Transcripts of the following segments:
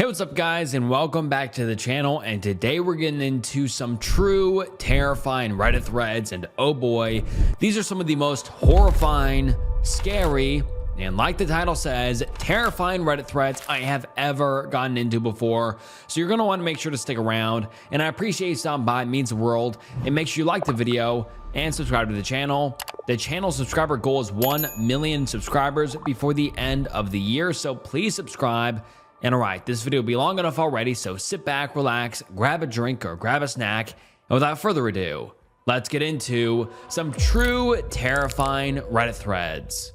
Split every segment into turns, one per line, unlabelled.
Hey, what's up guys, and welcome back to the channel. And today we're getting into some true terrifying Reddit threads, and oh boy, these are some of the most horrifying, scary, and like the title says, terrifying Reddit threads I have ever gotten into before. So you're gonna want to make sure to stick around, and I appreciate you stopping by. It means the world. And make sure you like the video and subscribe to the channel. The channel subscriber goal is 1 million subscribers before the end of the year, so please subscribe. And alright, this video will be long enough already, so sit back, relax, grab a drink or grab a snack, and without further ado, let's get into some true terrifying Reddit threads.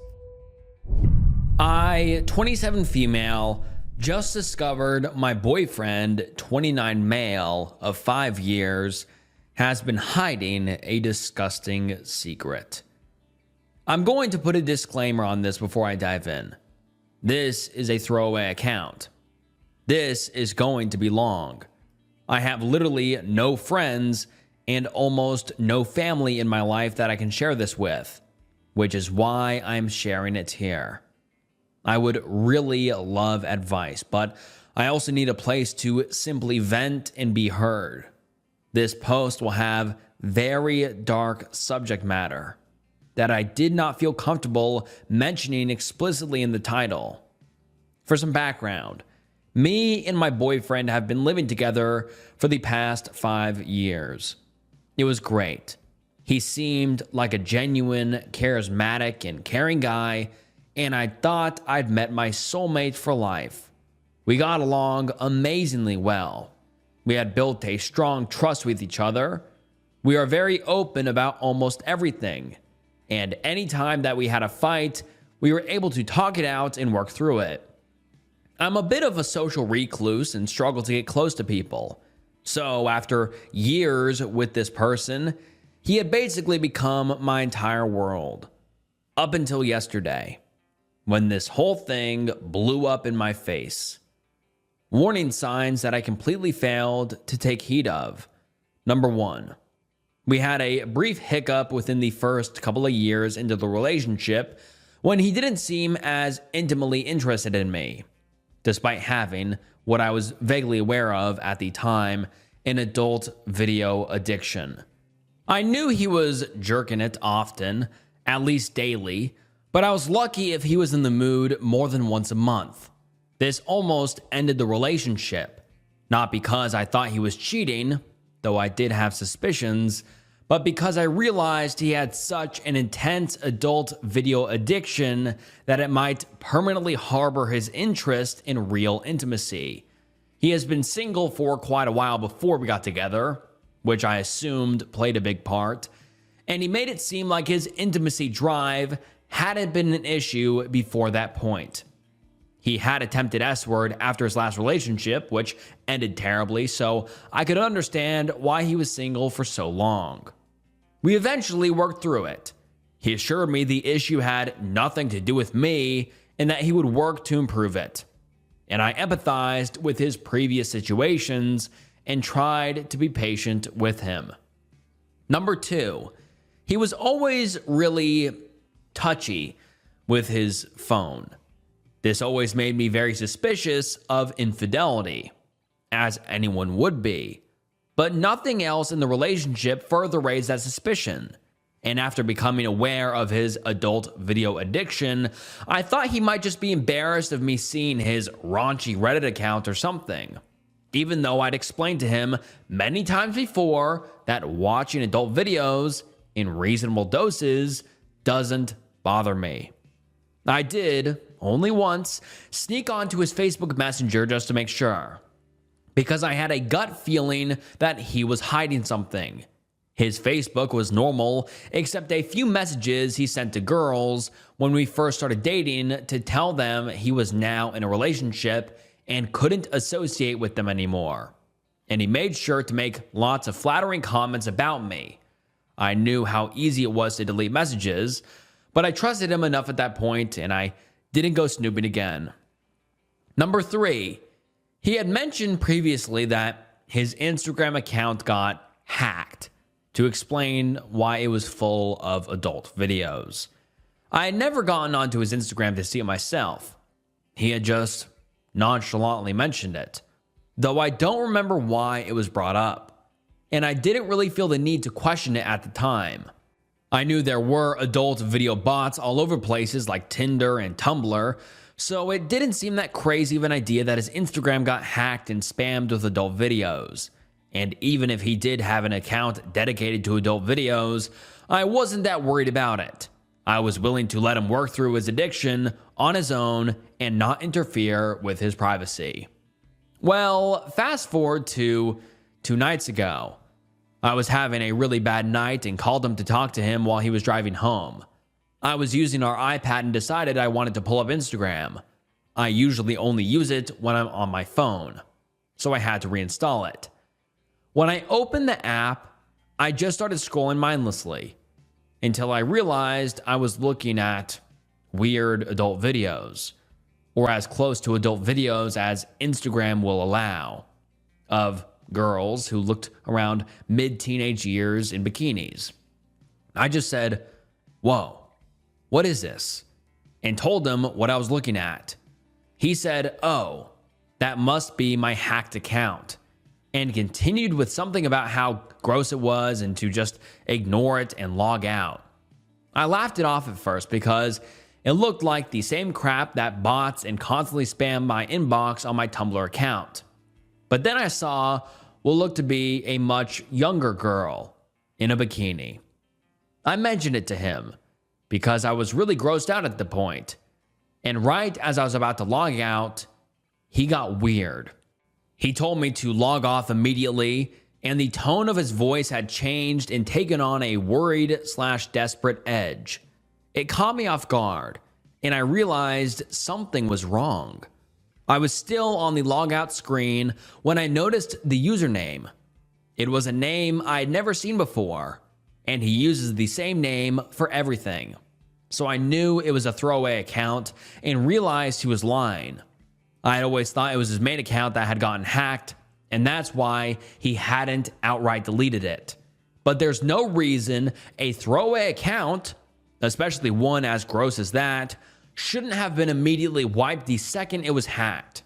27 female, just discovered my boyfriend, 29 male of 5 years, has been hiding a disgusting secret. I'm going to put a disclaimer on this before I dive in. This is a throwaway account. This is going to be long. I have literally no friends and almost no family in my life that I can share this with, which is why I'm sharing it here. I would really love advice, but I also need a place to simply vent and be heard. This post will have very dark subject matter that I did not feel comfortable mentioning explicitly in the title. For some background, me and my boyfriend have been living together for the past 5 years. It was great. He seemed like a genuine, charismatic, and caring guy, and I thought I'd met my soulmate for life. We got along amazingly well. We had built a strong trust with each other. We are very open about almost everything, and anytime that we had a fight, we were able to talk it out and work through it. I'm a bit of a social recluse and struggle to get close to people. So after years with this person, he had basically become my entire world. Up until yesterday, when this whole thing blew up in my face. Warning signs that I completely failed to take heed of. Number 1, we had a brief hiccup within the first couple of years into the relationship when he didn't seem as intimately interested in me, despite having what I was vaguely aware of at the time, an adult video addiction. I knew he was jerking it often, at least daily, but I was lucky if he was in the mood more than once a month. This almost ended the relationship, not because I thought he was cheating, though I did have suspicions, but because I realized he had such an intense adult video addiction that it might permanently harbor his interest in real intimacy. He has been single for quite a while before we got together, which I assumed played a big part, and he made it seem like his intimacy drive hadn't been an issue before that point. He had attempted S-word after his last relationship, which ended terribly, so I could understand why he was single for so long. We eventually worked through it. He assured me the issue had nothing to do with me and that he would work to improve it. And I empathized with his previous situations and tried to be patient with him. Number 2, he was always really touchy with his phone. This always made me very suspicious of infidelity, as anyone would be. But nothing else in the relationship further raised that suspicion. And after becoming aware of his adult video addiction, I thought he might just be embarrassed of me seeing his raunchy Reddit account or something. Even though I'd explained to him many times before that watching adult videos in reasonable doses doesn't bother me. I did, only once, sneak onto his Facebook Messenger just to make sure, because I had a gut feeling that he was hiding something. His Facebook was normal, except a few messages he sent to girls when we first started dating to tell them he was now in a relationship and couldn't associate with them anymore. And he made sure to make lots of flattering comments about me. I knew how easy it was to delete messages, but I trusted him enough at that point, and I didn't go snooping again. Number 3, he had mentioned previously that his Instagram account got hacked to explain why it was full of adult videos. I had never gotten onto his Instagram to see it myself. He had just nonchalantly mentioned it, though I don't remember why it was brought up, and I didn't really feel the need to question it at the time. I knew there were adult video bots all over places like Tinder and Tumblr, so it didn't seem that crazy of an idea that his Instagram got hacked and spammed with adult videos. And even if he did have an account dedicated to adult videos, I wasn't that worried about it. I was willing to let him work through his addiction on his own and not interfere with his privacy. Well, fast forward to 2 nights ago. I was having a really bad night and called him to talk to him while he was driving home. I was using our iPad and decided I wanted to pull up Instagram. I usually only use it when I'm on my phone, so I had to reinstall it. When I opened the app, I just started scrolling mindlessly until I realized I was looking at weird adult videos, or as close to adult videos as Instagram will allow, of girls who looked around mid-teenage years in bikinis. I just said, "Whoa, what is this?" and told him what I was looking at. He said, "Oh, that must be my hacked account," and continued with something about how gross it was and to just ignore it and log out. I laughed it off at first because it looked like the same crap that bots and constantly spam my inbox on my Tumblr account. But then I saw what looked to be a much younger girl in a bikini. I mentioned it to him because I was really grossed out at the point. And right as I was about to log out, he got weird. He told me to log off immediately, and the tone of his voice had changed and taken on a worried/desperate edge. It caught me off guard, and I realized something was wrong. I was still on the logout screen when I noticed the username. It was a name I had never seen before, and he uses the same name for everything. So I knew it was a throwaway account and realized he was lying. I had always thought it was his main account that had gotten hacked, and that's why he hadn't outright deleted it. But there's no reason a throwaway account, especially one as gross as that, shouldn't have been immediately wiped the second it was hacked.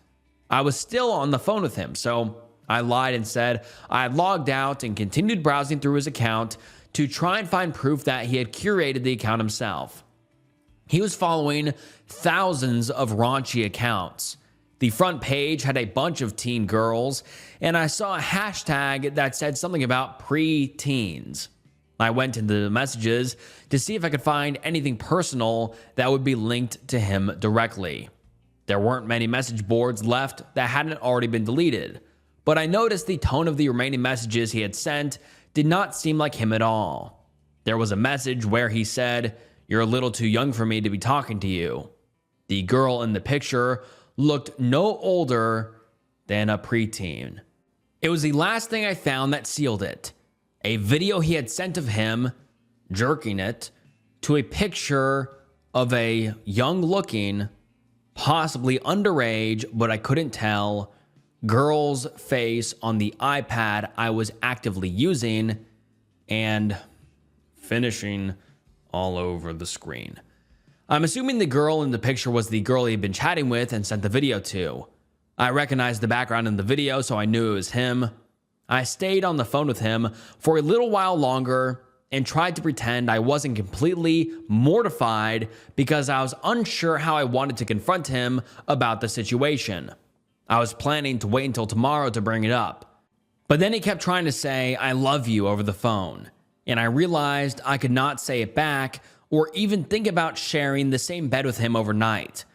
I was still on the phone with him, so I lied and said I had logged out and continued browsing through his account to try and find proof that he had curated the account himself. He was following thousands of raunchy accounts. The front page had a bunch of teen girls, and I saw a hashtag that said something about pre-teens. I went into the messages to see if I could find anything personal that would be linked to him directly. There weren't many message boards left that hadn't already been deleted, but I noticed the tone of the remaining messages he had sent did not seem like him at all. There was a message where he said, "You're a little too young for me to be talking to you." The girl in the picture looked no older than a preteen. It was the last thing I found that sealed it. A video he had sent of him jerking it to a picture of a young-looking, possibly underage, but I couldn't tell, girl's face on the iPad I was actively using, and finishing all over the screen. I'm assuming the girl in the picture was the girl he'd been chatting with and sent the video to. I recognized the background in the video, so I knew it was him. I stayed on the phone with him for a little while longer and tried to pretend I wasn't completely mortified because I was unsure how I wanted to confront him about the situation. I was planning to wait until tomorrow to bring it up. But then he kept trying to say, "I love you" over the phone, and I realized I could not say it back or even think about sharing the same bed with him overnight.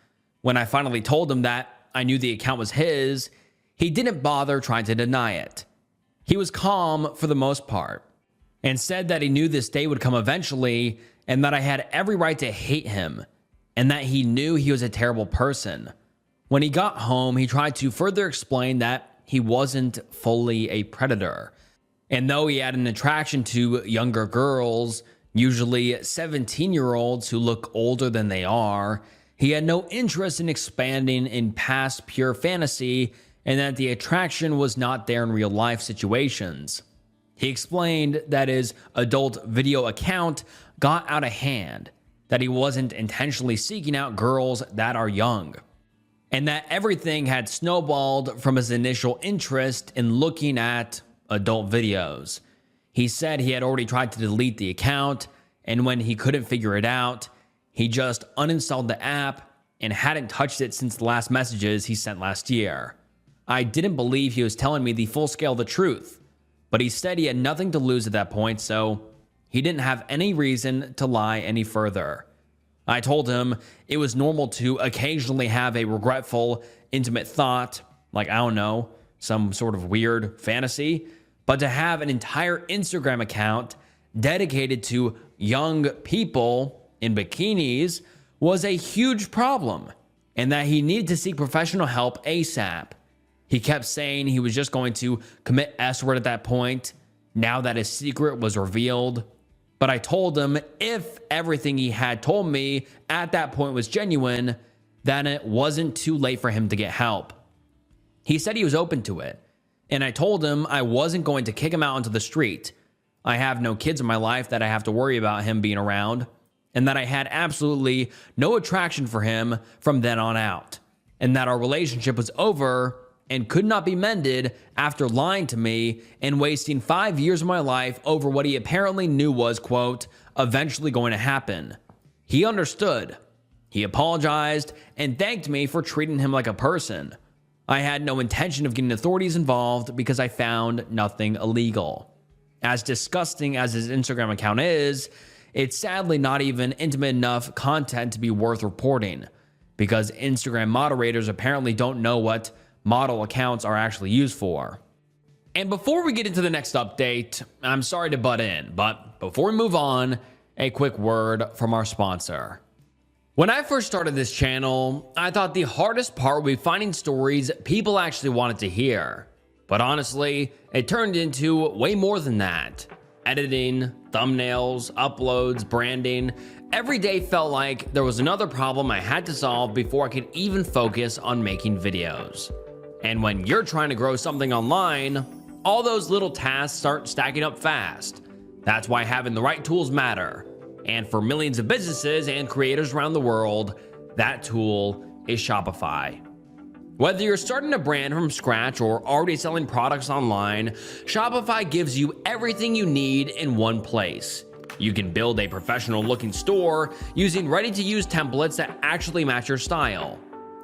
When I finally told him that I knew the account was his, he didn't bother trying to deny it. He was calm for the most part and said that he knew this day would come eventually and that I had every right to hate him and that he knew he was a terrible person. When he got home, he tried to further explain that he wasn't fully a predator. And though he had an attraction to younger girls, usually 17-year-olds who look older than they are, he had no interest in expanding in past pure fantasy and that the attraction was not there in real life situations. He explained that his adult video account got out of hand, that he wasn't intentionally seeking out girls that are young. and that everything had snowballed from his initial interest in looking at adult videos. He said he had already tried to delete the account, and when he couldn't figure it out, he just uninstalled the app and hadn't touched it since the last messages he sent last year. I didn't believe he was telling me the full scale of the truth, but he said he had nothing to lose at that point, so he didn't have any reason to lie any further. I told him it was normal to occasionally have a regretful, intimate thought, like, I don't know, some sort of weird fantasy, but to have an entire Instagram account dedicated to young people in bikinis was a huge problem, and that he needed to seek professional help ASAP. He kept saying he was just going to commit S-word at that point, now that his secret was revealed. But I told him if everything he had told me at that point was genuine, then it wasn't too late for him to get help. He said he was open to it, and I told him I wasn't going to kick him out onto the street. I have no kids in my life that I have to worry about him being around, and that I had absolutely no attraction for him from then on out, and that our relationship was over and could not be mended after lying to me and wasting 5 years of my life over what he apparently knew was, quote, eventually going to happen. He understood. He apologized and thanked me for treating him like a person. I had no intention of getting authorities involved because I found nothing illegal. As disgusting as his Instagram account is, it's sadly not even intimate enough content to be worth reporting, because Instagram moderators apparently don't know what model accounts are actually used for. And before we get into the next update, I'm sorry to butt in, but before we move on, a quick word from our sponsor. When I first started this channel, I thought the hardest part would be finding stories people actually wanted to hear. But honestly, it turned into way more than that. Editing, thumbnails, uploads, branding, every day felt like there was another problem I had to solve before I could even focus on making videos. And when you're trying to grow something online, all those little tasks start stacking up fast. That's why having the right tools matter. And for millions of businesses and creators around the world, that tool is Shopify. Whether you're starting a brand from scratch or already selling products online, Shopify gives you everything you need in one place. You can build a professional-looking store using ready-to-use templates that actually match your style,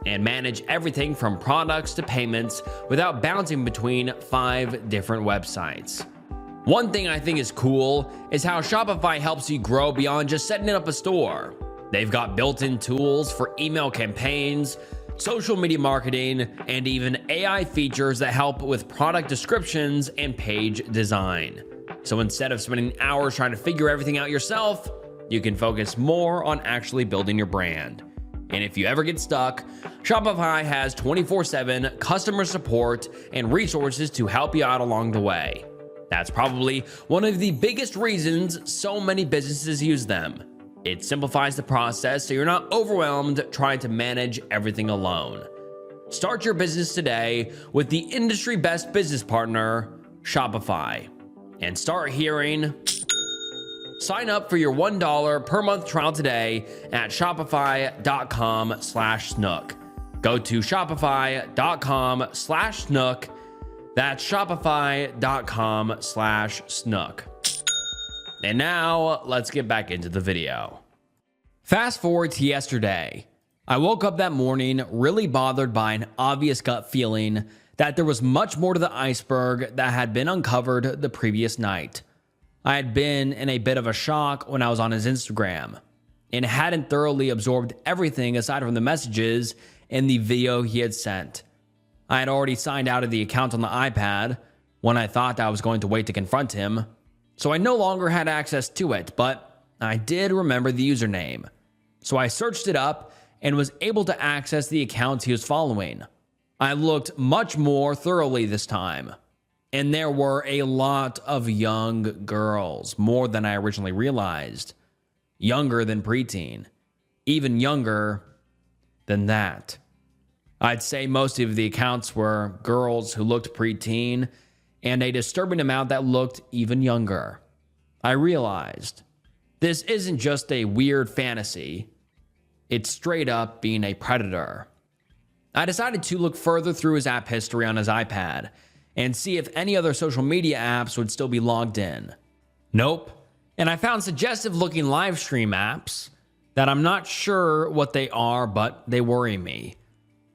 and manage everything from products to payments without bouncing between 5 different websites. One thing I think is cool is how Shopify helps you grow beyond just setting up a store. They've got built-in tools for email campaigns, social media marketing, and even AI features that help with product descriptions and page design. So instead of spending hours trying to figure everything out yourself, you can focus more on actually building your brand. And if you ever get stuck, Shopify has 24/7 customer support and resources to help you out along the way. That's probably one of the biggest reasons so many businesses use them. It simplifies the process so you're not overwhelmed trying to manage everything alone. Start your business today with the industry best business partner, Shopify. And start hearing. Sign up for your $1 per month trial today at shopify.com/snook. Go to shopify.com/snook. That's shopify.com/snook. And now let's get back into the video. Fast forward to yesterday. I woke up that morning really bothered by an obvious gut feeling that there was much more to the iceberg that had been uncovered the previous night. I had been in a bit of a shock when I was on his Instagram and hadn't thoroughly absorbed everything aside from the messages in the video he had sent. I had already signed out of the account on the iPad when I thought I was going to wait to confront him, so I no longer had access to it, but I did remember the username. So I searched it up and was able to access the accounts he was following. I looked much more thoroughly this time, and there were a lot of young girls, more than I originally realized. Younger than preteen, even younger than that. I'd say most of the accounts were girls who looked preteen, and a disturbing amount that looked even younger. I realized this isn't just a weird fantasy, it's straight up being a predator. I decided to look further through his app history on his iPad and see if any other social media apps would still be logged in. Nope. And I found suggestive looking live stream apps that I'm not sure what they are, but they worry me.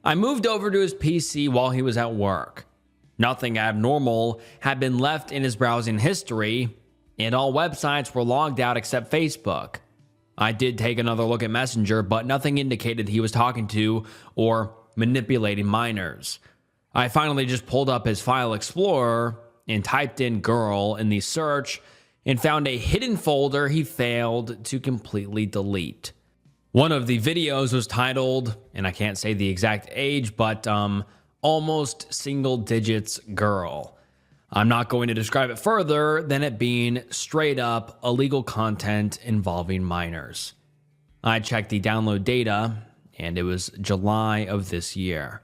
I moved over to his PC while he was at work. Nothing abnormal had been left in his browsing history, and all websites were logged out except Facebook. I did take another look at Messenger, but nothing indicated he was talking to or manipulating minors. I finally just pulled up his file explorer and typed in girl in the search and found a hidden folder he failed to completely delete. One of the videos was titled, and I can't say the exact age, but almost single digits girl. I'm not going to describe it further than it being straight up illegal content involving minors. I checked the download data, and it was July of this year.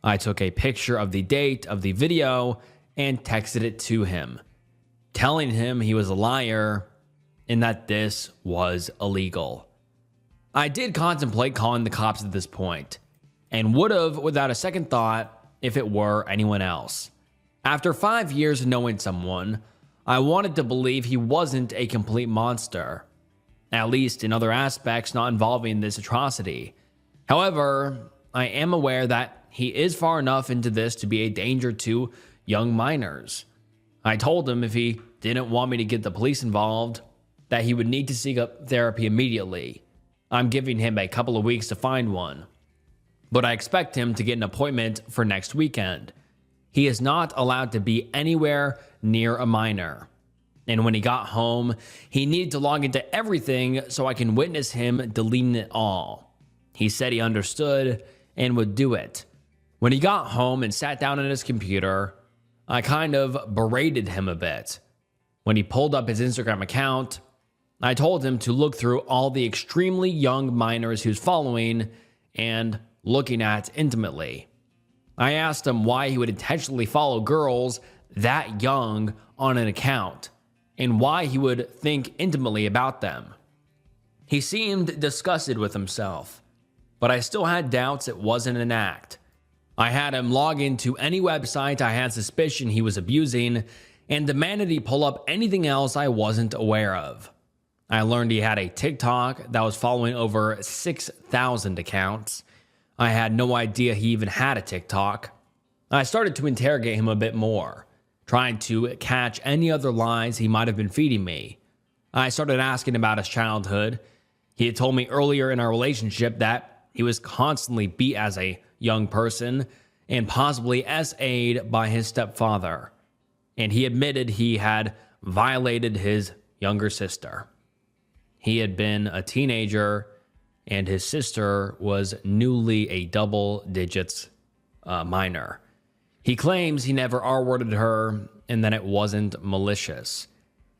I took a picture of the date of the video and texted it to him, telling him he was a liar and that this was illegal. I did contemplate calling the cops at this point, and would have without a second thought if it were anyone else. After 5 years of knowing someone, I wanted to believe he wasn't a complete monster, at least in other aspects not involving this atrocity. However, I am aware that he is far enough into this to be a danger to young minors. I told him if he didn't want me to get the police involved, that he would need to seek up therapy immediately. I'm giving him a couple of weeks to find one, but I expect him to get an appointment for next weekend. He is not allowed to be anywhere near a minor. And when he got home, he needed to log into everything so I can witness him deleting it all. He said he understood and would do it. When he got home and sat down at his computer, I kind of berated him a bit. When he pulled up his Instagram account, I told him to look through all the extremely young minors he was following and looking at intimately. I asked him why he would intentionally follow girls that young on an account and why he would think intimately about them. He seemed disgusted with himself, but I still had doubts it wasn't an act. I had him log into any website I had suspicion he was abusing and demanded he pull up anything else I wasn't aware of. I learned he had a TikTok that was following over 6,000 accounts. I had no idea he even had a TikTok. I started to interrogate him a bit more, trying to catch any other lies he might have been feeding me. I started asking about his childhood. He had told me earlier in our relationship that he was constantly beat as a young person and possibly SA'd by his stepfather. And he admitted he had violated his younger sister. He had been a teenager, and his sister was newly a double digits minor. He claims he never R-worded her and that it wasn't malicious.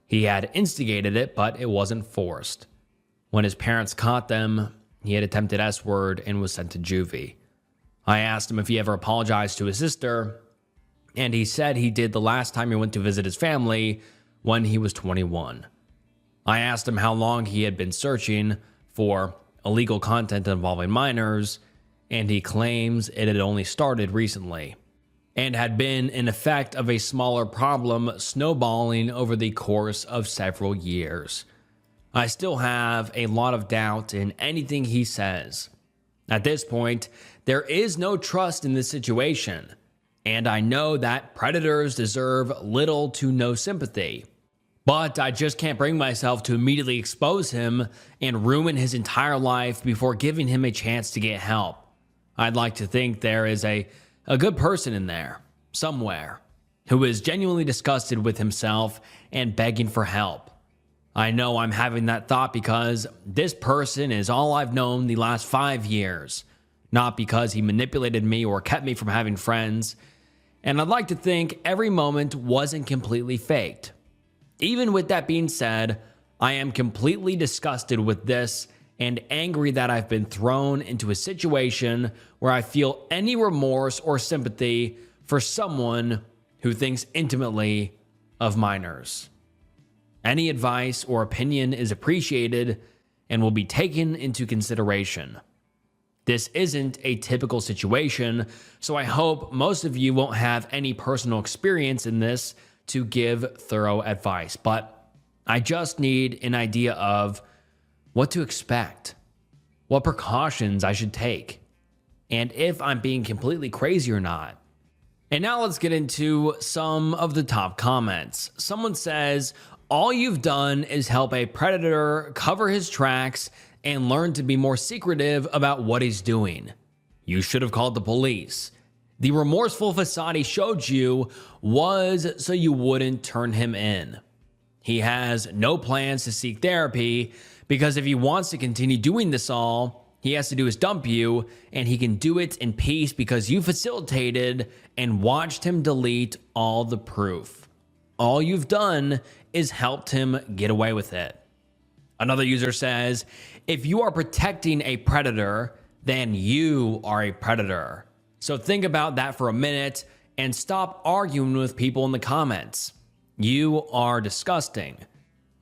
He had instigated it, but it wasn't forced. When his parents caught them, he had attempted S-word and was sent to juvie. I asked him if he ever apologized to his sister, and he said he did the last time he went to visit his family when he was 21. I asked him how long he had been searching for illegal content involving minors, and he claims it had only started recently and had been an effect of a smaller problem snowballing over the course of several years. I still have a lot of doubt in anything he says. At this point, there is no trust in this situation, and I know that predators deserve little to no sympathy. But I just can't bring myself to immediately expose him and ruin his entire life before giving him a chance to get help. I'd like to think there is a good person in there, somewhere, who is genuinely disgusted with himself and begging for help. I know I'm having that thought because this person is all I've known the last 5 years, not because he manipulated me or kept me from having friends. And I'd like to think every moment wasn't completely faked. Even with that being said, I am completely disgusted with this and angry that I've been thrown into a situation where I feel any remorse or sympathy for someone who thinks intimately of minors. Any advice or opinion is appreciated and will be taken into consideration. This isn't a typical situation, so I hope most of you won't have any personal experience in this to give thorough advice, but I just need an idea of what to expect, what precautions I should take, and if I'm being completely crazy or not. And now let's get into some of the top comments. Someone says, all you've done is help a predator cover his tracks and learn to be more secretive about what he's doing. You should have called the police. The remorseful facade he showed you was so you wouldn't turn him in. He has no plans to seek therapy because if he wants to continue doing this all he has to do is dump you, and he can do it in peace because you facilitated and watched him delete all the proof. All you've done is helped him get away with it. Another user says, if you are protecting a predator, then you are a predator. So think about that for a minute and stop arguing with people in the comments. You are disgusting.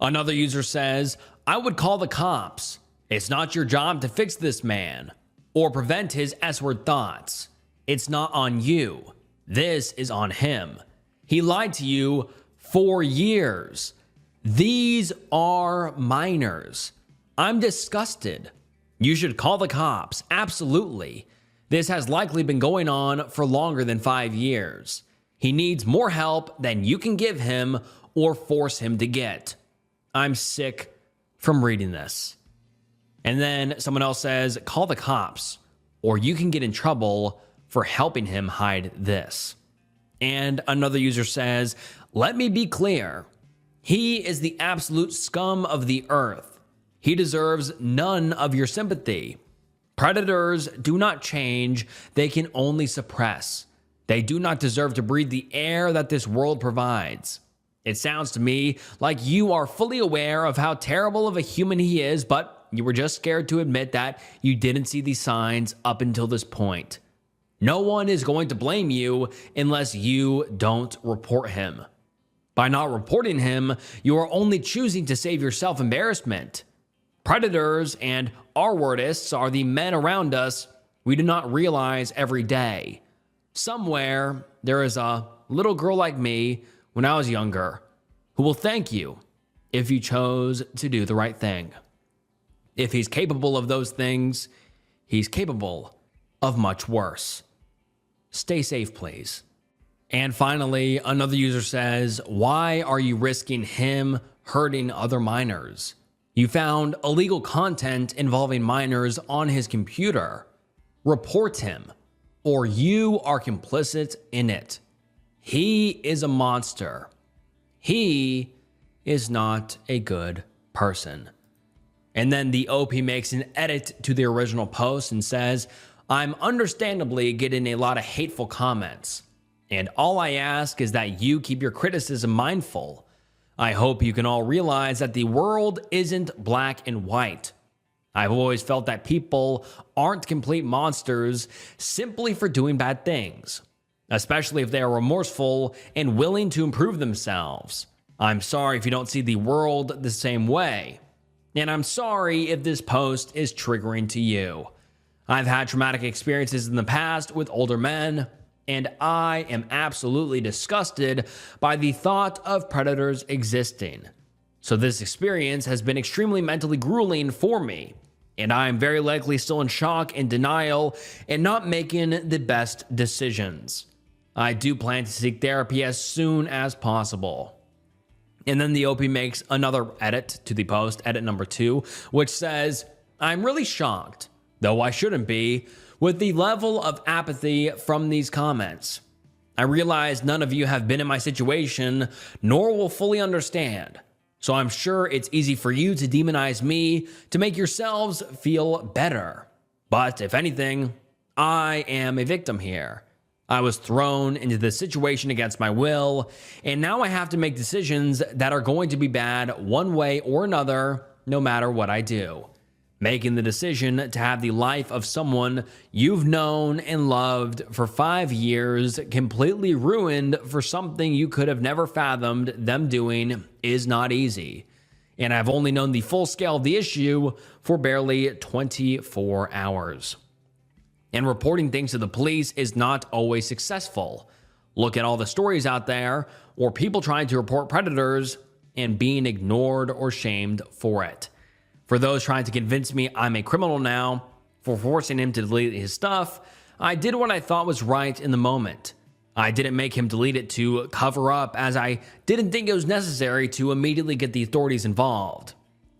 Another user says, I would call the cops. It's not your job to fix this man or prevent his S-word thoughts. It's not on you. This is on him. He lied to you for years. These are minors. I'm disgusted. You should call the cops. Absolutely. This has likely been going on for longer than 5 years. He needs more help than you can give him or force him to get. I'm sick from reading this. And then someone else says, call the cops, or you can get in trouble for helping him hide this. And another user says, let me be clear. He is the absolute scum of the earth. He deserves none of your sympathy. Predators do not change. They can only suppress. They do not deserve to breathe the air that this world provides. It sounds to me like you are fully aware of how terrible of a human he is, but you were just scared to admit that you didn't see these signs up until this point. No one is going to blame you unless you don't report him. By not reporting him, you are only choosing to save yourself embarrassment. Predators and R-wordists are the men around us we do not realize every day. Somewhere, there is a little girl like me when I was younger who will thank you if you chose to do the right thing. If he's capable of those things, he's capable of much worse. Stay safe, please. And finally, another user says, why are you risking him hurting other minors? You found illegal content involving minors on his computer. Report him, or you are complicit in it. He is a monster. He is not a good person. And then the OP makes an edit to the original post and says, I'm understandably getting a lot of hateful comments. And all I ask is that you keep your criticism mindful. I hope you can all realize that the world isn't black and white. I've always felt that people aren't complete monsters simply for doing bad things, especially if they are remorseful and willing to improve themselves. I'm sorry if you don't see the world the same way. And I'm sorry if this post is triggering to you. I've had traumatic experiences in the past with older men, and I am absolutely disgusted by the thought of predators existing. So this experience has been extremely mentally grueling for me, and I am very likely still in shock and denial and not making the best decisions. I do plan to seek therapy as soon as possible. And then the OP makes another edit to the post, edit number 2, which says, I'm really shocked, though I shouldn't be, with the level of apathy from these comments. I realize none of you have been in my situation, nor will fully understand. So I'm sure it's easy for you to demonize me to make yourselves feel better. But if anything, I am a victim here. I was thrown into this situation against my will, and now I have to make decisions that are going to be bad one way or another, no matter what I do. Making the decision to have the life of someone you've known and loved for 5 years completely ruined for something you could have never fathomed them doing is not easy. And I've only known the full scale of the issue for barely 24 hours. And reporting things to the police is not always successful. Look at all the stories out there, or people trying to report predators and being ignored or shamed for it. For those trying to convince me I'm a criminal now for forcing him to delete his stuff, I did what I thought was right in the moment. I didn't make him delete it to cover up, as I didn't think it was necessary to immediately get the authorities involved.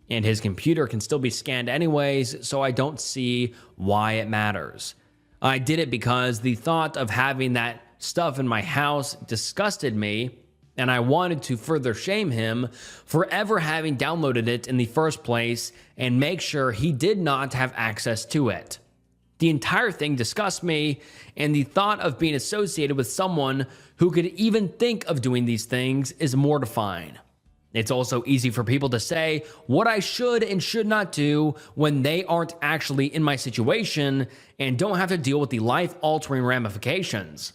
And his computer can still be scanned anyways, so I don't see why it matters. I did it because the thought of having that stuff in my house disgusted me, and I wanted to further shame him for ever having downloaded it in the first place and make sure he did not have access to it. The entire thing disgusts me, and the thought of being associated with someone who could even think of doing these things is mortifying. It's also easy for people to say what I should and should not do when they aren't actually in my situation and don't have to deal with the life-altering ramifications.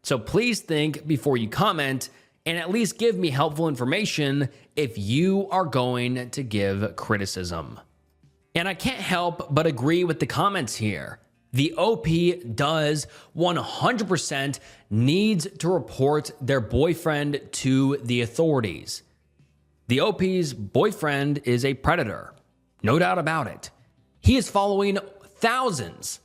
So please think before you comment and at least give me helpful information if you are going to give criticism. And I can't help but agree with the comments here. The OP does 100% needs to report their boyfriend to the authorities. The OP's boyfriend is a predator, no doubt about it. He is following thousands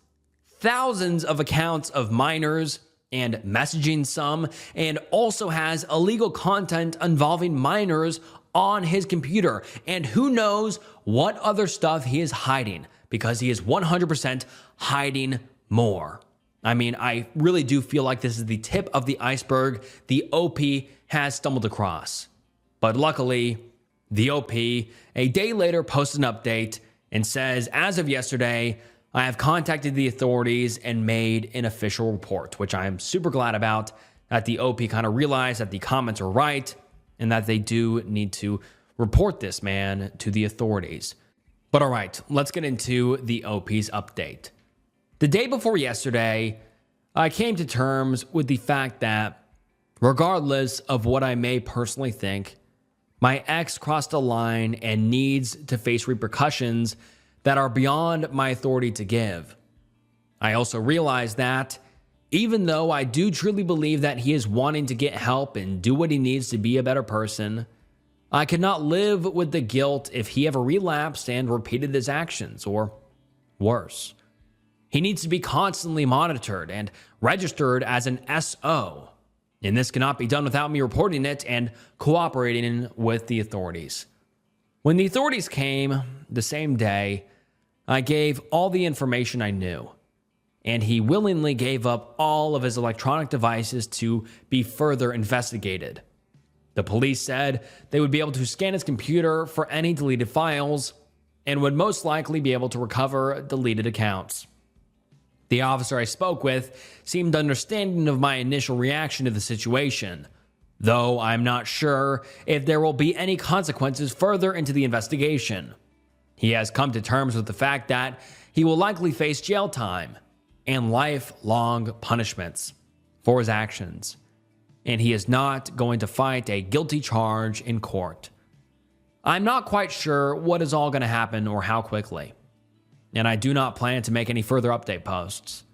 of accounts of minors and messaging some, and also has illegal content involving minors on his computer. And who knows what other stuff he is hiding, because he is 100% hiding more. I mean, I really do feel like this is the tip of the iceberg the OP has stumbled across. But luckily, the OP a day later posts an update and says, as of yesterday, I have contacted the authorities and made an official report, which I am super glad about, that the OP kind of realized that the comments are right and that they do need to report this man to the authorities. But all right, let's get into the OP's update. The day before yesterday, I came to terms with the fact that regardless of what I may personally think, my ex crossed a line and needs to face repercussions that are beyond my authority to give. I also realize that even though I do truly believe that he is wanting to get help and do what he needs to be a better person, I could not live with the guilt if he ever relapsed and repeated his actions, or worse. He needs to be constantly monitored and registered as an SO, and this cannot be done without me reporting it and cooperating with the authorities. When the authorities came the same day, I gave all the information I knew, and he willingly gave up all of his electronic devices to be further investigated. The police said they would be able to scan his computer for any deleted files and would most likely be able to recover deleted accounts. The officer I spoke with seemed understanding of my initial reaction to the situation, though I'm not sure if there will be any consequences further into the investigation. He has come to terms with the fact that he will likely face jail time and lifelong punishments for his actions, and he is not going to fight a guilty charge in court. I'm not quite sure what is all going to happen or how quickly, and I do not plan to make any further update posts.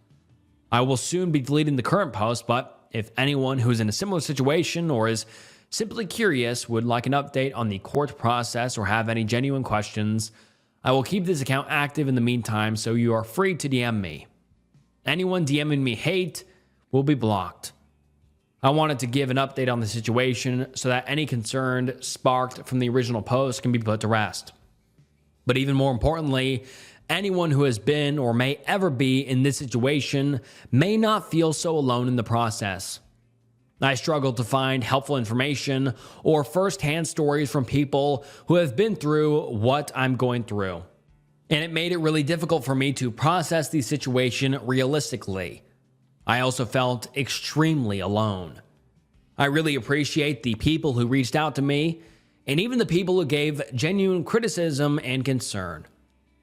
I will soon be deleting the current post, but if anyone who is in a similar situation or is simply curious would like an update on the court process or have any genuine questions, I will keep this account active in the meantime, so you are free to DM me. Anyone DMing me hate will be blocked. I wanted to give an update on the situation so that any concern sparked from the original post can be put to rest. But even more importantly, anyone who has been or may ever be in this situation may not feel so alone in the process. I struggled to find helpful information or firsthand stories from people who have been through what I'm going through, and it made it really difficult for me to process the situation realistically. I also felt extremely alone. I really appreciate the people who reached out to me, and even the people who gave genuine criticism and concern.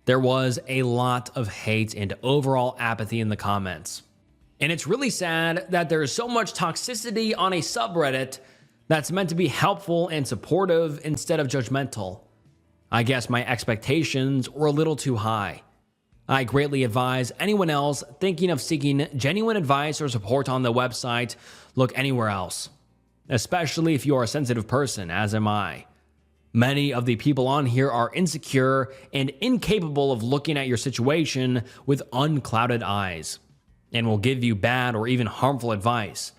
There was a lot of hate and overall apathy in the comments. And it's really sad that there is so much toxicity on a subreddit that's meant to be helpful and supportive instead of judgmental. I guess my expectations were a little too high. I greatly advise anyone else thinking of seeking genuine advice or support on the website look anywhere else, especially if you are a sensitive person, as am I. Many of the people on here are insecure and incapable of looking at your situation with unclouded eyes and will give you bad or even harmful advice.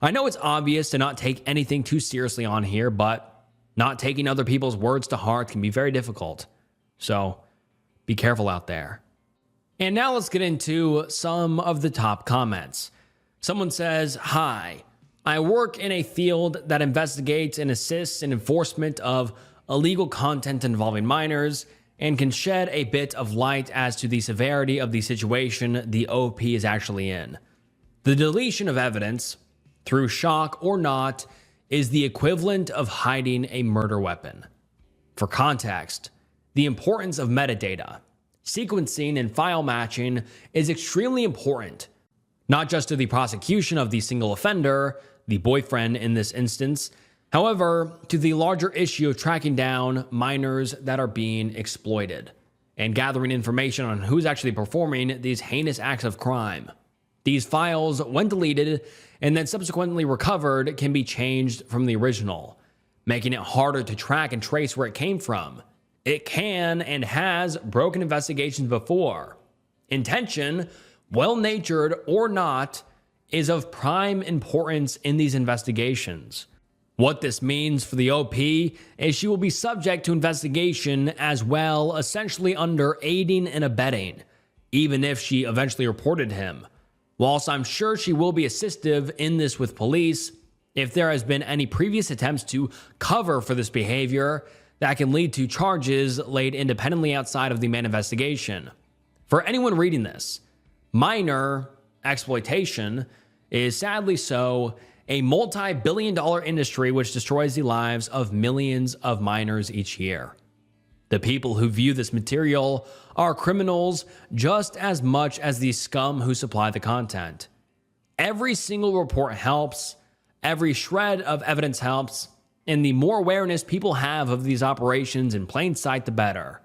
I know it's obvious to not take anything too seriously on here, but not taking other people's words to heart can be very difficult. So be careful out there. And now let's get into some of the top comments. Someone says, "Hi, I work in a field that investigates and assists in enforcement of illegal content involving minors and can shed a bit of light as to the severity of the situation the OP is actually in. The deletion of evidence, through shock or not, is the equivalent of hiding a murder weapon. For context, the importance of metadata, sequencing, and file matching is extremely important, not just to the prosecution of the single offender, the boyfriend in this instance, however, to the larger issue of tracking down minors that are being exploited and gathering information on who's actually performing these heinous acts of crime. These files, when deleted and then subsequently recovered, can be changed from the original, making it harder to track and trace where it came from. It can and has broken investigations before. Intention, well-natured or not, is of prime importance in these investigations. What this means for the OP is she will be subject to investigation as well, essentially under aiding and abetting, even if she eventually reported him. Whilst I'm sure she will be assistive in this with police, if there has been any previous attempts to cover for this behavior, that can lead to charges laid independently outside of the main investigation. For anyone reading this, minor exploitation is sadly so a multi-billion-dollar industry which destroys the lives of millions of minors each year. The people who view this material are criminals just as much as the scum who supply the content. Every single report helps, every shred of evidence helps, and the more awareness people have of these operations in plain sight, the better.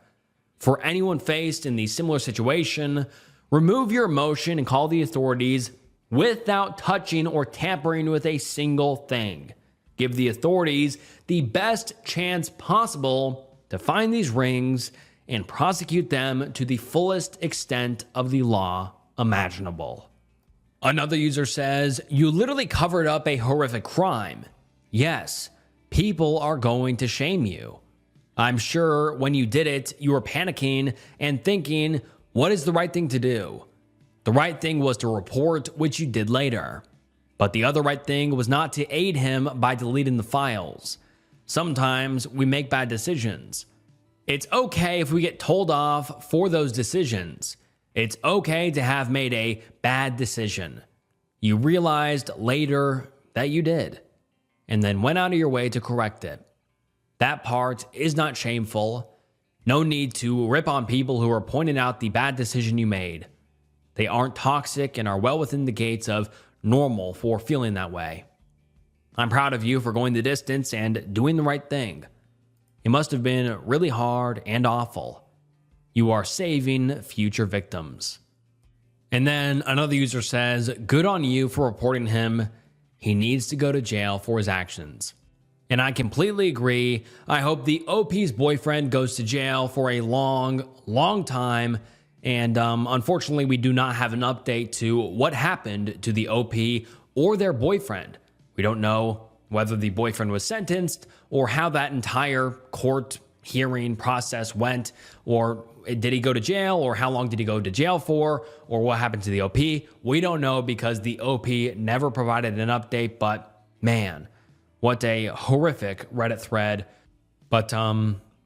For anyone faced in the similar situation, remove your emotion and call the authorities without touching or tampering with a single thing. Give the authorities the best chance possible to find these rings and prosecute them to the fullest extent of the law imaginable. Another user says, "You literally covered up a horrific crime. Yes, people are going to shame you. I'm sure when you did it, you were panicking and thinking, what is the right thing to do? The right thing was to report, which you did later. But the other right thing was not to aid him by deleting the files. Sometimes we make bad decisions. It's okay if we get told off for those decisions. It's okay to have made a bad decision. You realized later that you did, and then went out of your way to correct it. That part is not shameful. No need to rip on people who are pointing out the bad decision you made. They aren't toxic and are well within the gates of normal for feeling that way. I'm proud of you for going the distance and doing the right thing. It must have been really hard and awful. You are saving future victims." And then another user says, "Good on you for reporting him. He needs to go to jail for his actions." And I completely agree. I hope the OP's boyfriend goes to jail for a long, long time. And unfortunately, we do not have an update to what happened to the OP or their boyfriend. We don't know whether the boyfriend was sentenced or how that entire court hearing process went, or did he go to jail, or how long did he go to jail for, or what happened to the OP. We don't know because the OP never provided an update, but man, what a horrific Reddit thread. But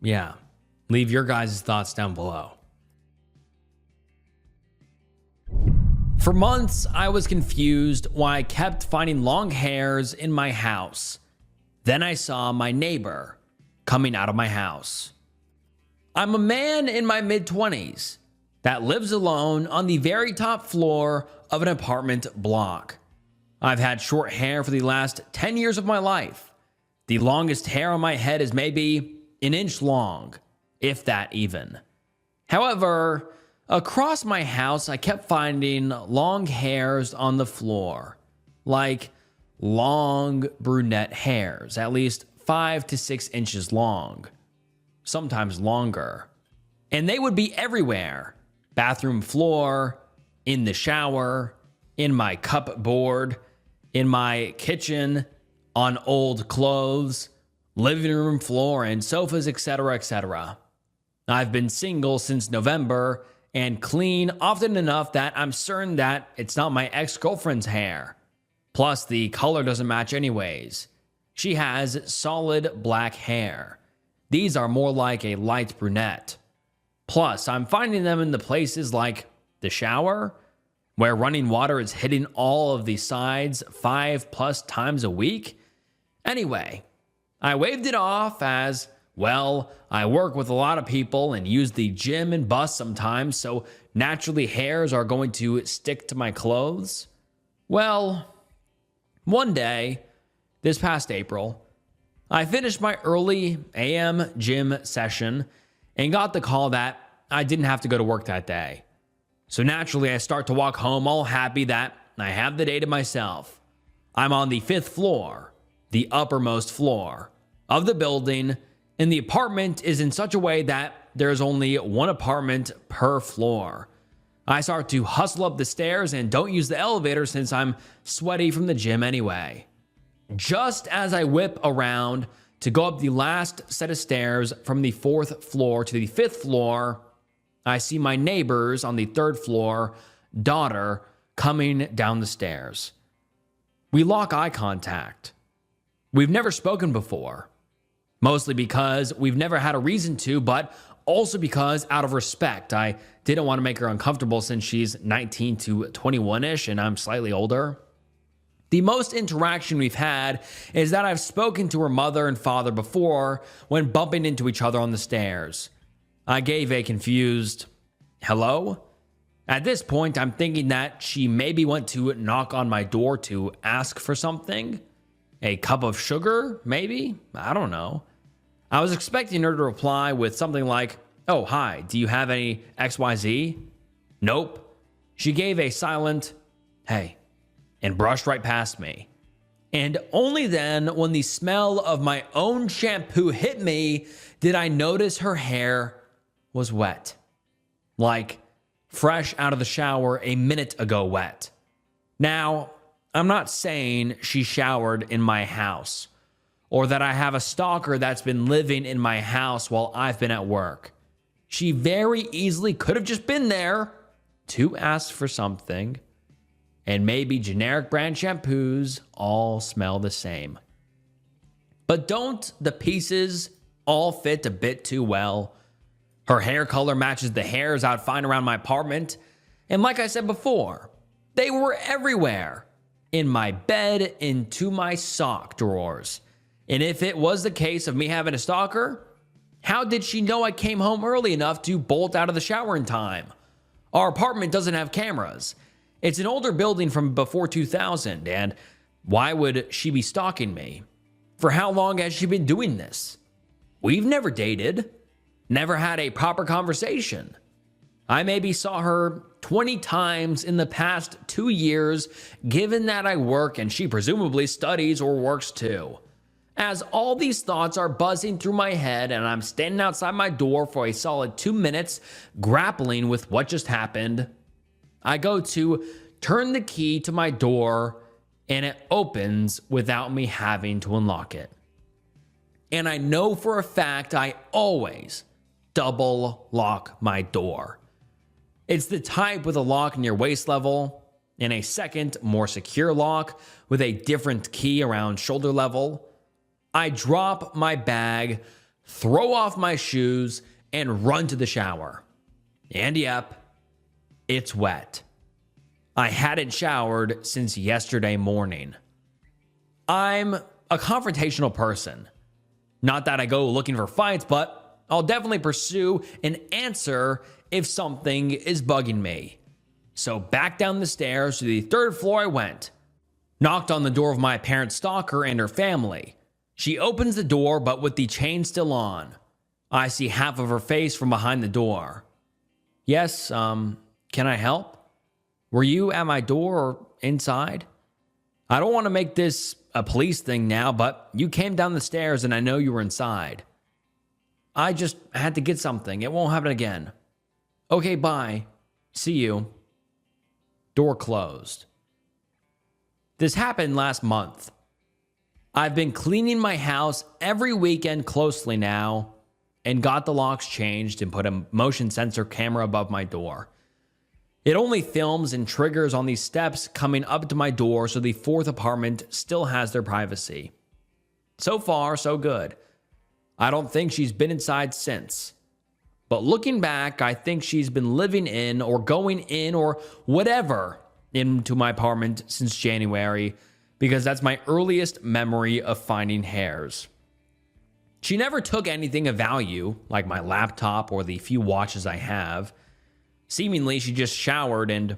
yeah, leave your guys' thoughts down below. For months, I was confused why I kept finding long hairs in my house. Then I saw my neighbor coming out of my house. I'm a man in my mid-20s that lives alone on the very top floor of an apartment block. I've had short hair for the last 10 years of my life. The longest hair on my head is maybe an inch long, if that even. However, Across my house, I kept finding long hairs on the floor, like long brunette hairs, at least 5 to 6 inches long, sometimes longer. And they would be everywhere: bathroom floor, in the shower, in my cupboard, in my kitchen, on old clothes, living room floor, and sofas, etc., etc. I've been single since November and clean often enough that I'm certain that it's not my ex-girlfriend's hair. Plus, the color doesn't match anyways. She has solid black hair. These are more like a light brunette. Plus, I'm finding them in the places like the shower, where running water is hitting all of the sides 5+ times a week. Anyway, I waved it off as, well, I work with a lot of people and use the gym and bus sometimes, so naturally hairs are going to stick to my clothes. Well, one day, this past April, I finished my early AM gym session and got the call that I didn't have to go to work that day. So naturally, I start to walk home all happy that I have the day to myself. I'm on the 5th floor, the uppermost floor of the building, and the apartment is in such a way that there's only one apartment per floor. I start to hustle up the stairs and don't use the elevator since I'm sweaty from the gym anyway. Just as I whip around to go up the last set of stairs from the 4th floor to the 5th floor, I see my neighbor's on the 3rd floor daughter coming down the stairs. We lock eye contact. We've never spoken before, mostly because we've never had a reason to, but also because out of respect. I didn't want to make her uncomfortable since she's 19 to 21-ish and I'm slightly older. The most interaction we've had is that I've spoken to her mother and father before when bumping into each other on the stairs. I gave a confused hello. At this point, I'm thinking that she maybe went to knock on my door to ask for something. A cup of sugar, maybe? I don't know. I was expecting her to reply with something like, "Oh, hi, do you have any XYZ?" Nope. She gave a silent, "Hey," and brushed right past me. And only then, when the smell of my own shampoo hit me, did I notice her hair was wet. Like fresh out of the shower a minute ago wet. Now, I'm not saying she showered in my house, or that I have a stalker that's been living in my house while I've been at work. She very easily could have just been there to ask for something, and maybe generic brand shampoos all smell the same. But don't the pieces all fit a bit too well? Her hair color matches the hairs I'd find around my apartment, and like I said before, they were everywhere. In my bed, into my sock drawers. And if it was the case of me having a stalker, how did she know I came home early enough to bolt out of the shower in time? Our apartment doesn't have cameras. It's an older building from before 2000, and why would she be stalking me? For how long has she been doing this? We've never dated, never had a proper conversation. I maybe saw her 20 times in the past 2 years, given that I work and she presumably studies or works too. As all these thoughts are buzzing through my head and I'm standing outside my door for a solid 2 minutes, grappling with what just happened, I go to turn the key to my door and it opens without me having to unlock it. And I know for a fact I always double lock my door. It's the type with a lock near waist level and a second, more secure lock with a different key around shoulder level. I drop my bag, throw off my shoes, and run to the shower. And yep, it's wet. I hadn't showered since yesterday morning. I'm a confrontational person. Not that I go looking for fights, but I'll definitely pursue an answer if something is bugging me. So back down the stairs to the 3rd floor I went. Knocked on the door of my parent stalker and her family. She opens the door, but with the chain still on. I see half of her face from behind the door. Yes, can I help? Were you at my door or inside? I don't want to make this a police thing now, but you came down the stairs and I know you were inside. I just had to get something. It won't happen again. Okay, bye. See you. Door closed. This happened last month. I've been cleaning my house every weekend closely now and got the locks changed and put a motion sensor camera above my door. It only films and triggers on these steps coming up to my door, so the fourth apartment still has their privacy. So far, so good. I don't think she's been inside since. But looking back, I think she's been living in or going in or whatever into my apartment since January, because that's my earliest memory of finding hairs. She never took anything of value, like my laptop or the few watches I have. Seemingly, she just showered and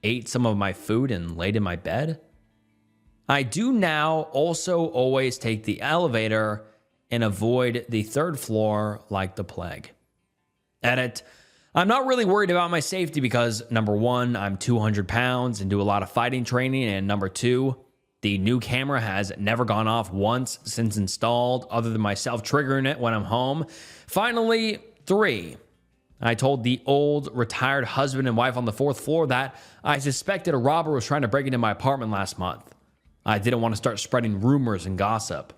ate some of my food and laid in my bed. I do now also always take the elevator and avoid the third floor like the plague. Edit. I'm not really worried about my safety because, number one, I'm 200 pounds and do a lot of fighting training, and number two, the new camera has never gone off once since installed, other than myself triggering it when I'm home. Finally, 3. I told the old retired husband and wife on the 4th floor that I suspected a robber was trying to break into my apartment last month. I didn't want to start spreading rumors and gossip.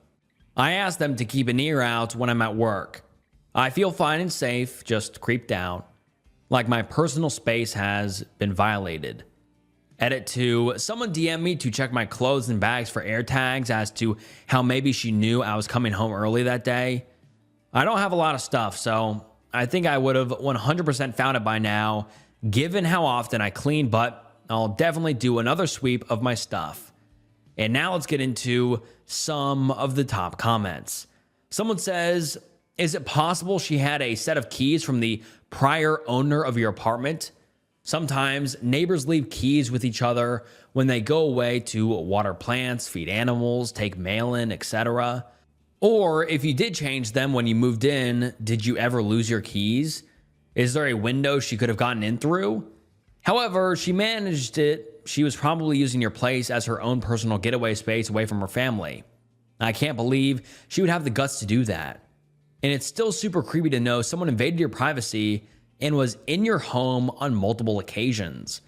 I asked them to keep an ear out when I'm at work. I feel fine and safe, just creeped out. Like my personal space has been violated. Edit 2. Someone DM'd me to check my clothes and bags for air tags as to how maybe she knew I was coming home early that day. I don't have a lot of stuff, so I think I would have 100% found it by now, given how often I clean, but I'll definitely do another sweep of my stuff. And now let's get into some of the top comments. Someone says, is it possible she had a set of keys from the prior owner of your apartment? Sometimes neighbors leave keys with each other when they go away to water plants, feed animals, take mail in, etc. Or if you did change them when you moved in, did you ever lose your keys? Is there a window she could have gotten in through? However, she managed it. She was probably using your place as her own personal getaway space away from her family. I can't believe she would have the guts to do that. And it's still super creepy to know someone invaded your privacy and was in your home on multiple occasions.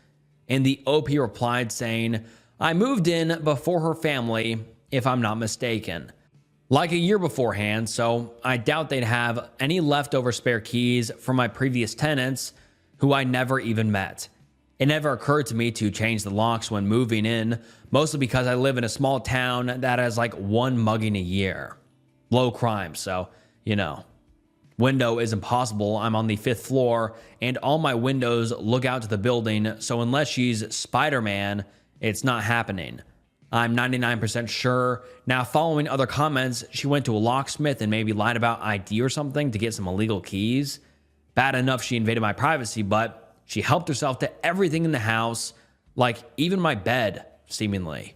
And the OP replied saying, I moved in before her family, if I'm not mistaken. Like a year beforehand, so I doubt they'd have any leftover spare keys from my previous tenants, who I never even met. It never occurred to me to change the locks when moving in, mostly because I live in a small town that has like one mugging a year. Low crime, so, you know. Window is impossible. I'm on the 5th floor, and all my windows look out to the building, so unless she's Spider-Man, it's not happening. I'm 99% sure. Now, following other comments, she went to a locksmith and maybe lied about ID or something to get some illegal keys. Bad enough she invaded my privacy, but she helped herself to everything in the house, like even my bed, seemingly.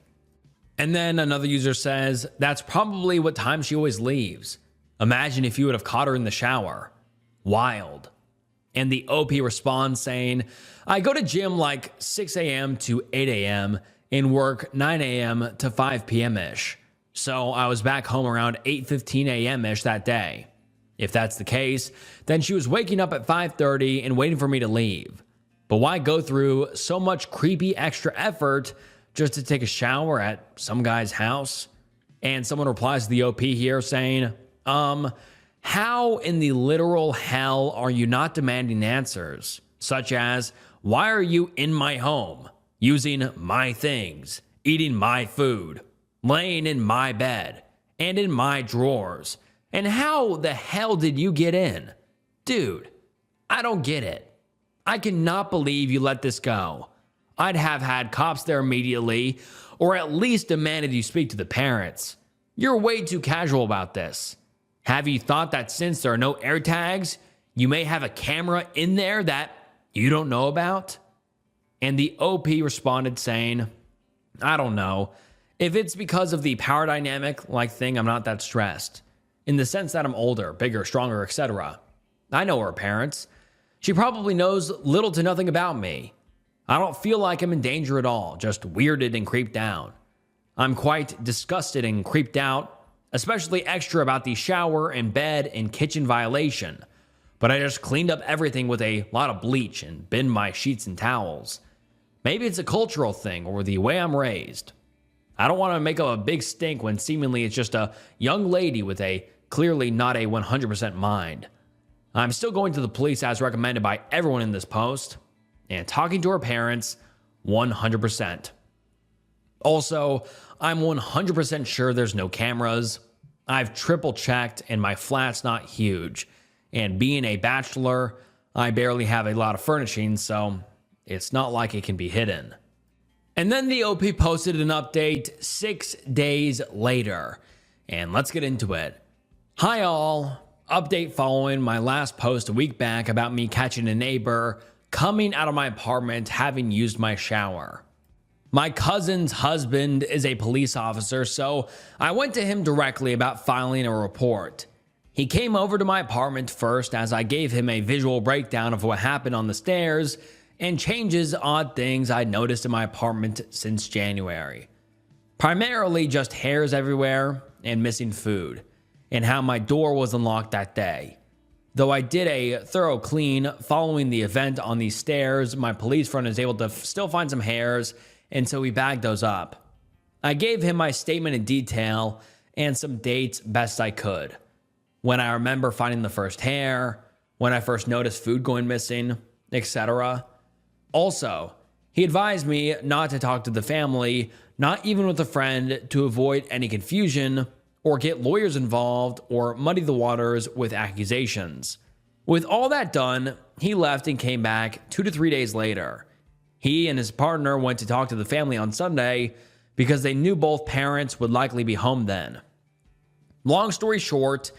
And then another user says, that's probably what time she always leaves. Imagine if you would have caught her in the shower. Wild. And the OP responds saying, I go to gym like 6 a.m. to 8 a.m. and work 9 a.m. to 5 p.m.-ish. So I was back home around 8:15 a.m.-ish that day. If that's the case, then she was waking up at 5:30 and waiting for me to leave. But why go through so much creepy extra effort just to take a shower at some guy's house? And someone replies to the OP here saying, how in the literal hell are you not demanding answers? Such as, why are you in my home, using my things, eating my food, laying in my bed, and in my drawers? And how the hell did you get in? Dude, I don't get it. I cannot believe you let this go. I'd have had cops there immediately, or at least demanded you speak to the parents. You're way too casual about this. Have you thought that since there are no air tags, you may have a camera in there that you don't know about? And the OP responded saying, I don't know. If it's because of the power dynamic like thing, I'm not that stressed. In the sense that I'm older, bigger, stronger, etc. I know her parents. She probably knows little to nothing about me. I don't feel like I'm in danger at all, just weirded and creeped out. I'm quite disgusted and creeped out, especially extra about the shower and bed and kitchen violation. But I just cleaned up everything with a lot of bleach and binned my sheets and towels. Maybe it's a cultural thing or the way I'm raised. I don't want to make up a big stink when seemingly it's just a young lady with a clearly not a 100% mind. I'm still going to the police as recommended by everyone in this post and talking to her parents 100%. Also, I'm 100% sure there's no cameras. I've triple checked and my flat's not huge. And being a bachelor, I barely have a lot of furnishings, so it's not like it can be hidden. And then the OP posted an update 6 days later. And let's get into it. Hi all. Update following my last post a week back about me catching a neighbor coming out of my apartment having used my shower. My cousin's husband is a police officer, so I went to him directly about filing a report. He came over to my apartment first as I gave him a visual breakdown of what happened on the stairs and changes odd things I'd noticed in my apartment since January. Primarily just hairs everywhere and missing food, and how my door was unlocked that day. Though I did a thorough clean following the event on these stairs, my police friend was able to still find some hairs, and so we bagged those up. I gave him my statement in detail and some dates best I could. When I remember finding the first hair, when I first noticed food going missing, etc. Also, he advised me not to talk to the family, not even with a friend, to avoid any confusion or get lawyers involved or muddy the waters with accusations. With all that done, he left and came back 2 to 3 days later. He and his partner went to talk to the family on Sunday because they knew both parents would likely be home then. Long story short,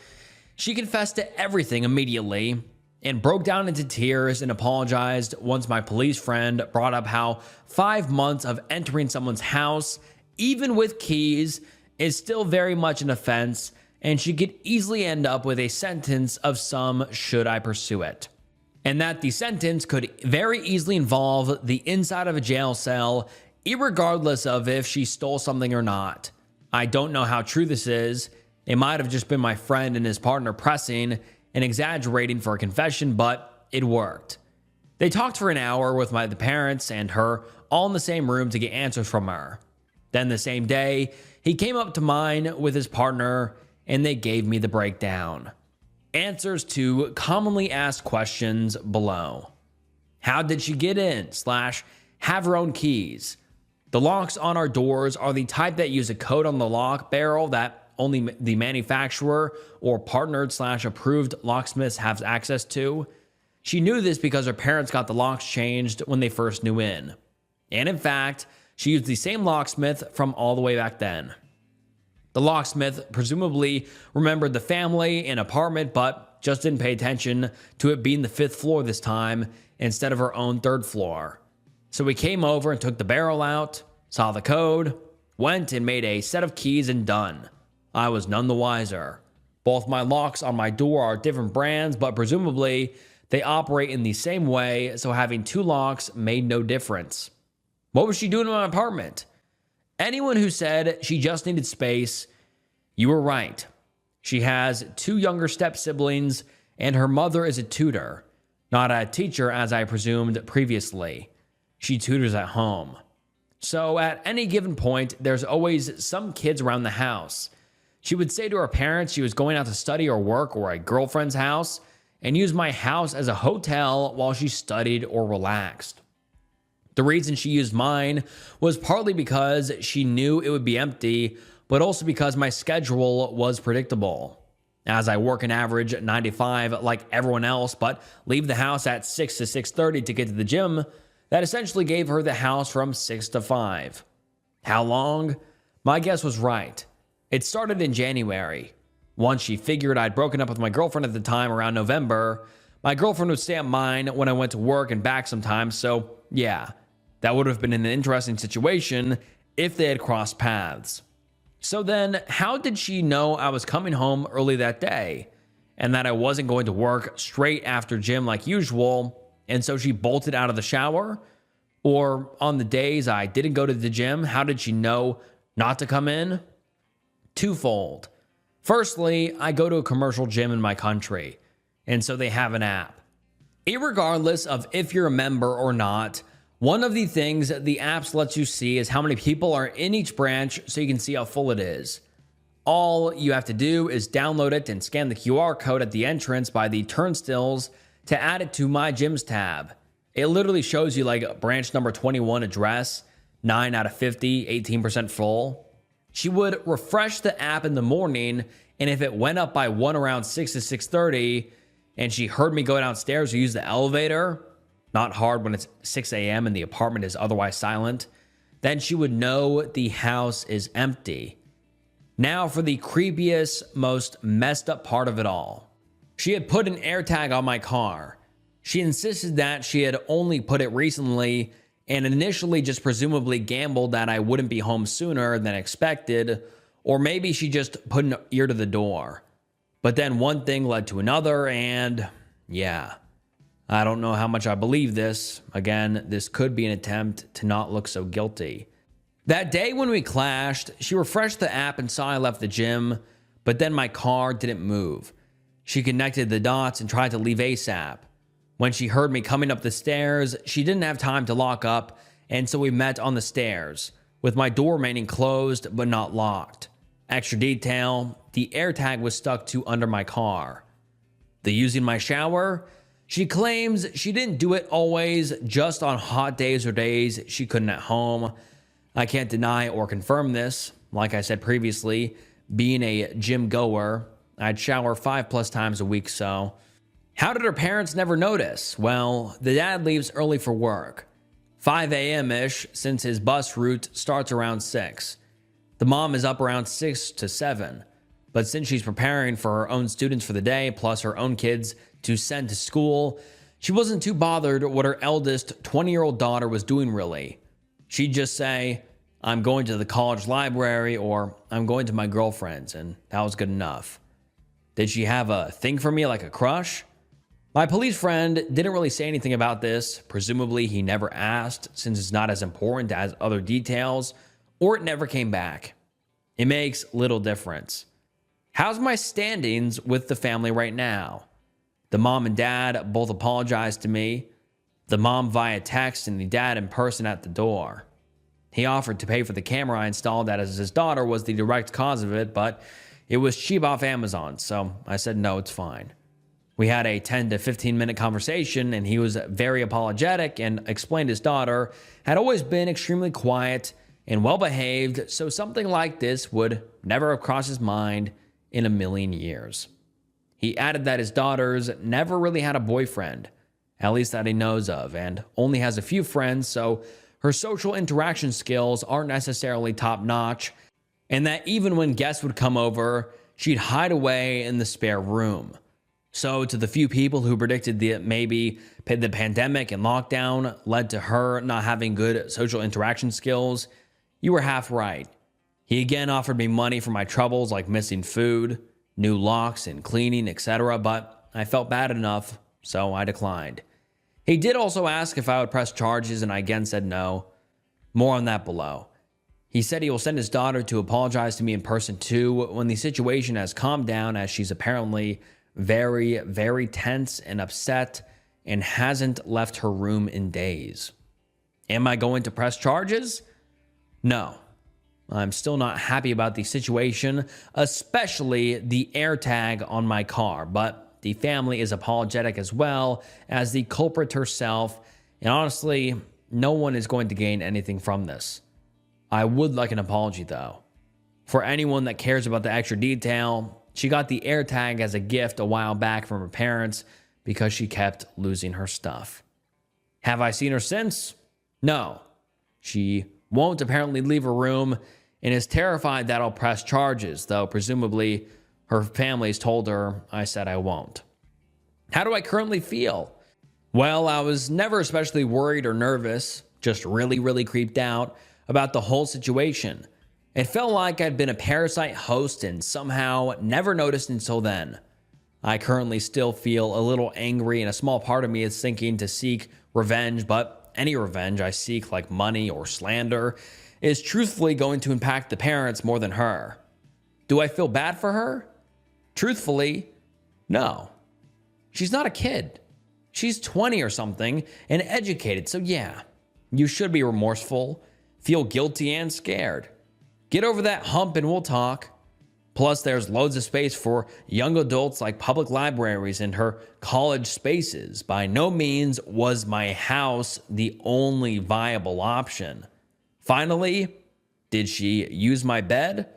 she confessed to everything immediately and broke down into tears and apologized once my police friend brought up how 5 months of entering someone's house, even with keys, is still very much an offense, and she could easily end up with a sentence of some should I pursue it. And that the sentence could very easily involve the inside of a jail cell, irregardless of if she stole something or not. I don't know how true this is. It might have just been my friend and his partner pressing and exaggerating for a confession, but it worked. They talked for an hour with the parents and her all in the same room to get answers from her. Then the same day, he came up to mine with his partner and they gave me the breakdown. Answers to commonly asked questions below. How did she get in / have her own keys? The locks on our doors are the type that use a code on the lock barrel that only the manufacturer or partnered / approved locksmiths have access to. She knew this because her parents got the locks changed when they first knew in. And in fact, she used the same locksmith from all the way back then. The locksmith presumably remembered the family and apartment, but just didn't pay attention to it being the 5th floor this time instead of her own 3rd floor. So we came over and took the barrel out, saw the code, went and made a set of keys and done. I was none the wiser. Both my locks on my door are different brands, but presumably they operate in the same way, so having 2 locks made no difference. What was she doing in my apartment? Anyone who said she just needed space, you were right. She has 2 younger step-siblings, and her mother is a tutor, not a teacher as I presumed previously. She tutors at home. So at any given point, there's always some kids around the house. She would say to her parents she was going out to study or work or a girlfriend's house, and use my house as a hotel while she studied or relaxed. The reason she used mine was partly because she knew it would be empty, but also because my schedule was predictable. As I work an average 9 to 5 like everyone else, but leave the house at 6 to 6:30 to get to the gym, that essentially gave her the house from 6 to 5. How long? My guess was right. It started in January. Once she figured I'd broken up with my girlfriend at the time around November, my girlfriend would stay at mine when I went to work and back sometimes, so yeah. That would have been an interesting situation if they had crossed paths. So then, how did she know I was coming home early that day? and that I wasn't going to work straight after gym like usual, and so she bolted out of the shower? Or on the days I didn't go to the gym, how did she know not to come in? Twofold. Firstly, I go to a commercial gym in my country, and so they have an app. Irregardless of if you're a member or not, one of the things the apps lets you see is how many people are in each branch so you can see how full it is. All you have to do is download it and scan the QR code at the entrance by the turnstiles to add it to My Gyms tab. It literally shows you like branch number 21 address, 9 out of 50, 18% full. She would refresh the app in the morning, and if it went up by 1 around 6 to 6:30, and she heard me go downstairs or use the elevator, not hard when it's 6 a.m. and the apartment is otherwise silent, then she would know the house is empty. Now for the creepiest, most messed up part of it all. She had put an AirTag on my car. She insisted that she had only put it recently and initially just presumably gambled that I wouldn't be home sooner than expected, or maybe she just put an ear to the door. But then one thing led to another, and yeah, I don't know how much I believe this. Again, this could be an attempt to not look so guilty. That day when we clashed, she refreshed the app and saw I left the gym, but then my car didn't move. She connected the dots and tried to leave ASAP. When she heard me coming up the stairs, she didn't have time to lock up, and so we met on the stairs, with my door remaining closed but not locked. Extra detail, the AirTag was stuck to under my car. The using my shower, she claims she didn't do it always, just on hot days or days she couldn't at home. I can't deny or confirm this. Like I said previously, being a gym goer, I'd shower 5+ times a week, so. How did her parents never notice? Well, the dad leaves early for work, 5 a.m.-ish, since his bus route starts around 6. The mom is up around 6 to 7, but since she's preparing for her own students for the day, plus her own kids to send to school, she wasn't too bothered what her eldest 20-year-old daughter was doing really. She'd just say, "I'm going to the college library," or "I'm going to my girlfriend's," and that was good enough. Did she have a thing for me, like a crush? My police friend didn't really say anything about this. Presumably he never asked, since it's not as important as other details, or it never came back. It makes little difference. How's my standings with the family right now? The mom and dad both apologized to me. The mom via text and the dad in person at the door. He offered to pay for the camera I installed, that as his daughter was the direct cause of it, but it was cheap off Amazon, so I said no, it's fine. We had a 10 to 15 minute conversation, and he was very apologetic and explained his daughter had always been extremely quiet and well behaved, so something like this would never have crossed his mind in a million years. He added that his daughter's never really had a boyfriend, at least that he knows of, and only has a few friends, so her social interaction skills aren't necessarily top notch, and that even when guests would come over, she'd hide away in the spare room. So to the few people who predicted that maybe the pandemic and lockdown led to her not having good social interaction skills, you were half right. He again offered me money for my troubles like missing food, new locks and cleaning, etc., but I felt bad enough, so I declined. He did also ask if I would press charges, and I again said no. More on that below. He said he will send his daughter to apologize to me in person too when the situation has calmed down, as she's apparently very, very tense and upset and hasn't left her room in days. Am I going to press charges? No. I'm still not happy about the situation, especially the AirTag on my car, but the family is apologetic as well as the culprit herself, and honestly, no one is going to gain anything from this. I would like an apology though. For anyone that cares about the extra detail, she got the AirTag as a gift a while back from her parents because she kept losing her stuff. Have I seen her since? No. She won't apparently leave her room and is terrified that I'll press charges, though presumably her family's told her I said I won't. How do I currently feel? Well, I was never especially worried or nervous, just really, really creeped out about the whole situation. It felt like I'd been a parasite host and somehow never noticed until then. I currently still feel a little angry, and a small part of me is thinking to seek revenge, but any revenge I seek, like money or slander, is truthfully going to impact the parents more than her. Do I feel bad for her? Truthfully, no. She's not a kid. She's 20 or something and educated, so yeah, you should be remorseful, feel guilty and scared. Get over that hump and we'll talk. Plus, there's loads of space for young adults like public libraries and her college spaces. By no means was my house the only viable option. Finally, did she use my bed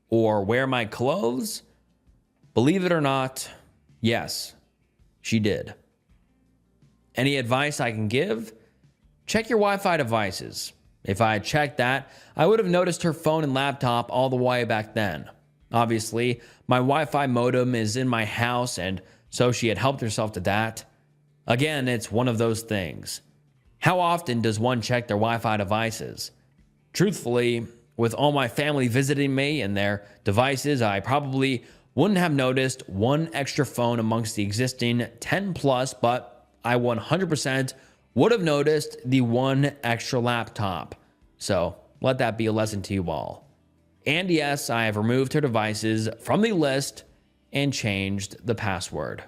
or wear my clothes? Believe it or not, yes, she did. Any advice I can give? Check your Wi-Fi devices. If I had checked that, I would have noticed her phone and laptop all the way back then. Obviously, my Wi-Fi modem is in my house, and so she had helped herself to that. Again, it's one of those things. How often does one check their Wi-Fi devices? Truthfully, with all my family visiting me and their devices, I probably wouldn't have noticed one extra phone amongst the existing 10 plus, but I 100% would have noticed the one extra laptop. So let that be a lesson to you all. And yes, I have removed her devices from the list and changed the password.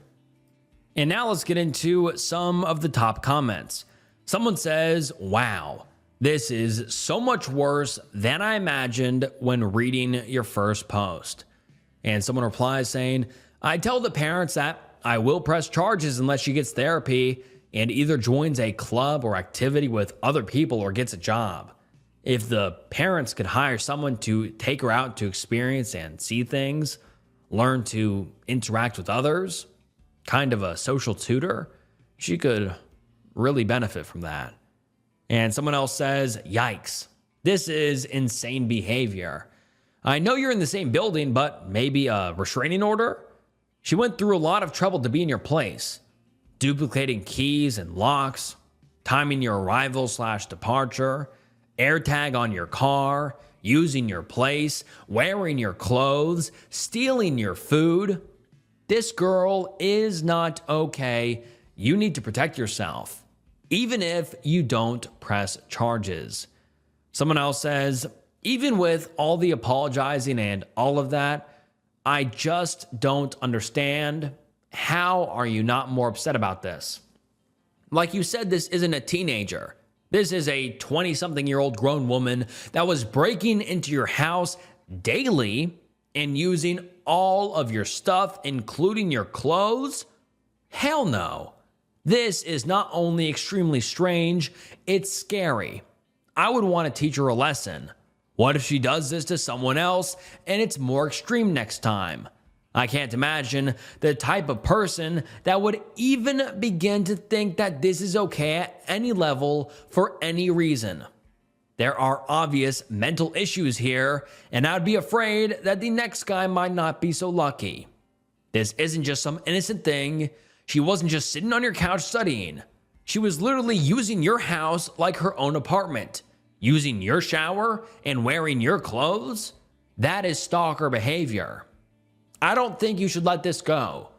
And now let's get into some of the top comments. Someone says, wow, this is so much worse than I imagined when reading your first post. And someone replies saying, I tell the parents that I will press charges unless she gets therapy and either joins a club or activity with other people or gets a job. If the parents could hire someone to take her out to experience and see things, learn to interact with others, kind of a social tutor, she could really benefit from that. And someone else says, yikes, this is insane behavior. I know you're in the same building, but maybe a restraining order? She went through a lot of trouble to be in your place. Duplicating keys and locks, timing your arrival/departure, AirTag on your car, using your place, wearing your clothes, stealing your food. This girl is not okay. You need to protect yourself, even if you don't press charges. Someone else says, even with all the apologizing and all of that, I just don't understand. How are you not more upset about this? Like you said, this isn't a teenager. This is a 20-something-year-old grown woman that was breaking into your house daily and using all of your stuff, including your clothes? Hell no. This is not only extremely strange, it's scary. I would want to teach her a lesson. What if she does this to someone else and it's more extreme next time? I can't imagine the type of person that would even begin to think that this is okay at any level for any reason. There are obvious mental issues here, and I'd be afraid that the next guy might not be so lucky. This isn't just some innocent thing. She wasn't just sitting on your couch studying. She was literally using your house like her own apartment, using your shower and wearing your clothes. That is stalker behavior. I don't think you should let this go.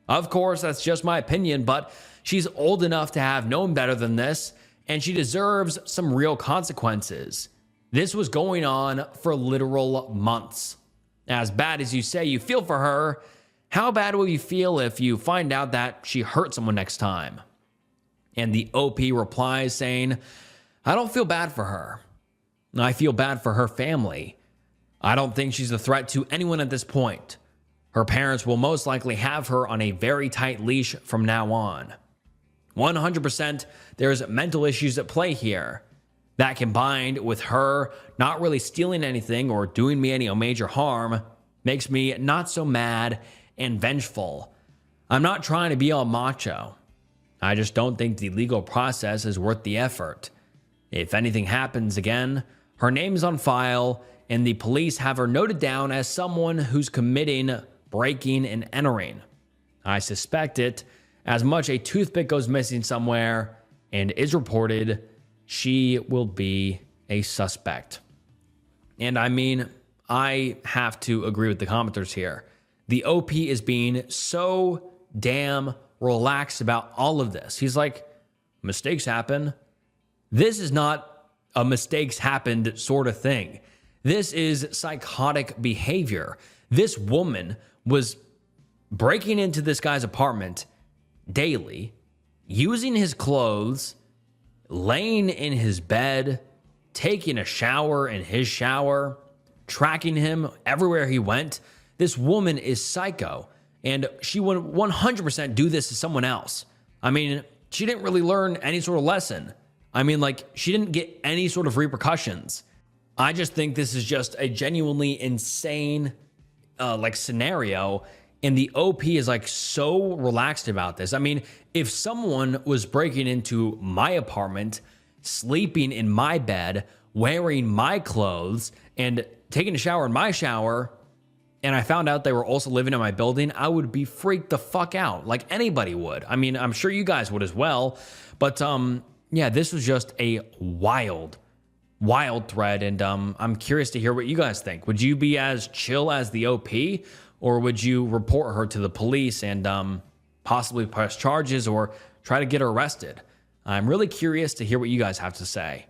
Of course, that's just my opinion, but she's old enough to have known better than this, and she deserves some real consequences. This was going on for literal months. As bad as you say you feel for her, how bad will you feel if you find out that she hurt someone next time? And the OP replies saying, I don't feel bad for her. I feel bad for her family. I don't think she's a threat to anyone at this point. Her parents will most likely have her on a very tight leash from now on. 100% there's mental issues at play here. That combined with her not really stealing anything or doing me any major harm makes me not so mad and vengeful. I'm not trying to be all macho. I just don't think the legal process is worth the effort. If anything happens again, her name's on file and the police have her noted down as someone who's committing breaking and entering. I suspect it, as much a toothpick goes missing somewhere and is reported, she will be a suspect. And I mean, I have to agree with the commenters here. the OP is being so damn relaxed about all of this. He's like, mistakes happen. This is not a mistakes happened sort of thing. This is psychotic behavior. This woman was breaking into this guy's apartment daily, using his clothes, laying in his bed, taking a shower in his shower, tracking him everywhere he went. This woman is psycho, and she would 100% do this to someone else. I mean, she didn't really learn any sort of lesson. I mean, like, she didn't get any sort of repercussions. I just think this is just a genuinely insane, scenario. And the OP is like so relaxed about this. I mean, if someone was breaking into my apartment, sleeping in my bed, wearing my clothes, and taking a shower in my shower, and I found out they were also living in my building, I would be freaked the fuck out, like anybody would. I mean, I'm sure you guys would as well. But yeah, this was just a wild thread, and I'm curious to hear what you guys think. Would you be as chill as the OP, or would you report her to the police and possibly press charges or try to get her arrested? I'm really curious to hear what you guys have to say.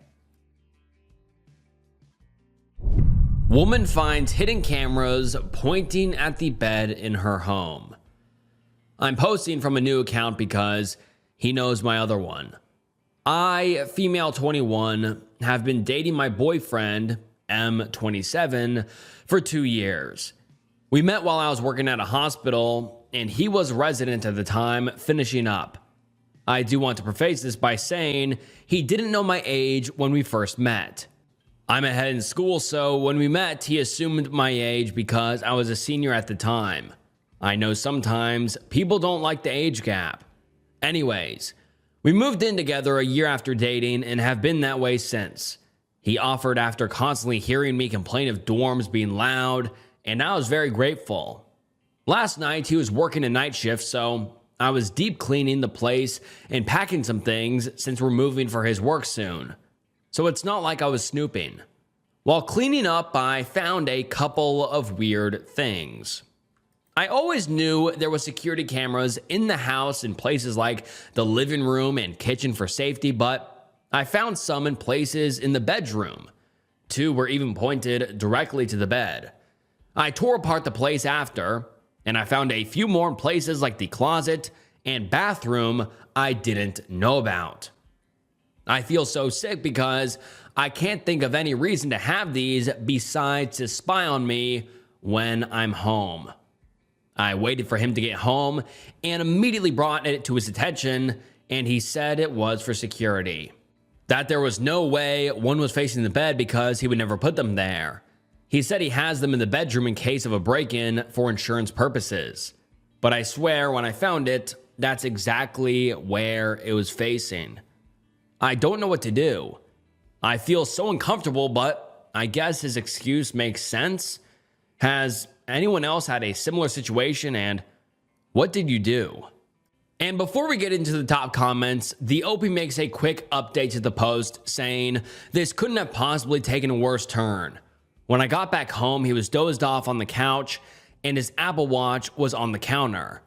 Woman finds hidden cameras pointing at the bed in her home. I'm posting from a new account because he knows my other one. I, female 21, have been dating my boyfriend, M 27, for 2 years. We met while I was working at a hospital, and he was a resident at the time, finishing up. I do want to preface this by saying he didn't know my age when we first met. I'm ahead in school, so when we met, he assumed my age because I was a senior at the time. I know sometimes people don't like the age gap. Anyways, we moved in together a year after dating and have been that way since. He offered after constantly hearing me complain of dorms being loud, and I was very grateful. Last night, he was working a night shift, so I was deep cleaning the place and packing some things since we're moving for his work soon. So it's not like I was snooping. While cleaning up, I found a couple of weird things. I always knew there was security cameras in the house in places like the living room and kitchen for safety, but I found some in places in the bedroom. 2 were even pointed directly to the bed. I tore apart the place after, and I found a few more in places like the closet and bathroom I didn't know about. I feel so sick because I can't think of any reason to have these besides to spy on me when I'm home. I waited for him to get home and immediately brought it to his attention, and he said it was for security. That there was no way one was facing the bed because he would never put them there. He said he has them in the bedroom in case of a break-in for insurance purposes. But I swear when I found it, that's exactly where it was facing. I don't know what to do. I feel so uncomfortable, but I guess his excuse makes sense. Has anyone else had a similar situation, and what did you do? And before we get into the top comments, the OP makes a quick update to the post saying this couldn't have possibly taken a worse turn. When I got back home, he was dozed off on the couch and his Apple Watch was on the counter.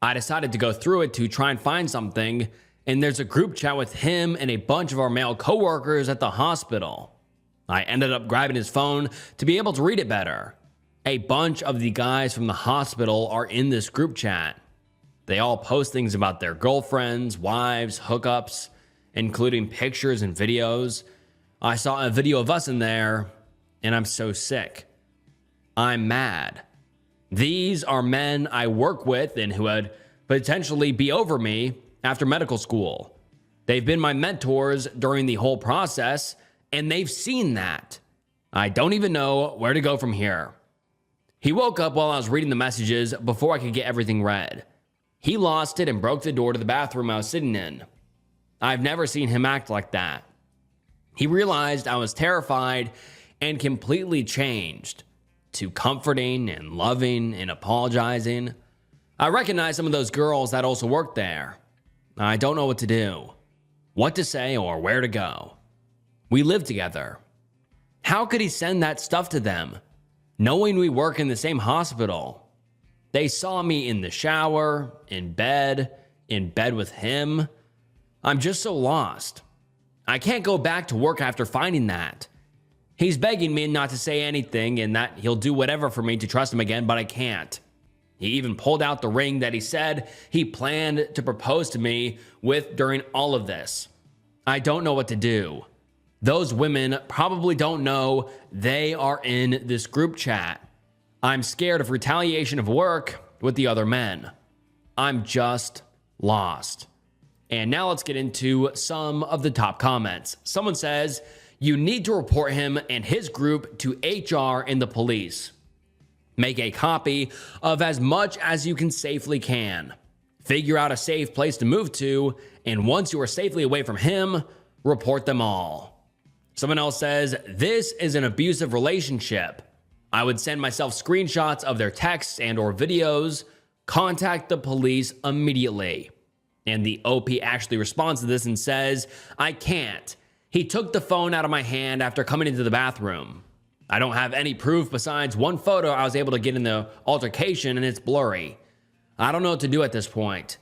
I decided to go through it to try and find something, and there's a group chat with him and a bunch of our male coworkers at the hospital. I ended up grabbing his phone to be able to read it better. A bunch of the guys from the hospital are in this group chat. They all post things about their girlfriends, wives, hookups, including pictures and videos. I saw a video of us in there, and I'm so sick. I'm mad. These are men I work with and who would potentially be over me after medical school. They've been my mentors during the whole process, and they've seen that. I don't even know where to go from here. He woke up while I was reading the messages before I could get everything read. He lost it and broke the door to the bathroom I was sitting in. I've never seen him act like that. He realized I was terrified and completely changed to comforting and loving and apologizing. I recognize some of those girls that also worked there. I don't know what to do, what to say, or where to go. We live together. How could he send that stuff to them, knowing we work in the same hospital? They saw me in the shower, in bed with him. I'm just so lost. I can't go back to work after finding that. He's begging me not to say anything and that he'll do whatever for me to trust him again, but I can't. He even pulled out the ring that he said he planned to propose to me with during all of this. I don't know what to do. Those women probably don't know they are in this group chat. I'm scared of retaliation of work with the other men. I'm just lost. And now let's get into some of the top comments. Someone says, you need to report him and his group to HR and the police. Make a copy of as much as you can safely can. Figure out a safe place to move to, and once you are safely away from him, report them all. Someone else says, this is an abusive relationship. I would send myself screenshots of their texts and or videos. Contact the police immediately. And the OP actually responds to this and says, I can't. He took the phone out of my hand after coming into the bathroom. I don't have any proof besides one photo I was able to get in the altercation, and it's blurry. I don't know what to do at this point.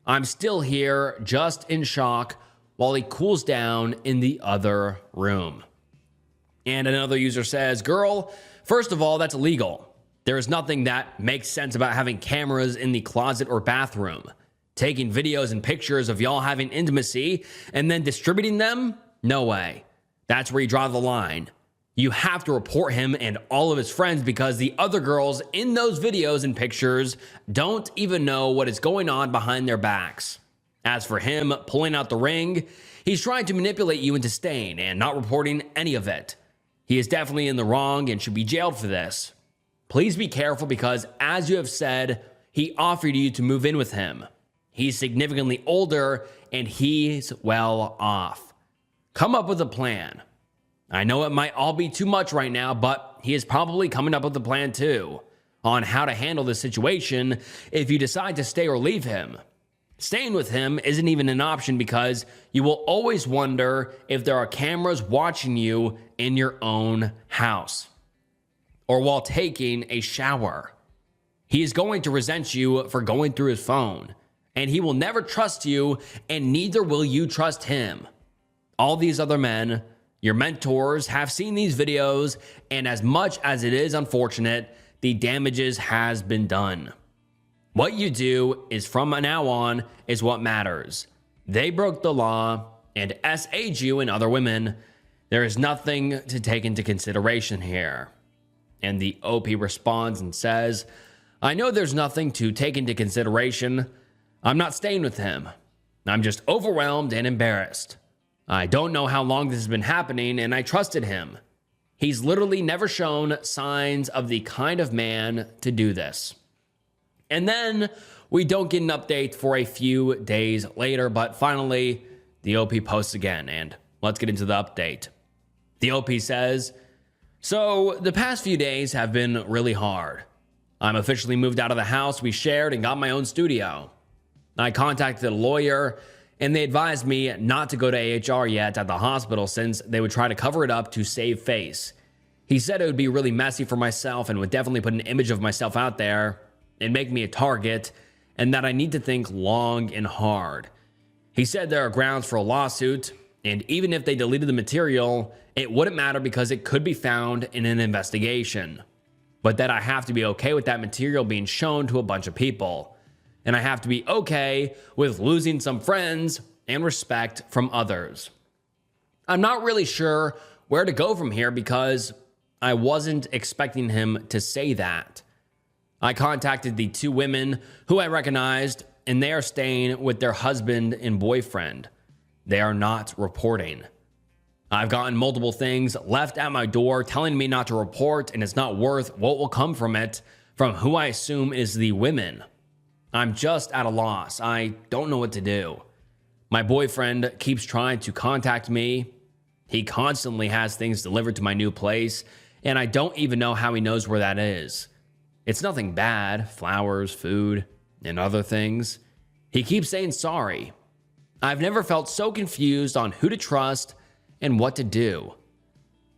I'm still here, just in shock, while he cools down in the other room. And another user says, girl, first of all, that's illegal. There is nothing that makes sense about having cameras in the closet or bathroom. Taking videos and pictures of y'all having intimacy and then distributing them? No way. That's where you draw the line. You have to report him and all of his friends because the other girls in those videos and pictures don't even know what is going on behind their backs. As for him pulling out the ring, he's trying to manipulate you into staying and not reporting any of it. He is definitely in the wrong and should be jailed for this. Please be careful because, as you have said, he offered you to move in with him. He's significantly older and he's well off. Come up with a plan. I know it might all be too much right now, but he is probably coming up with a plan too on how to handle this situation if you decide to stay or leave him. Staying with him isn't even an option because you will always wonder if there are cameras watching you in your own house or while taking a shower. He is going to resent you for going through his phone, and he will never trust you, and neither will you trust him. All these other men, your mentors, have seen these videos, and as much as it is unfortunate, the damages has been done. What you do is from now on is what matters. They broke the law and SA'd you and other women. There is nothing to take into consideration here. And the OP responds and says, I know there's nothing to take into consideration. I'm not staying with him. I'm just overwhelmed and embarrassed. I don't know how long this has been happening, and I trusted him. He's literally never shown signs of the kind of man to do this. And then we don't get an update for a few days later, but finally the OP posts again, and let's get into the update. The OP says, so the past few days have been really hard. I'm officially moved out of the house we shared and got my own studio. I contacted a lawyer, and they advised me not to go to AHR yet at the hospital since they would try to cover it up to save face. He said it would be really messy for myself and would definitely put an image of myself out there and make me a target, and that I need to think long and hard. He said there are grounds for a lawsuit, and even if they deleted the material, it wouldn't matter because it could be found in an investigation. But that I have to be okay with that material being shown to a bunch of people. And I have to be okay with losing some friends and respect from others. I'm not really sure where to go from here because I wasn't expecting him to say that. I contacted the two women who I recognized, and they are staying with their husband and boyfriend. They are not reporting. I've gotten multiple things left at my door telling me not to report, and it's not worth what will come from it from who I assume is the women. I'm just at a loss. I don't know what to do. My boyfriend keeps trying to contact me. He constantly has things delivered to my new place, and I don't even know how he knows where that is. It's nothing bad, flowers, food, and other things. He keeps saying sorry. I've never felt so confused on who to trust and what to do.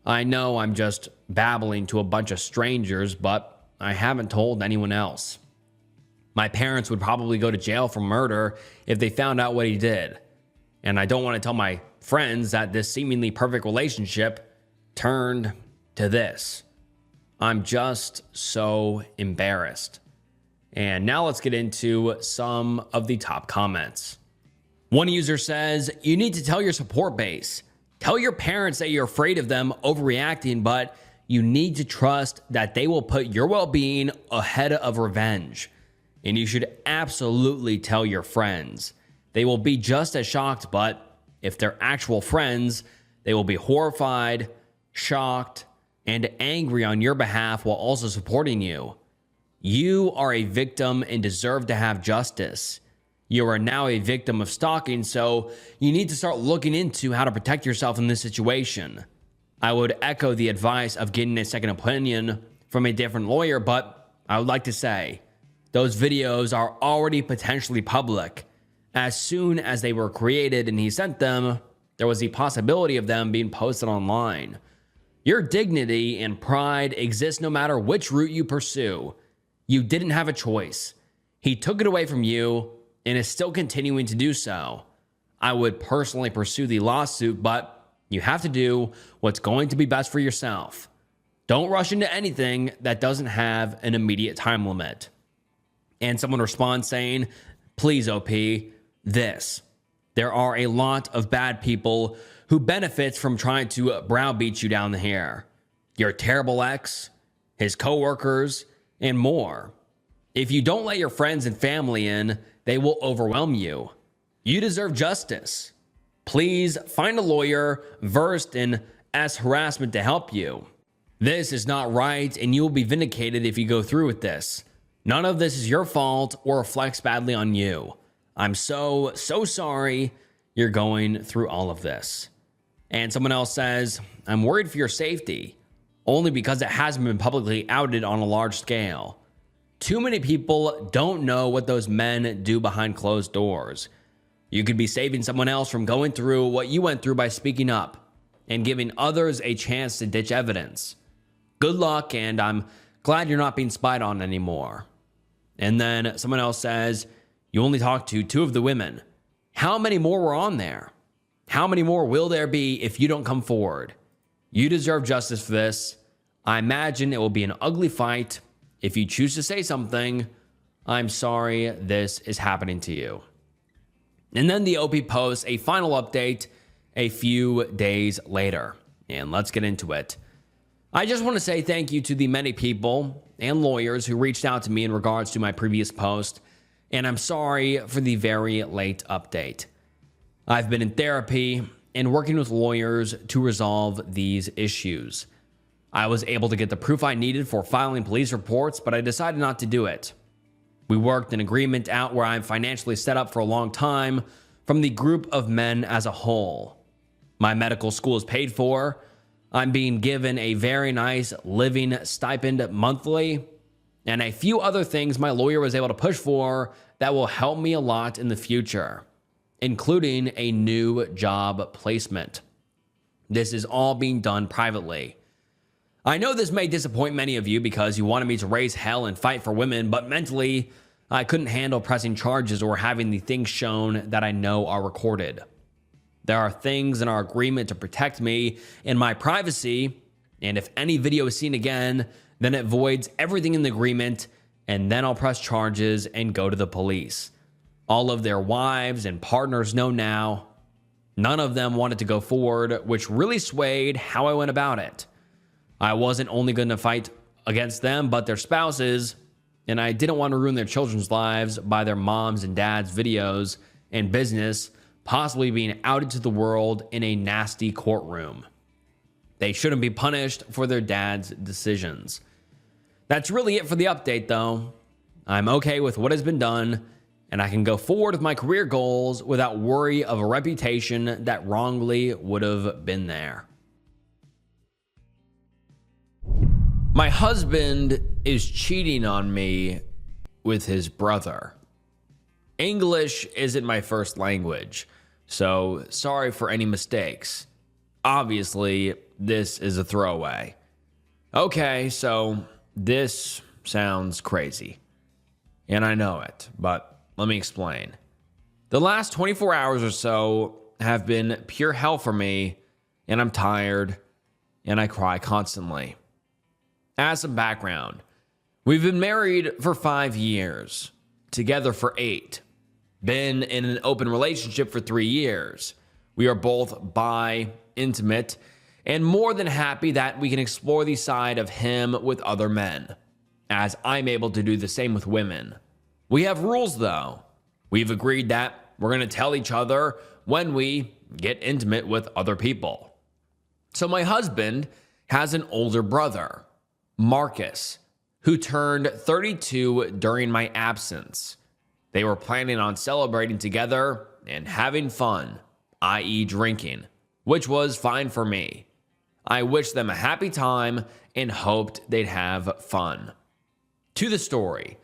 I know I'm just babbling to a bunch of strangers, but I haven't told anyone else. My parents would probably go to jail for murder if they found out what he did. And I don't want to tell my friends that this seemingly perfect relationship turned to this. I'm just so embarrassed. And now let's get into some of the top comments. One user says, you need to tell your support base. Tell your parents that you're afraid of them overreacting, but you need to trust that they will put your well-being ahead of revenge. And you should absolutely tell your friends. They will be just as shocked, but if they're actual friends, they will be horrified, shocked, and angry on your behalf while also supporting you. You are a victim and deserve to have justice. You are now a victim of stalking, so you need to start looking into how to protect yourself in this situation. I would echo the advice of getting a second opinion from a different lawyer, but I would like to say, those videos are already potentially public. As soon as they were created and he sent them, there was the possibility of them being posted online. Your dignity and pride exist no matter which route you pursue. You didn't have a choice. He took it away from you and is still continuing to do so. I would personally pursue the lawsuit, but you have to do what's going to be best for yourself. Don't rush into anything that doesn't have an immediate time limit. And someone responds saying, please, OP, this. There are a lot of bad people who benefits from trying to browbeat you down the hair. Your terrible ex, his coworkers, and more. If you don't let your friends and family in, they will overwhelm you. You deserve justice. Please find a lawyer versed in harassment to help you. This is not right, and you will be vindicated if you go through with this. None of this is your fault or reflects badly on you. I'm so sorry you're going through all of this. And someone else says, I'm worried for your safety, only because it hasn't been publicly outed on a large scale. Too many people don't know what those men do behind closed doors. You could be saving someone else from going through what you went through by speaking up and giving others a chance to ditch evidence. Good luck, and I'm glad you're not being spied on anymore. And then someone else says, you only talked to 2 of the women. How many more were on there? How many more will there be if you don't come forward? You deserve justice for this. I imagine it will be an ugly fight. If you choose to say something, I'm sorry this is happening to you. And then the OP posts a final update a few days later. And let's get into it. I just want to say thank you to the many people and lawyers who reached out to me in regards to my previous post. And I'm sorry for the very late update. I've been in therapy and working with lawyers to resolve these issues. I was able to get the proof I needed for filing police reports, but I decided not to do it. We worked an agreement out where I'm financially set up for a long time from the group of men as a whole. My medical school is paid for. I'm being given a very nice living stipend monthly, and a few other things my lawyer was able to push for that will help me a lot in the future, including a new job placement. This is all being done privately. I know this may disappoint many of you because you wanted me to raise hell and fight for women, but mentally, I couldn't handle pressing charges or having the things shown that I know are recorded. There are things in our agreement to protect me and my privacy, and if any video is seen again, then it voids everything in the agreement, and then I'll press charges and go to the police. All of their wives and partners know now. None of them wanted to go forward, which really swayed how I went about it. I wasn't only going to fight against them, but their spouses, and I didn't want to ruin their children's lives by their moms and dads' videos and business possibly being outed to the world in a nasty courtroom. They shouldn't be punished for their dad's decisions. That's really it for the update, though. I'm okay with what has been done, and I can go forward with my career goals without worry of a reputation that wrongly would have been there. My husband is cheating on me with his brother. English isn't my first language, so sorry for any mistakes. Obviously, this is a throwaway. Okay, so this sounds crazy. and I know it, but let me explain. The last 24 hours or so have been pure hell for me, and I'm tired, and I cry constantly. As some background, we've been married for 5 years, together for 8, been in an open relationship for 3 years. We are both bi, intimate, and more than happy that we can explore the side of him with other men, as I'm able to do the same with women. We have rules though. We've agreed that we're going to tell each other when we get intimate with other people. So my husband has an older brother, Marcus, who turned 32 during my absence. They were planning on celebrating together and having fun, i.e. drinking, which was fine for me. I wished them a happy time and hoped they'd have fun. To the story.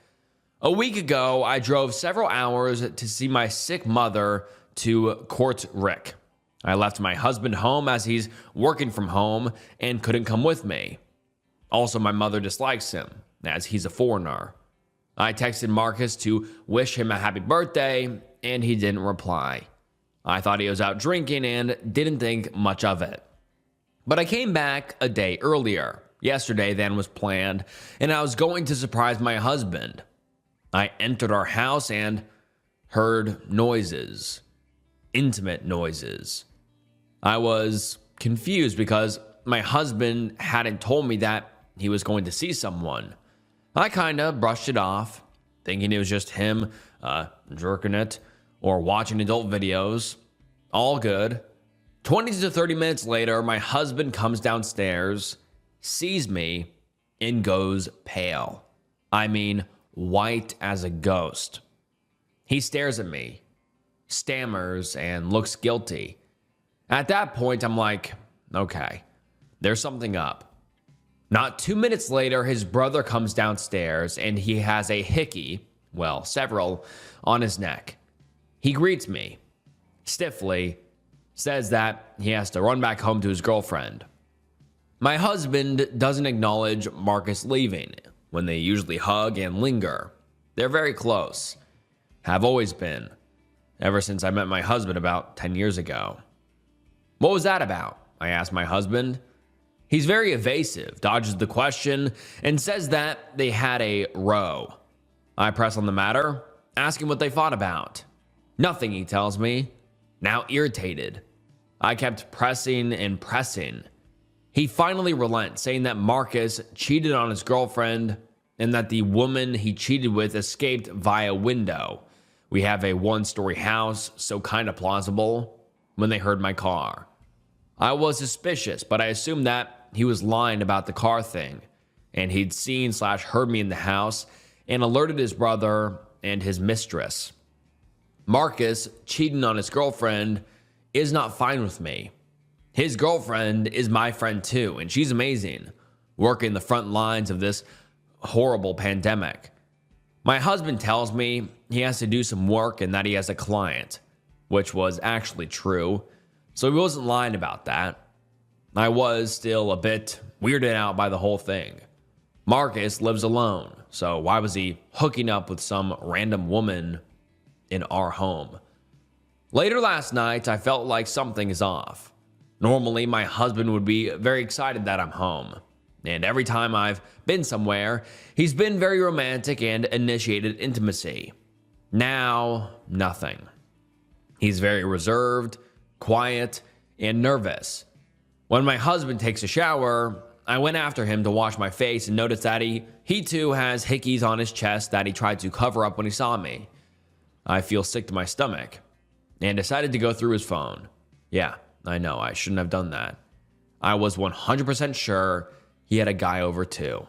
A week ago, I drove several hours to see my sick mother to Court Rick. I left my husband home as he's working from home and couldn't come with me. Also, my mother dislikes him as he's a foreigner. I texted Marcus to wish him a happy birthday and he didn't reply. I thought he was out drinking and didn't think much of it. But I came back a day earlier, yesterday than was planned, and I was going to surprise my husband. I entered our house and heard noises, intimate noises. I was confused because my husband hadn't told me that he was going to see someone. I kind of brushed it off, thinking it was just him jerking it or watching adult videos. All good. 20 to 30 minutes later, my husband comes downstairs, sees me, and goes pale. I mean, white as a ghost. He stares at me, stammers, and looks guilty. At that point, I'm like, okay, there's something up. Not 2 minutes later, his brother comes downstairs and he has a hickey, well, several, on his neck. He greets me, stiffly, says that he has to run back home to his girlfriend. My husband doesn't acknowledge Marcus leaving when they usually hug and linger. They're very close. Have always been, ever since I met my husband about 10 years ago. What was that about? I asked my husband. He's very evasive, dodges the question, and says that they had a row. I press on the matter, asking what they fought about. Nothing, he tells me. Now irritated. I kept pressing and pressing. He finally relents, saying that Marcus cheated on his girlfriend and that the woman he cheated with escaped via window. We have a one-story house, so kind of plausible, when they heard my car. I was suspicious, but I assumed that he was lying about the car thing, and he'd seen/heard me in the house and alerted his brother and his mistress. Marcus cheating on his girlfriend is not fine with me. His girlfriend is my friend too, and she's amazing, working the front lines of this horrible pandemic. My husband tells me he has to do some work and that he has a client, which was actually true, so he wasn't lying about that. I was still a bit weirded out by the whole thing. Marcus lives alone, so why was he hooking up with some random woman in our home? Later last night, I felt like something is off. Normally, my husband would be very excited that I'm home. And every time I've been somewhere, he's been very romantic and initiated intimacy. Now, nothing. He's very reserved, quiet, and nervous. When my husband takes a shower, I went after him to wash my face and noticed that he too has hickeys on his chest that he tried to cover up when he saw me. I feel sick to my stomach and decided to go through his phone. Yeah, I know, I shouldn't have done that. I was 100% sure he had a guy over too.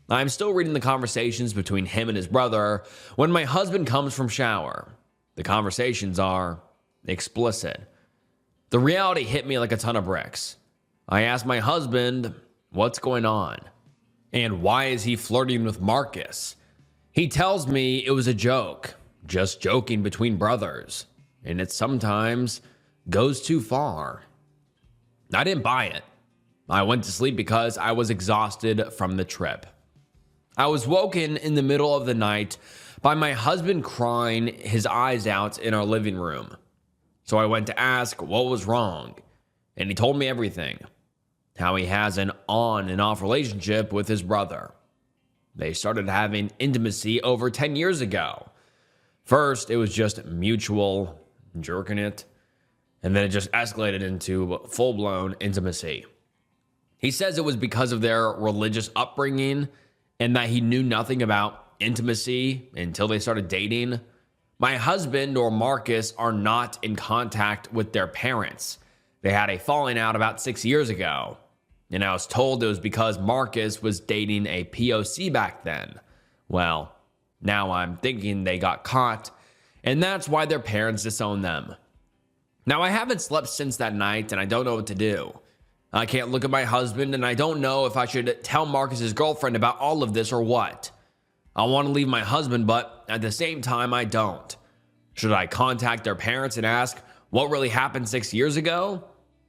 I'm still reading the conversations between him and his brother when my husband comes from shower. The conversations are explicit. The reality hit me like a ton of bricks. I asked my husband, what's going on? And why is he flirting with Marcus? He tells me it was a joke, just joking between brothers, and it sometimes goes too far. I didn't buy it. I went to sleep because I was exhausted from the trip. I was woken in the middle of the night by my husband crying his eyes out in our living room. So I went to ask what was wrong, and he told me everything. How he has an on and off relationship with his brother. They started having intimacy over 10 years ago. First, it was just mutual, jerking it, and then it just escalated into full-blown intimacy. He says it was because of their religious upbringing and that he knew nothing about intimacy until they started dating. My husband or Marcus are not in contact with their parents. They had a falling out about 6 years ago. And I was told it was because Marcus was dating a POC back then. Well, now I'm thinking they got caught, and that's why their parents disowned them. Now, I haven't slept since that night, and I don't know what to do. I can't look at my husband, and I don't know if I should tell Marcus's girlfriend about all of this or what. I want to leave my husband, but at the same time, I don't. Should I contact their parents and ask what really happened 6 years ago?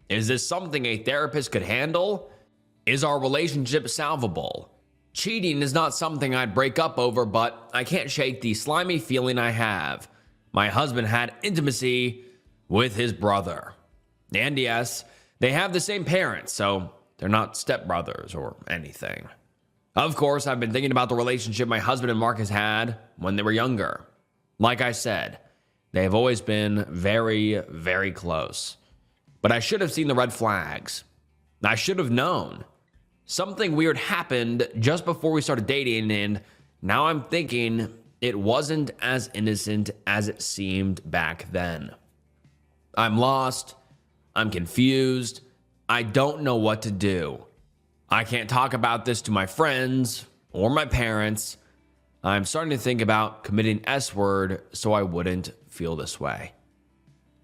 Is this something a therapist could handle? Is our relationship salvable? Cheating is not something I'd break up over, but I can't shake the slimy feeling I have. My husband had intimacy with his brother. And yes, they have the same parents, so they're not stepbrothers or anything. Of course, I've been thinking about the relationship my husband and Marcus had when they were younger. Like I said, they have always been very, very close. But I should have seen the red flags. I should have known. Something weird happened just before we started dating, and now I'm thinking it wasn't as innocent as it seemed back then. I'm lost. I'm confused. I don't know what to do. I can't talk about this to my friends or my parents. I'm starting to think about committing S-word so I wouldn't feel this way.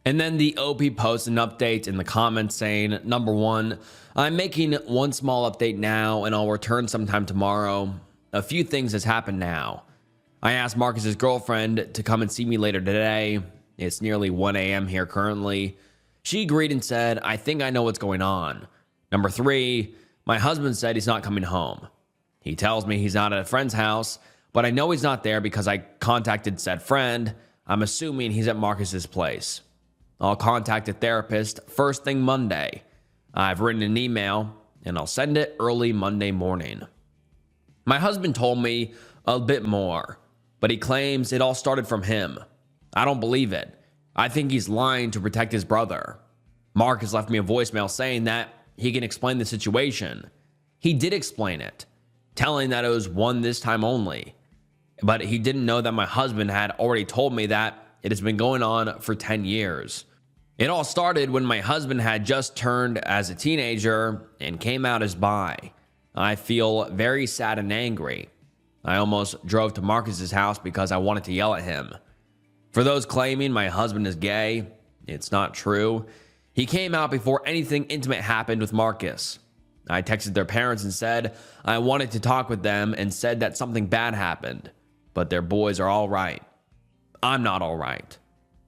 And then the OP posts an update in the comments saying, number one, I'm making one small update now and I'll return sometime tomorrow. A few things has happened now. I asked Marcus's girlfriend to come and see me later today. It's nearly 1 a.m. here currently. She agreed and said, I think I know what's going on. Number three, my husband said he's not coming home. He tells me he's not at a friend's house, but I know he's not there because I contacted said friend. I'm assuming he's at Marcus's place. I'll contact a therapist first thing Monday. I've written an email, and I'll send it early Monday morning. My husband told me a bit more, but he claims it all started from him. I don't believe it. I think he's lying to protect his brother. Mark has left me a voicemail saying that he can explain the situation. He did explain it, telling that it was one this time only. But he didn't know that my husband had already told me that it has been going on for 10 years. It all started when my husband had just turned as a teenager and came out as bi. I feel very sad and angry. I almost drove to Marcus's house because I wanted to yell at him. For those claiming my husband is gay, it's not true. He came out before anything intimate happened with Marcus. I texted their parents and said I wanted to talk with them and said that something bad happened, but their boys are all right. I'm not all right.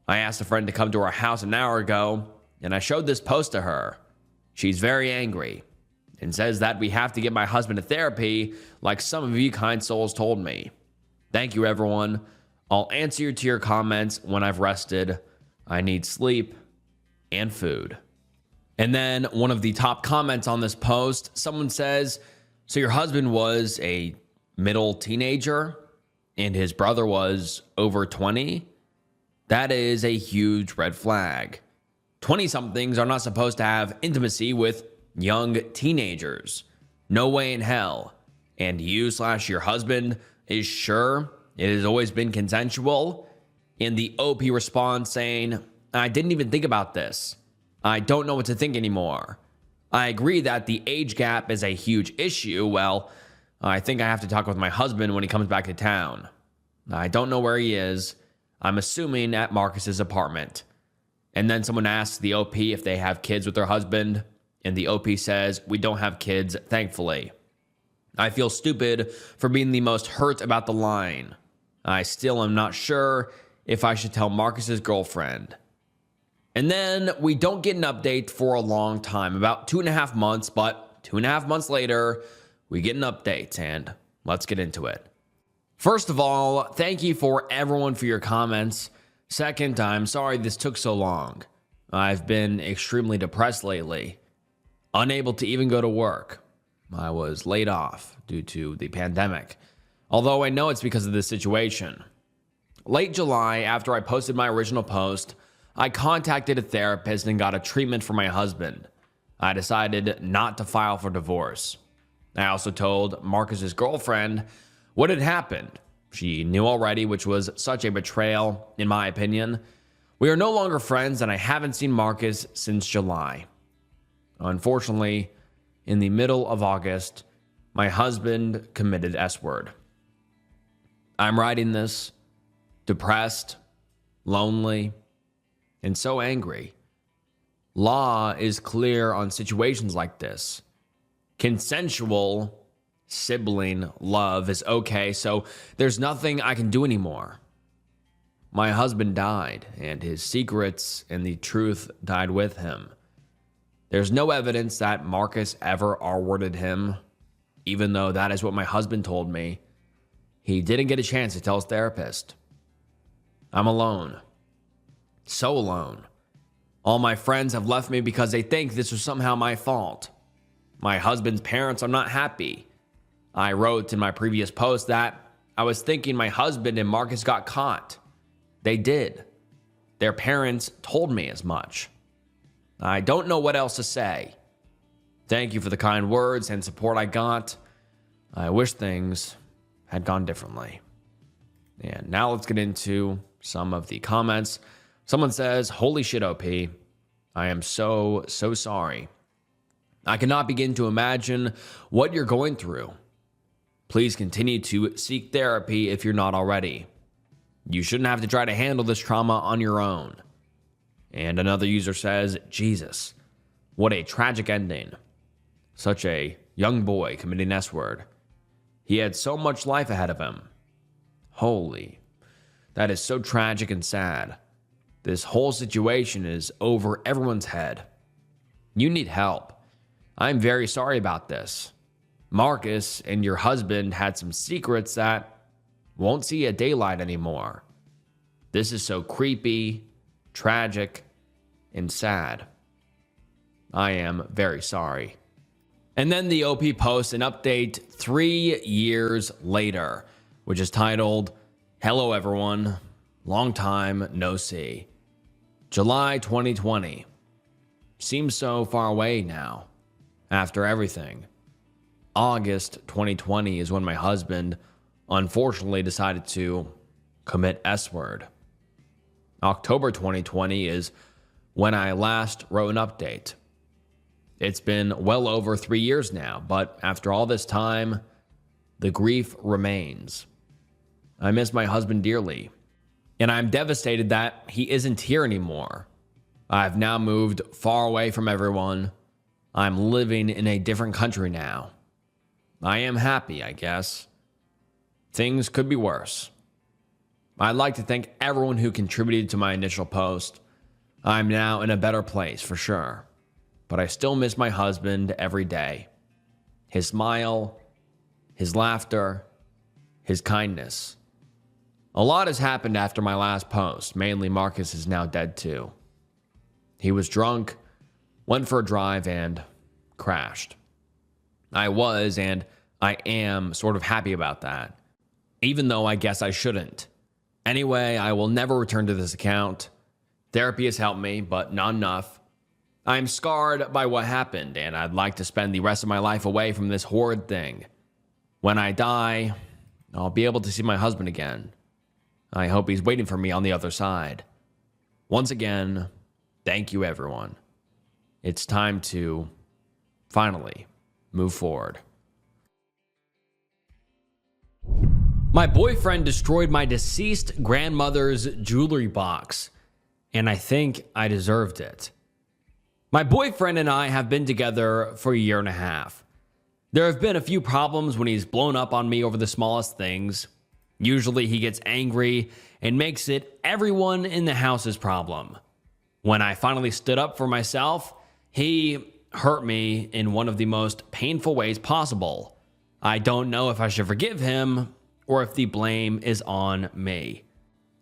I asked a friend to come to our house an hour ago, and I showed this post to her. She's very angry and says that we have to get my husband to therapy like some of you kind souls told me. Thank you, everyone. I'll answer to your comments when I've rested. I need sleep and food. And then one of the top comments on this post, someone says, so your husband was a middle teenager and his brother was over 20? That is a huge red flag. 20-somethings are not supposed to have intimacy with young teenagers. No way in hell. And you/your husband is sure it has always been consensual? And the OP responds saying, I didn't even think about this. I don't know what to think anymore. I agree that the age gap is a huge issue. Well, I think I have to talk with my husband when he comes back to town. I don't know where he is. I'm assuming at Marcus's apartment. And then someone asks the OP if they have kids with their husband, and the OP says, we don't have kids, thankfully. I feel stupid for being the most hurt about the line. I still am not sure if I should tell Marcus's girlfriend. And then we don't get an update for a long time, about 2.5 months, but 2.5 months later, we get an update, and let's get into it. First of all, thank you for everyone for your comments. Second, I'm sorry this took so long. I've been extremely depressed lately, unable to even go to work. I was laid off due to the pandemic, although I know it's because of this situation. Late July, after I posted my original post, I contacted a therapist and got a treatment for my husband. I decided not to file for divorce. I also told Marcus's girlfriend what had happened. She knew already, which was such a betrayal, in my opinion. We are no longer friends, and I haven't seen Marcus since July. Unfortunately, in the middle of August, my husband committed S-word. I'm writing this depressed, lonely, and so angry. Law is clear on situations like this. Consensual sibling love is okay, so there's nothing I can do anymore. My husband died, and his secrets and the truth died with him. There's no evidence that Marcus ever R-worded him, even though that is what my husband told me. He didn't get a chance to tell his therapist. I'm alone. So alone. All my friends have left me because they think this was somehow my fault. My husband's parents are not happy. I wrote in my previous post that I was thinking my husband and Marcus got caught. They did. Their parents told me as much. I don't know what else to say. Thank you for the kind words and support I got. I wish things had gone differently. And now let's get into some of the comments. Someone says, "Holy shit, OP. I am so sorry. I cannot begin to imagine what you're going through. Please continue to seek therapy if you're not already. You shouldn't have to try to handle this trauma on your own." And another user says, "Jesus, what a tragic ending. Such a young boy committing S-word. He had so much life ahead of him. Holy, that is so tragic and sad. This whole situation is over everyone's head. You need help. I'm very sorry about this. Marcus and your husband had some secrets that won't see a daylight anymore. This is so creepy, tragic, and sad. I am very sorry." And then the OP posts an update 3 years later, which is titled, "Hello everyone, long time no see. July 2020. Seems so far away now, after everything. August 2020 is when my husband unfortunately decided to commit S-word. October 2020 is when I last wrote an update. It's been well over 3 years now, but after all this time, the grief remains. I miss my husband dearly, and I'm devastated that he isn't here anymore. I've now moved far away from everyone. I'm living in a different country now. I am happy, I guess. Things could be worse. I'd like to thank everyone who contributed to my initial post. I'm now in a better place, for sure. But I still miss my husband every day. His smile, his laughter, his kindness. A lot has happened after my last post. Mainly Marcus is now dead too. He was drunk, went for a drive, and crashed. I was, and I am, sort of happy about that. Even though I guess I shouldn't. Anyway, I will never return to this account. Therapy has helped me, but not enough. I'm scarred by what happened, and I'd like to spend the rest of my life away from this horrid thing. When I die, I'll be able to see my husband again. I hope he's waiting for me on the other side. Once again, thank you everyone. It's time to finally move forward. My boyfriend destroyed my deceased grandmother's jewelry box, and I think I deserved it. My boyfriend and I have been together for a year and a half. There have been a few problems when he's blown up on me over the smallest things. Usually he gets angry and makes it everyone in the house's problem. When I finally stood up for myself, he hurt me in one of the most painful ways possible. I don't know if I should forgive him or if the blame is on me.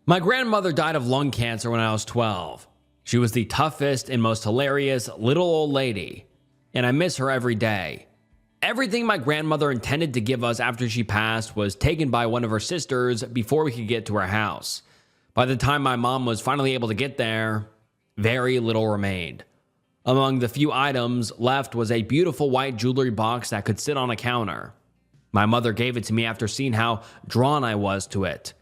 My grandmother died of lung cancer when I was 12. She was the toughest and most hilarious little old lady, and I miss her every day. Everything my grandmother intended to give us after she passed was taken by one of her sisters before we could get to her house. By the time my mom was finally able to get there, very little remained. Among the few items left was a beautiful white jewelry box that could sit on a counter. My mother gave it to me after seeing how drawn I was to it.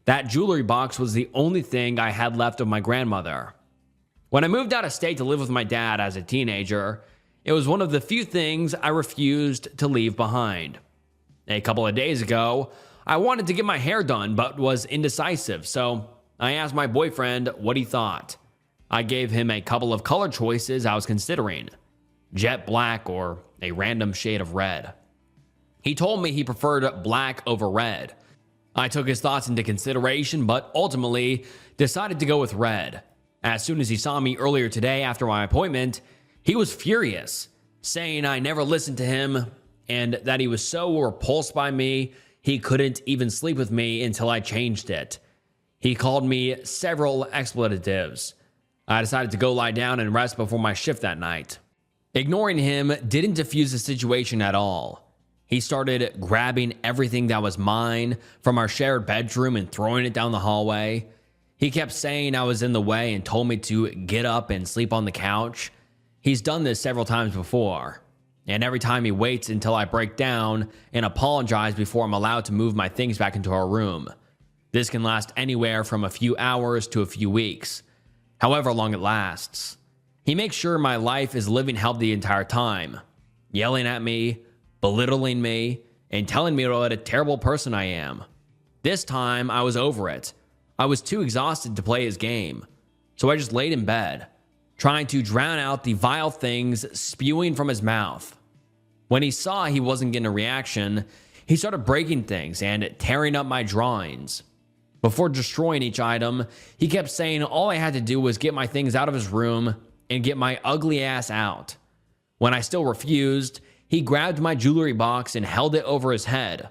That jewelry box was the only thing I had left of my grandmother. When I moved out of state to live with my dad as a teenager, it was one of the few things I refused to leave behind. A couple of days ago, I wanted to get my hair done but was indecisive, so I asked my boyfriend what he thought. I gave him a couple of color choices I was considering: jet black or a random shade of red. He told me he preferred black over red. I took his thoughts into consideration, but ultimately decided to go with red. As soon as he saw me earlier today after my appointment, he was furious, saying I never listened to him and that he was so repulsed by me he couldn't even sleep with me until I changed it. He called me several expletives. I decided to go lie down and rest before my shift that night. Ignoring him didn't diffuse the situation at all. He started grabbing everything that was mine from our shared bedroom and throwing it down the hallway. He kept saying I was in the way and told me to get up and sleep on the couch. He's done this several times before, and every time he waits until I break down and apologize before I'm allowed to move my things back into our room. This can last anywhere from a few hours to a few weeks, however long it lasts. He makes sure my life is living hell the entire time, yelling at me, belittling me, and telling me what a terrible person I am. This time, I was over it. I was too exhausted to play his game, so I just laid in bed, trying to drown out the vile things spewing from his mouth. When he saw he wasn't getting a reaction, he started breaking things and tearing up my drawings. Before destroying each item, he kept saying all I had to do was get my things out of his room and get my ugly ass out. When I still refused, he grabbed my jewelry box and held it over his head.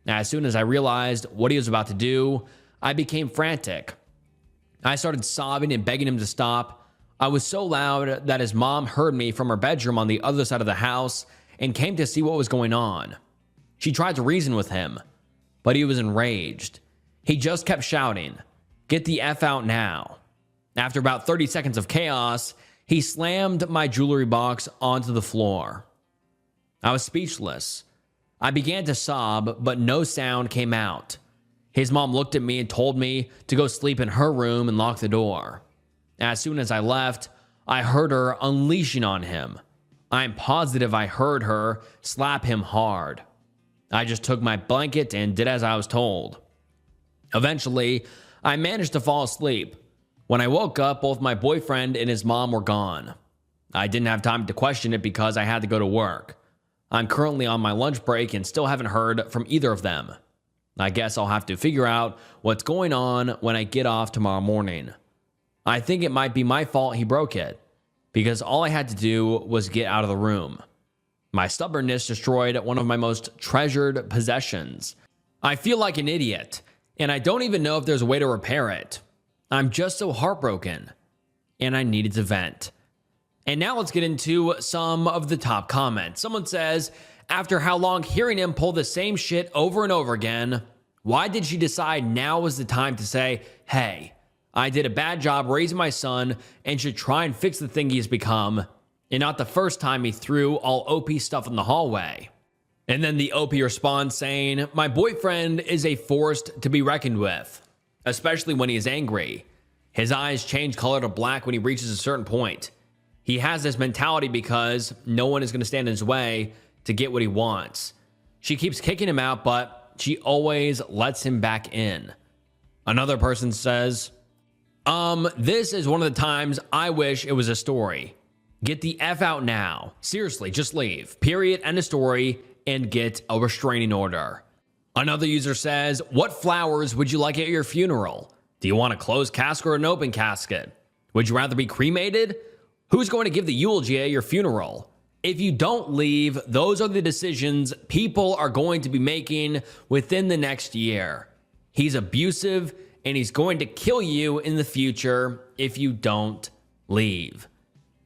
As soon as I realized what he was about to do, I became frantic. I started sobbing and begging him to stop. I was so loud that his mom heard me from her bedroom on the other side of the house and came to see what was going on. She tried to reason with him, but he was enraged. He just kept shouting, "Get the F out now." After about 30 seconds of chaos, he slammed my jewelry box onto the floor. I was speechless. I began to sob, but no sound came out. His mom looked at me and told me to go sleep in her room and lock the door. As soon as I left, I heard her unleashing on him. I'm positive I heard her slap him hard. I just took my blanket and did as I was told. Eventually, I managed to fall asleep. When I woke up, both my boyfriend and his mom were gone. I didn't have time to question it because I had to go to work. I'm currently on my lunch break and still haven't heard from either of them. I guess I'll have to figure out what's going on when I get off tomorrow morning. I think it might be my fault he broke it, because all I had to do was get out of the room. My stubbornness destroyed one of my most treasured possessions. I feel like an idiot, and I don't even know if there's a way to repair it. I'm just so heartbroken, and I needed to vent. And now let's get into some of the top comments. Someone says, after how long hearing him pull the same shit over and over again, why did she decide now was the time to say, hey, I did a bad job raising my son and should try and fix the thing he's become, and not the first time he threw all OP stuff in the hallway. And then the OP responds saying, my boyfriend is a force to be reckoned with, especially when he is angry. His eyes change color to black when he reaches a certain point. He has this mentality because no one is going to stand in his way to get what he wants. She keeps kicking him out, but she always lets him back in. Another person says, this is one of the times I wish it was a story. Get the F out now. Seriously, just leave. Period. End of story. And get a restraining order. Another user says, what flowers would you like at your funeral? Do you want a closed casket or an open casket? Would you rather be cremated? Who's going to give the eulogy at your funeral? If you don't leave, those are the decisions people are going to be making within the next year. He's abusive and he's going to kill you in the future if you don't leave.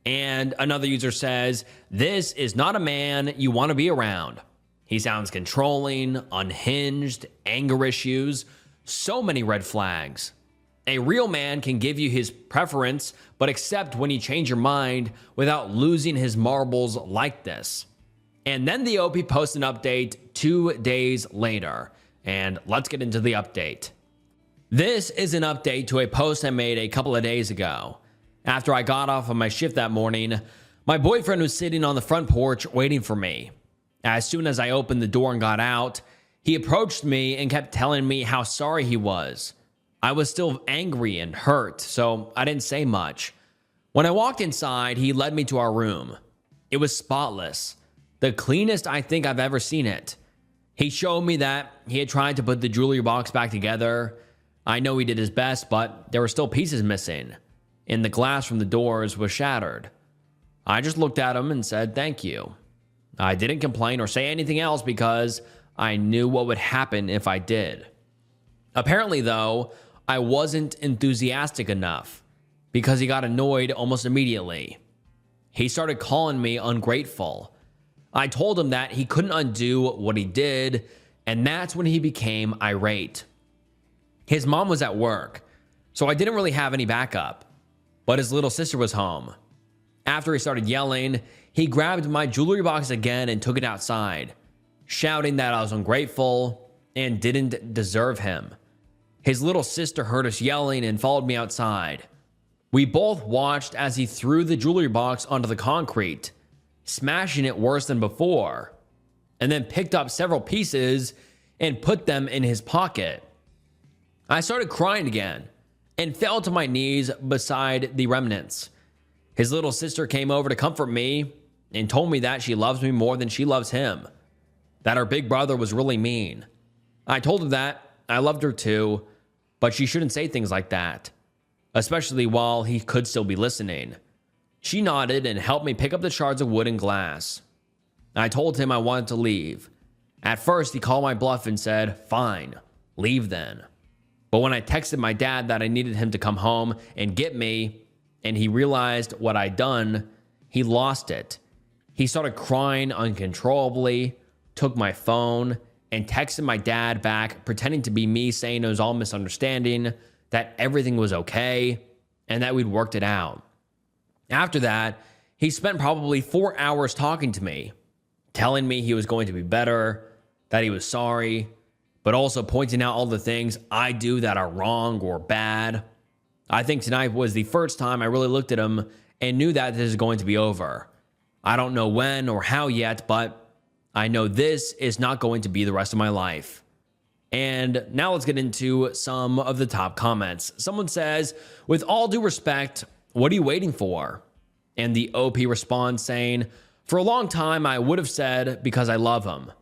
And another user says, this is not a man you want to be around. He sounds controlling, unhinged, anger issues, so many red flags. A real man can give you his preference, but accept when you change your mind without losing his marbles like this. And then the OP posts an update 2 days later. And let's get into the update. This is an update to a post I made a couple of days ago. After I got off of my shift that morning, my boyfriend was sitting on the front porch waiting for me. As soon as I opened the door and got out, he approached me and kept telling me how sorry he was. I was still angry and hurt, so I didn't say much. When I walked inside, he led me to our room. It was spotless, the cleanest I think I've ever seen it. He showed me that he had tried to put the jewelry box back together. I know he did his best, but there were still pieces missing, and the glass from the doors was shattered. I just looked at him and said thank you. I didn't complain or say anything else because I knew what would happen if I did. Apparently, though, I wasn't enthusiastic enough because he got annoyed almost immediately. He started calling me ungrateful. I told him that he couldn't undo what he did, and that's when he became irate. His mom was at work, so I didn't really have any backup, but his little sister was home. After he started yelling, he grabbed my jewelry box again and took it outside, shouting that I was ungrateful and didn't deserve him. His little sister heard us yelling and followed me outside. We both watched as he threw the jewelry box onto the concrete, smashing it worse than before, and then picked up several pieces and put them in his pocket. I started crying again and fell to my knees beside the remnants. His little sister came over to comfort me and told me that she loves me more than she loves him, that her big brother was really mean. I told her that I loved her too, but she shouldn't say things like that, especially while he could still be listening. She nodded and helped me pick up the shards of wood and glass. I told him I wanted to leave. At first, he called my bluff and said, fine, leave then. But when I texted my dad that I needed him to come home and get me, and he realized what I'd done, he lost it. He started crying uncontrollably, took my phone, and texted my dad back, pretending to be me, saying it was all misunderstanding, that everything was okay, and that we'd worked it out. After that, he spent probably 4 hours talking to me, telling me he was going to be better, that he was sorry, but also pointing out all the things I do that are wrong or bad. I think tonight was the first time I really looked at him and knew that this is going to be over. I don't know when or how yet, but I know this is not going to be the rest of my life. And now let's get into some of the top comments. Someone says, with all due respect, what are you waiting for? And the OP responds saying, for a long time, I would have said because I love him.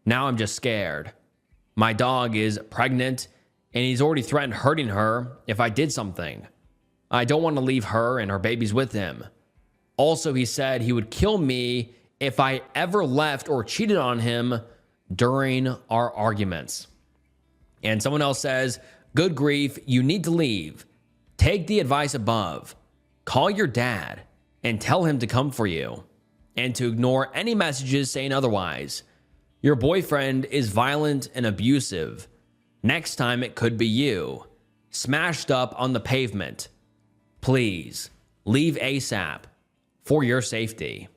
Now I'm just scared. My dog is pregnant and he's already threatened hurting her if I did something. I don't want to leave her and her babies with him. Also, he said he would kill me if I ever left or cheated on him during our arguments. And someone else says, good grief, you need to leave. Take the advice above. Call your dad and tell him to come for you and to ignore any messages saying otherwise. Your boyfriend is violent and abusive. Next time it could be you. Smashed up on the pavement. Please, leave ASAP for your safety.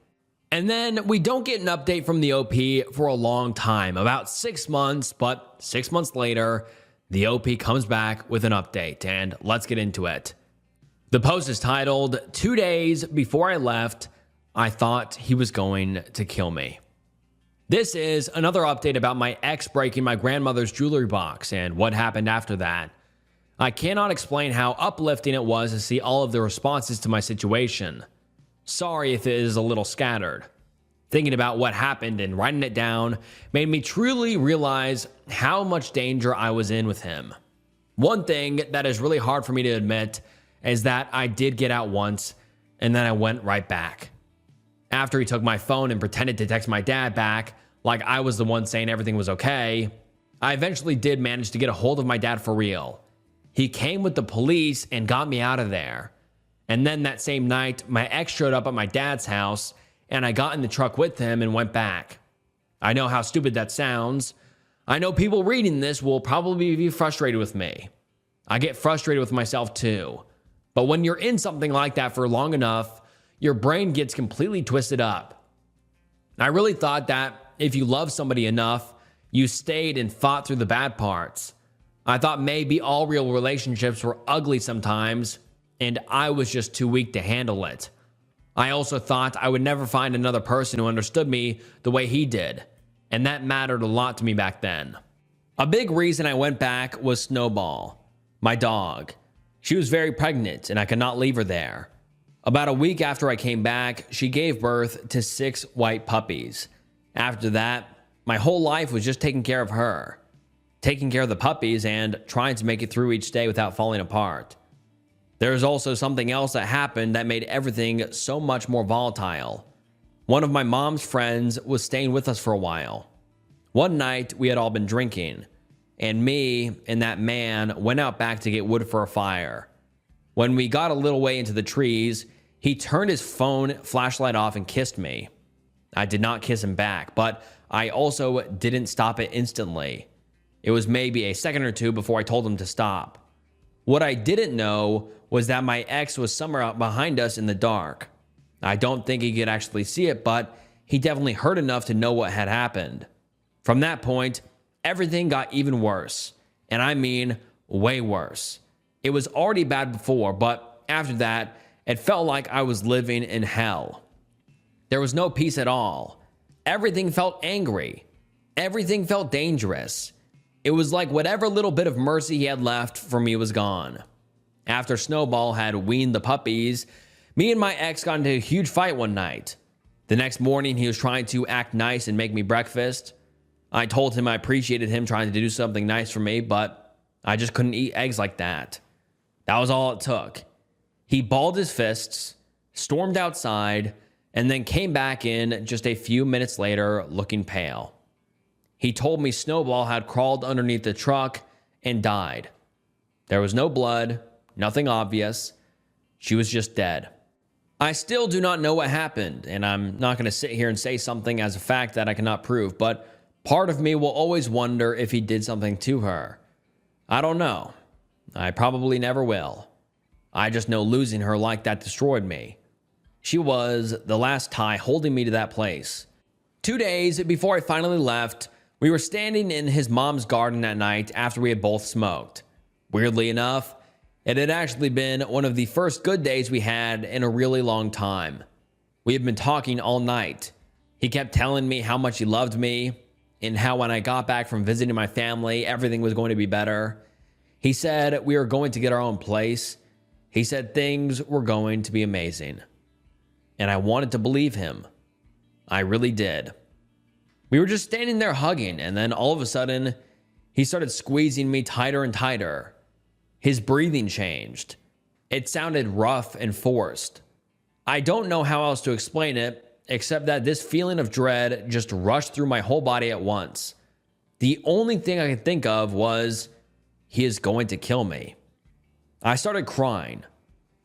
And then we don't get an update from the OP for a long time, about 6 months, but 6 months later, the OP comes back with an update, and let's get into it. The post is titled, 2 days before I left, I thought he was going to kill me. This is another update about my ex breaking my grandmother's jewelry box and what happened after that. I cannot explain how uplifting it was to see all of the responses to my situation. Sorry if it is a little scattered. Thinking about what happened and writing it down made me truly realize how much danger I was in with him. One thing that is really hard for me to admit is that I did get out once and then I went right back. After he took my phone and pretended to text my dad back like I was the one saying everything was okay, I eventually did manage to get a hold of my dad for real. He came with the police and got me out of there. And then that same night, my ex showed up at my dad's house and I got in the truck with him and went back. I know how stupid that sounds. I know people reading this will probably be frustrated with me. I get frustrated with myself too. But when you're in something like that for long enough, your brain gets completely twisted up. I really thought that if you love somebody enough, you stayed and fought through the bad parts. I thought maybe all real relationships were ugly sometimes, and I was just too weak to handle it. I also thought I would never find another person who understood me the way he did, and that mattered a lot to me back then. A big reason I went back was Snowball, my dog. She was very pregnant, and I could not leave her there. About a week after I came back, she gave birth to 6 white puppies. After that, my whole life was just taking care of her, taking care of the puppies, and trying to make it through each day without falling apart. There was also something else that happened that made everything so much more volatile. One of my mom's friends was staying with us for a while. One night, we had all been drinking, and me and that man went out back to get wood for a fire. When we got a little way into the trees, he turned his phone flashlight off and kissed me. I did not kiss him back, but I also didn't stop it instantly. It was maybe a second or two before I told him to stop. What I didn't know was that my ex was somewhere out behind us in the dark. I don't think he could actually see it, but he definitely heard enough to know what had happened. From that point, everything got even worse. And I mean, way worse. It was already bad before, but after that, it felt like I was living in hell. There was no peace at all. Everything felt angry. Everything felt dangerous. It was like whatever little bit of mercy he had left for me was gone. After Snowball had weaned the puppies, me and my ex got into a huge fight one night. The next morning, he was trying to act nice and make me breakfast. I told him I appreciated him trying to do something nice for me, but I just couldn't eat eggs like that. That was all it took. He balled his fists, stormed outside, and then came back in just a few minutes later looking pale. He told me Snowball had crawled underneath the truck and died. There was no blood, nothing obvious. She was just dead. I still do not know what happened, and I'm not going to sit here and say something as a fact that I cannot prove, but part of me will always wonder if he did something to her. I don't know. I probably never will. I just know losing her like that destroyed me. She was the last tie holding me to that place. 2 days before I finally left, we were standing in his mom's garden at night after we had both smoked. Weirdly enough, it had actually been one of the first good days we had in a really long time. We had been talking all night. He kept telling me how much he loved me and how when I got back from visiting my family, everything was going to be better. He said we were going to get our own place. He said things were going to be amazing. And I wanted to believe him. I really did. We were just standing there hugging, and then all of a sudden, he started squeezing me tighter and tighter. His breathing changed. It sounded rough and forced. I don't know how else to explain it, except that this feeling of dread just rushed through my whole body at once. The only thing I could think of was, he is going to kill me. I started crying,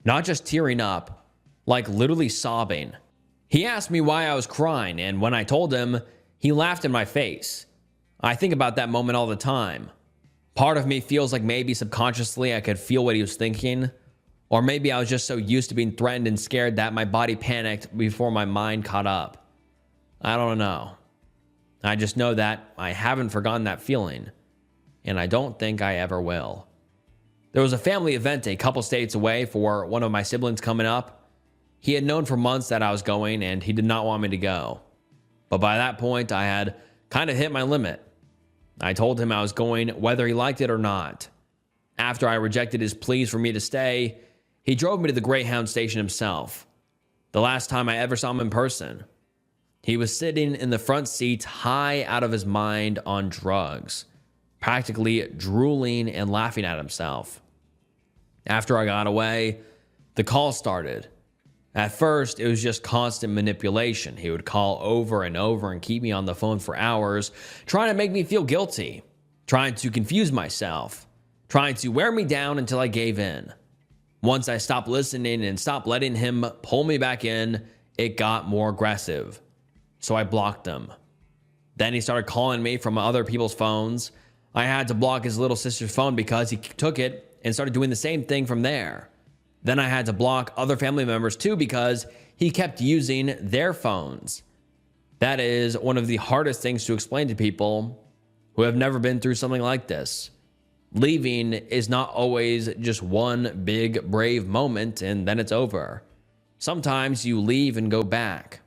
not just tearing up, like literally sobbing. He asked me why I was crying, and when I told him, he laughed in my face. I think about that moment all the time. Part of me feels like maybe subconsciously I could feel what he was thinking, or maybe I was just so used to being threatened and scared that my body panicked before my mind caught up. I don't know. I just know that I haven't forgotten that feeling, and I don't think I ever will. There was a family event a couple states away for one of my siblings coming up. He had known for months that I was going, and he did not want me to go. But by that point, I had kind of hit my limit. I told him I was going whether he liked it or not. After I rejected his pleas for me to stay, he drove me to the Greyhound station himself. The last time I ever saw him in person. He was sitting in the front seat high out of his mind on drugs, practically drooling and laughing at himself. After I got away, the call started. At first, it was just constant manipulation. He would call over and over and keep me on the phone for hours, trying to make me feel guilty, trying to confuse myself, trying to wear me down until I gave in. Once I stopped listening and stopped letting him pull me back in, it got more aggressive. So I blocked him. Then he started calling me from other people's phones. I had to block his little sister's phone because he took it and started doing the same thing from there. Then I had to block other family members too because he kept using their phones. That is one of the hardest things to explain to people who have never been through something like this. Leaving is not always just one big, brave moment and then it's over. Sometimes you leave and go back.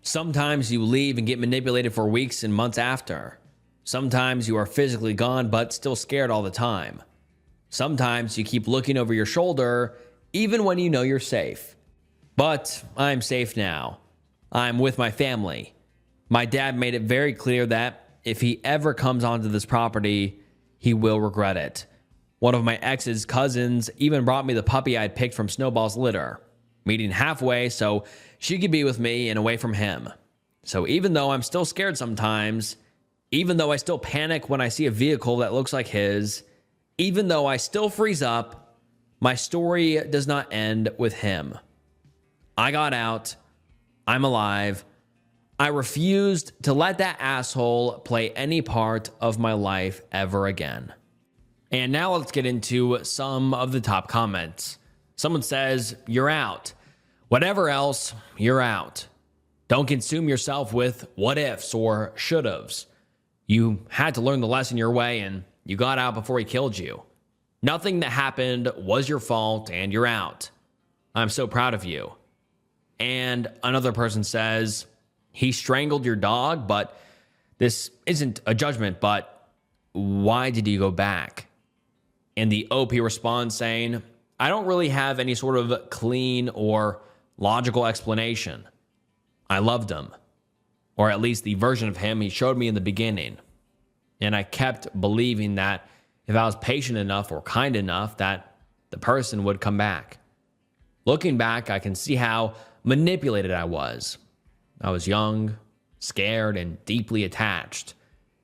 Sometimes you leave and get manipulated for weeks and months after. Sometimes you are physically gone but still scared all the time. Sometimes you keep looking over your shoulder even when you know you're safe. But I'm safe now. I'm with my family. My dad made it very clear that if he ever comes onto this property, he will regret it. One of my ex's cousins even brought me the puppy I'd picked from Snowball's litter, meeting halfway so she could be with me and away from him. So even though I'm still scared sometimes, even though I still panic when I see a vehicle that looks like his, even though I still freeze up, my story does not end with him. I got out. I'm alive. I refused to let that asshole play any part of my life ever again. And now let's get into some of the top comments. Someone says, "You're out. Whatever else, you're out. Don't consume yourself with what ifs or should haves. You had to learn the lesson your way and you got out before he killed you. Nothing that happened was your fault and you're out. I'm so proud of you." And another person says, "He strangled your dog, but this isn't a judgment, but why did you go back?" And the OP responds saying, "I don't really have any sort of clean or logical explanation. I loved him, or at least the version of him he showed me in the beginning. And I kept believing that if I was patient enough or kind enough, that the person would come back. Looking back, I can see how manipulated I was. I was young, scared, and deeply attached.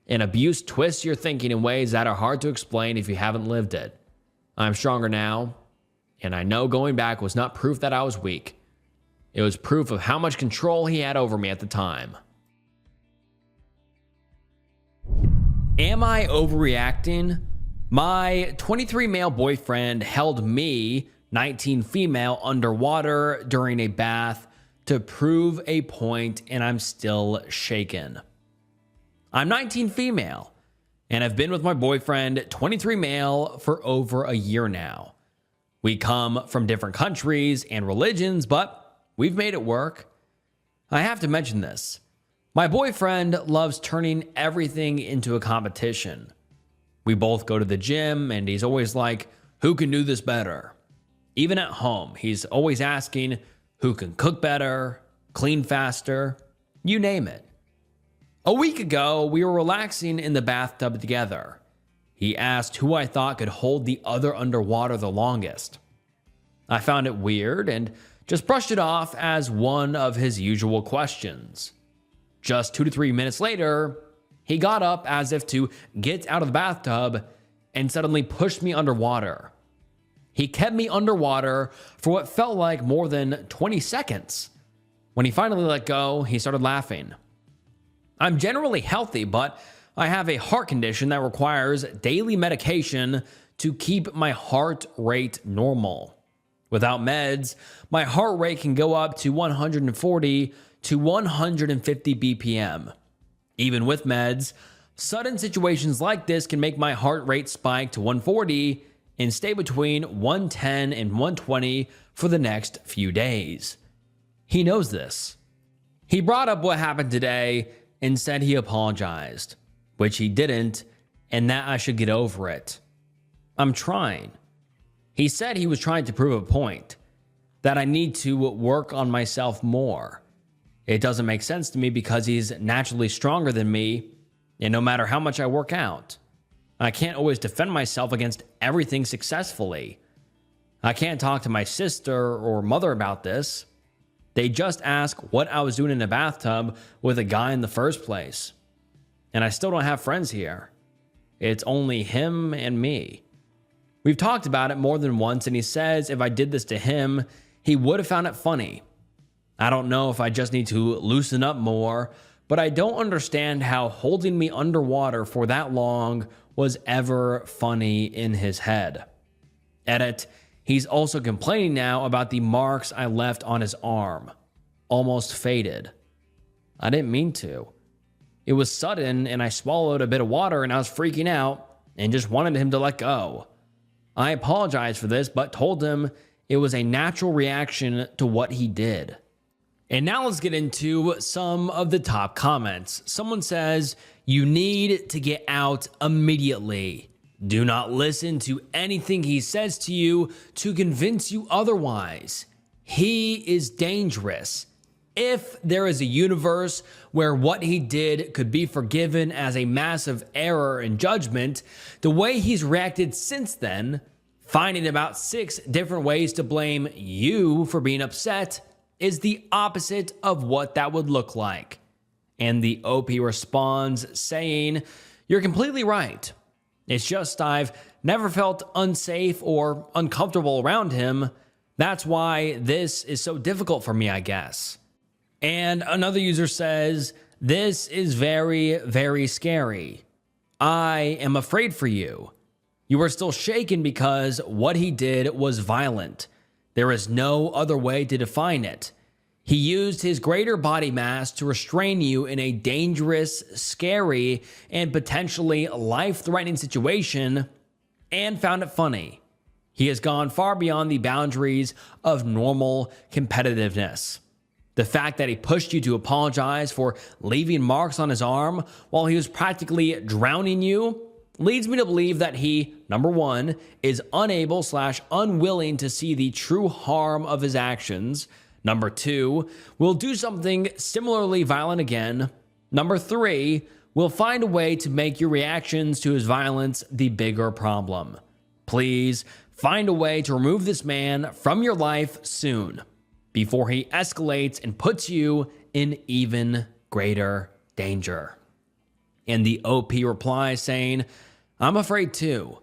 And abuse twists your thinking in ways that are hard to explain if you haven't lived it. I'm stronger now, and I know going back was not proof that I was weak. It was proof of how much control he had over me at the time." Am I overreacting? My 23 male boyfriend held me, 19 female, underwater during a bath to prove a point, and I'm still shaken. I'm 19 female, and I've been with my boyfriend, 23 male, for over a year now. We come from different countries and religions, but we've made it work. I have to mention this. My boyfriend loves turning everything into a competition. We both go to the gym, and he's always like, "Who can do this better?" Even at home, he's always asking who can cook better, clean faster, you name it. A week ago, we were relaxing in the bathtub together. He asked who I thought could hold the other underwater the longest. I found it weird and just brushed it off as one of his usual questions. Just 2 to 3 minutes later, he got up as if to get out of the bathtub and suddenly pushed me underwater. He kept me underwater for what felt like more than 20 seconds. When he finally let go, he started laughing. I'm generally healthy, but I have a heart condition that requires daily medication to keep my heart rate normal. Without meds, my heart rate can go up to 140 to 150 BPM. Even with meds, sudden situations like this can make my heart rate spike to 140 and stay between 110 and 120 for the next few days. He knows this. He brought up what happened today and said he apologized, which he didn't, and that I should get over it. I'm trying. He said he was trying to prove a point, that I need to work on myself more. It doesn't make sense to me because he's naturally stronger than me, and no matter how much I work out, I can't always defend myself against everything successfully. I can't talk to my sister or mother about this. They just ask what I was doing in a bathtub with a guy in the first place. And I still don't have friends here. It's only him and me. We've talked about it more than once, and he says if I did this to him, he would have found it funny. I don't know if I just need to loosen up more, but I don't understand how holding me underwater for that long was ever funny in his head. Edit, he's also complaining now about the marks I left on his arm. Almost faded. I didn't mean to. It was sudden, and I swallowed a bit of water, and I was freaking out and just wanted him to let go. I apologized for this, but told him it was a natural reaction to what he did. And now let's get into some of the top comments. Someone says, you need to get out immediately. Do not listen to anything he says to you to convince you otherwise. He is dangerous. If there is a universe where what he did could be forgiven as a massive error in judgment, the way he's reacted since then, finding about 6 different ways to blame you for being upset, is the opposite of what that would look like. And the OP responds saying, you're completely right. It's just I've never felt unsafe or uncomfortable around him. That's why this is so difficult for me, I guess. And another user says, this is very, very scary. I am afraid for you. You are still shaken because what he did was violent. There is no other way to define it. He used his greater body mass to restrain you in a dangerous, scary, and potentially life-threatening situation and found it funny. He has gone far beyond the boundaries of normal competitiveness. The fact that he pushed you to apologize for leaving marks on his arm while he was practically drowning you leads me to believe that he, number one, is unable/unwilling to see the true harm of his actions. Number two, will do something similarly violent again. Number three, will find a way to make your reactions to his violence the bigger problem. Please find a way to remove this man from your life soon, before he escalates and puts you in even greater danger. And the OP replies saying, I'm afraid too,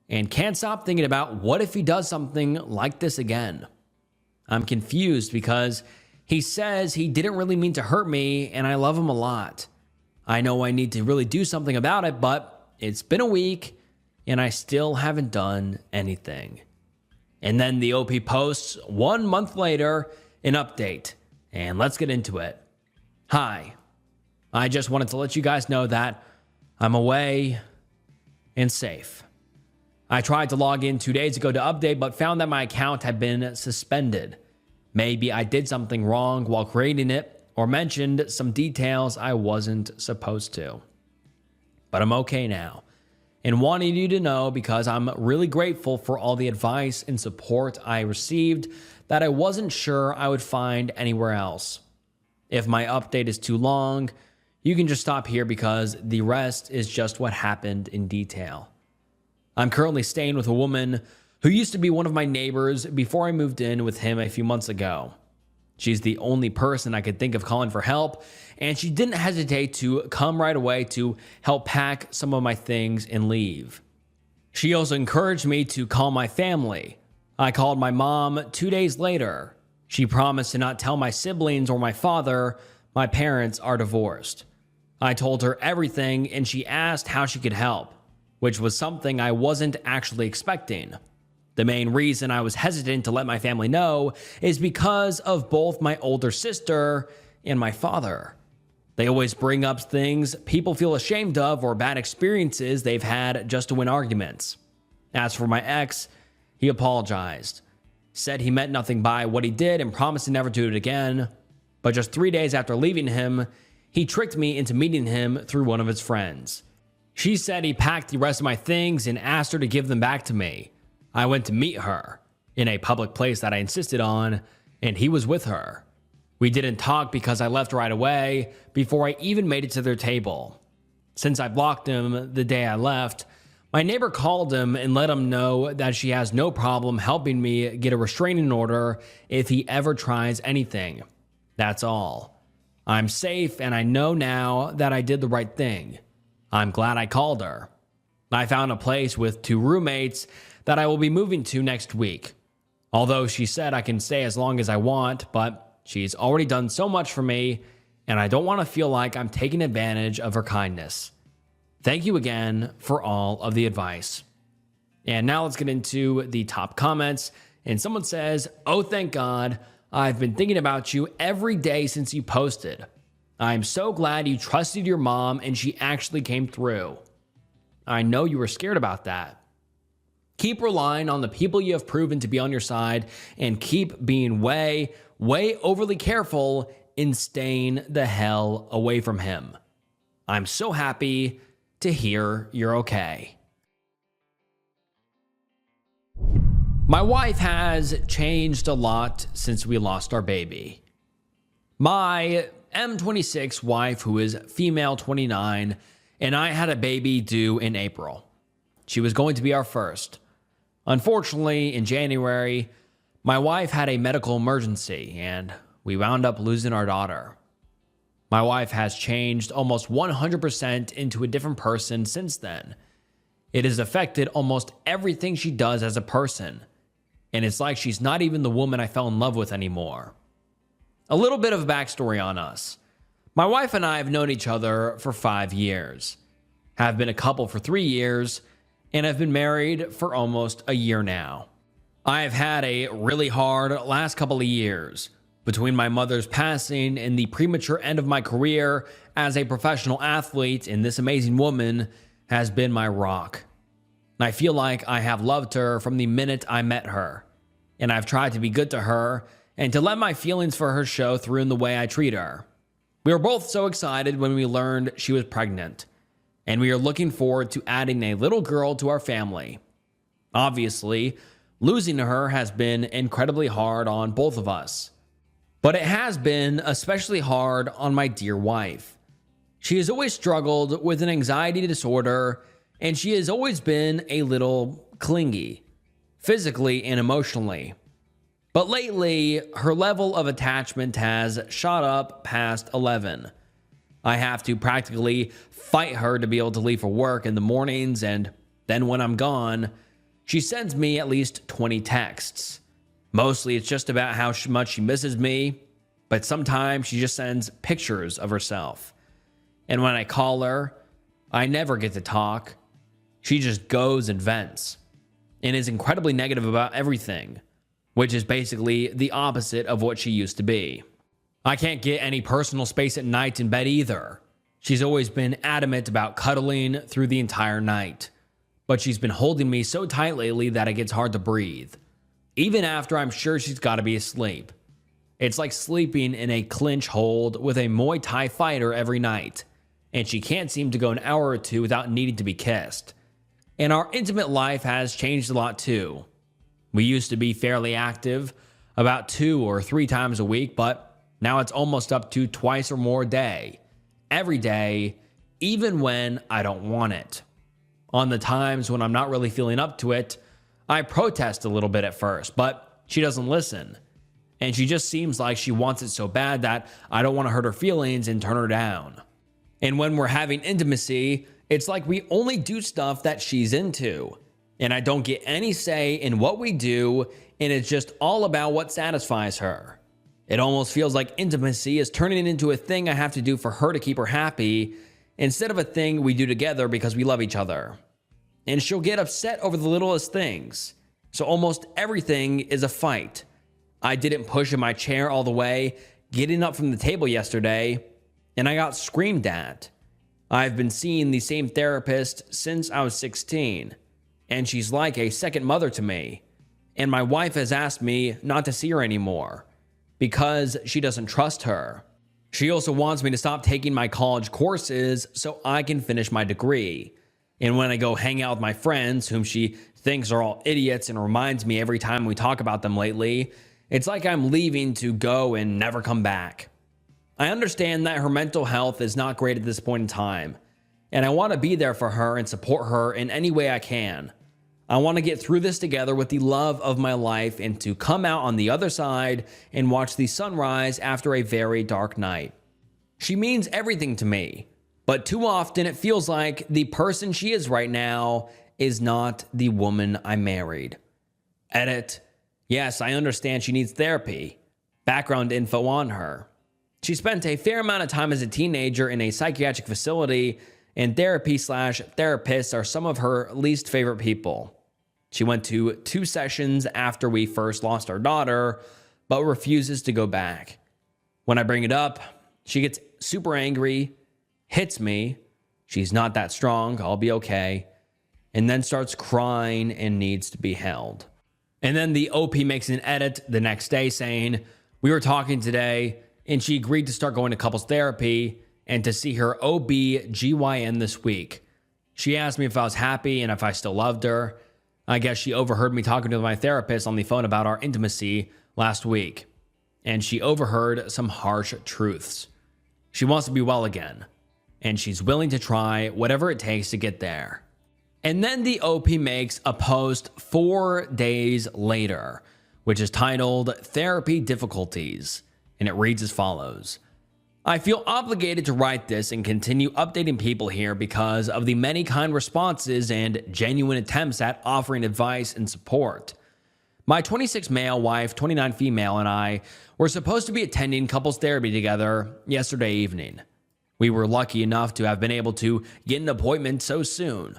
and can't stop thinking about what if he does something like this again. I'm confused because he says he didn't really mean to hurt me and I love him a lot. I know I need to really do something about it, but it's been a week and I still haven't done anything. And then the OP posts 1 month later an update, and let's get into it. Hi, I just wanted to let you guys know that I'm away and safe. I tried to log in 2 days ago to update, but found that my account had been suspended. Maybe I did something wrong while creating it, or mentioned some details I wasn't supposed to. But I'm okay now, and wanted you to know because I'm really grateful for all the advice and support I received that I wasn't sure I would find anywhere else. If my update is too long, you can just stop here because the rest is just what happened in detail. I'm currently staying with a woman who used to be one of my neighbors before I moved in with him a few months ago. She's the only person I could think of calling for help, and she didn't hesitate to come right away to help pack some of my things and leave. She also encouraged me to call my family. I called my mom 2 days later. She promised to not tell my siblings or my father. My parents are divorced. I told her everything, and she asked how she could help, which was something I wasn't actually expecting. The main reason I was hesitant to let my family know is because of both my older sister and my father. They always bring up things people feel ashamed of or bad experiences they've had just to win arguments. As for my ex, he apologized, said he meant nothing by what he did and promised to never do it again. But just 3 days after leaving him, he tricked me into meeting him through one of his friends. She said he packed the rest of my things and asked her to give them back to me. I went to meet her in a public place that I insisted on, and he was with her. We didn't talk because I left right away before I even made it to their table. Since I blocked him the day I left, my neighbor called him and let him know that she has no problem helping me get a restraining order if he ever tries anything. That's all. I'm safe, and I know now that I did the right thing. I'm glad I called her. I found a place with 2 roommates that I will be moving to next week. Although she said I can stay as long as I want, but she's already done so much for me, and I don't want to feel like I'm taking advantage of her kindness. Thank you again for all of the advice. And now let's get into the top comments. And someone says, "Oh, thank God. I've been thinking about you every day since you posted. I'm so glad you trusted your mom and she actually came through. I know you were scared about that. Keep relying on the people you have proven to be on your side and keep being way overly careful in staying the hell away from him. I'm so happy to hear you're okay." My wife has changed a lot since we lost our baby. My M26 wife, who is female 29, and I had a baby due in April. She was going to be our first. Unfortunately, in January, my wife had a medical emergency and we wound up losing our daughter. My wife has changed almost 100% into a different person since then. It has affected almost everything she does as a person, and it's like she's not even the woman I fell in love with anymore. A little bit of a backstory on us. My wife and I have known each other for 5 years, have been a couple for 3 years, and have been married for almost a year now. I have had a really hard last couple of years between my mother's passing and the premature end of my career as a professional athlete, and this amazing woman has been my rock. I feel like I have loved her from the minute I met her, and I've tried to be good to her and to let my feelings for her show through in the way I treat her. We were both so excited when we learned she was pregnant, and we are looking forward to adding a little girl to our family. Obviously, losing her has been incredibly hard on both of us, but it has been especially hard on my dear wife. She has always struggled with an anxiety disorder, and she has always been a little clingy, physically and emotionally. But lately, her level of attachment has shot up past 11. I have to practically fight her to be able to leave for work in the mornings, and then when I'm gone, she sends me at least 20 texts. Mostly it's just about how much she misses me, but sometimes she just sends pictures of herself. And when I call her, I never get to talk. She just goes and vents, and is incredibly negative about everything, which is basically the opposite of what she used to be. I can't get any personal space at night in bed either. She's always been adamant about cuddling through the entire night, but she's been holding me so tight lately that it gets hard to breathe, even after I'm sure she's got to be asleep. It's like sleeping in a clinch hold with a Muay Thai fighter every night, and she can't seem to go an hour or two without needing to be kissed. And our intimate life has changed a lot too. We used to be fairly active, about 2 or 3 times a week, but now it's almost up to twice or more a day. Every day, even when I don't want it. On the times when I'm not really feeling up to it, I protest a little bit at first, but she doesn't listen. And she just seems like she wants it so bad that I don't want to hurt her feelings and turn her down. And when we're having intimacy, it's like we only do stuff that she's into. And I don't get any say in what we do, and it's just all about what satisfies her. It almost feels like intimacy is turning into a thing I have to do for her to keep her happy, instead of a thing we do together because we love each other. And she'll get upset over the littlest things. So almost everything is a fight. I didn't push in my chair all the way, getting up from the table yesterday, and I got screamed at. I've been seeing the same therapist since I was 16, and she's like a second mother to me. And my wife has asked me not to see her anymore because she doesn't trust her. She also wants me to stop taking my college courses so I can finish my degree. And when I go hang out with my friends, whom she thinks are all idiots and reminds me every time we talk about them lately, it's like I'm leaving to go and never come back. I understand that her mental health is not great at this point in time, and I want to be there for her and support her in any way I can. I want to get through this together with the love of my life and to come out on the other side and watch the sunrise after a very dark night. She means everything to me, but too often it feels like the person she is right now is not the woman I married. Edit. Yes, I understand she needs therapy. Background info on her. She spent a fair amount of time as a teenager in a psychiatric facility, and therapy/therapists are some of her least favorite people. She went to 2 sessions after we first lost our daughter, but refuses to go back. When I bring it up, she gets super angry, hits me. She's not that strong, I'll be okay. And then starts crying and needs to be held. And then the OP makes an edit the next day saying, we were talking today and she agreed to start going to couples therapy and to see her OB/GYN this week. She asked me if I was happy and if I still loved her. I guess she overheard me talking to my therapist on the phone about our intimacy last week. And she overheard some harsh truths. She wants to be well again. And she's willing to try whatever it takes to get there. And then the OP makes a post 4 days later, which is titled Therapy Difficulties. And it reads as follows. I feel obligated to write this and continue updating people here because of the many kind responses and genuine attempts at offering advice and support. My 26 male wife, 29 female, and I were supposed to be attending couples therapy together yesterday evening. We were lucky enough to have been able to get an appointment so soon.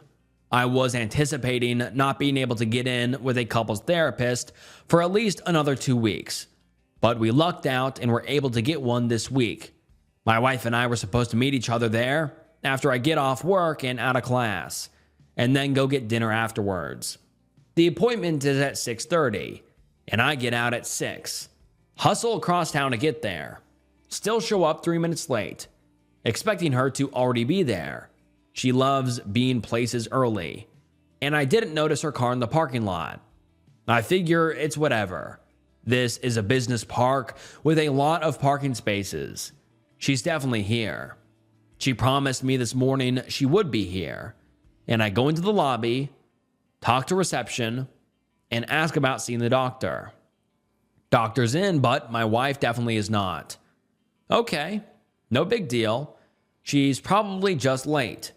I was anticipating not being able to get in with a couples therapist for at least another 2 weeks, but we lucked out and were able to get one this week. My wife and I were supposed to meet each other there after I get off work and out of class, and then go get dinner afterwards. The appointment is at 6:30, and I get out at 6. Hustle across town to get there. Still show up 3 minutes late, expecting her to already be there. She loves being places early, and I didn't notice her car in the parking lot. I figure it's whatever. This is a business park with a lot of parking spaces. She's definitely here. She promised me this morning she would be here, and I go into the lobby, talk to reception, and ask about seeing the doctor. Doctor's in, but my wife definitely is not. Okay, no big deal. She's probably just late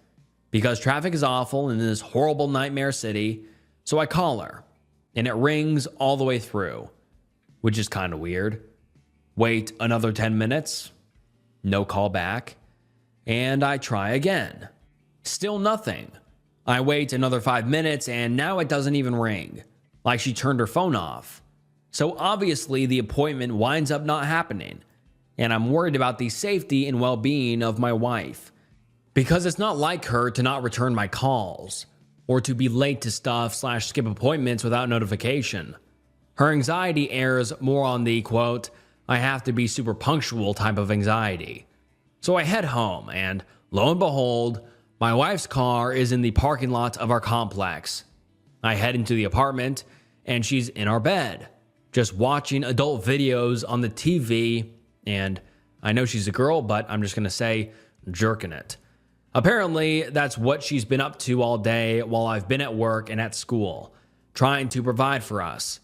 because traffic is awful in this horrible nightmare city, so I call her, and it rings all the way through, which is kind of weird. Wait another 10 minutes. No call back. And I try again. Still nothing. I wait another 5 minutes and now it doesn't even ring. Like she turned her phone off. So obviously the appointment winds up not happening. And I'm worried about the safety and well-being of my wife. Because it's not like her to not return my calls. Or to be late to stuff/skip appointments without notification. Her anxiety airs more on the, quote, I have to be super punctual type of anxiety. So I head home and, lo and behold, my wife's car is in the parking lot of our complex. I head into the apartment and she's in our bed, just watching adult videos on the TV, and I know she's a girl, but I'm just going to say jerking it. Apparently, that's what she's been up to all day while I've been at work and at school, trying to provide for us.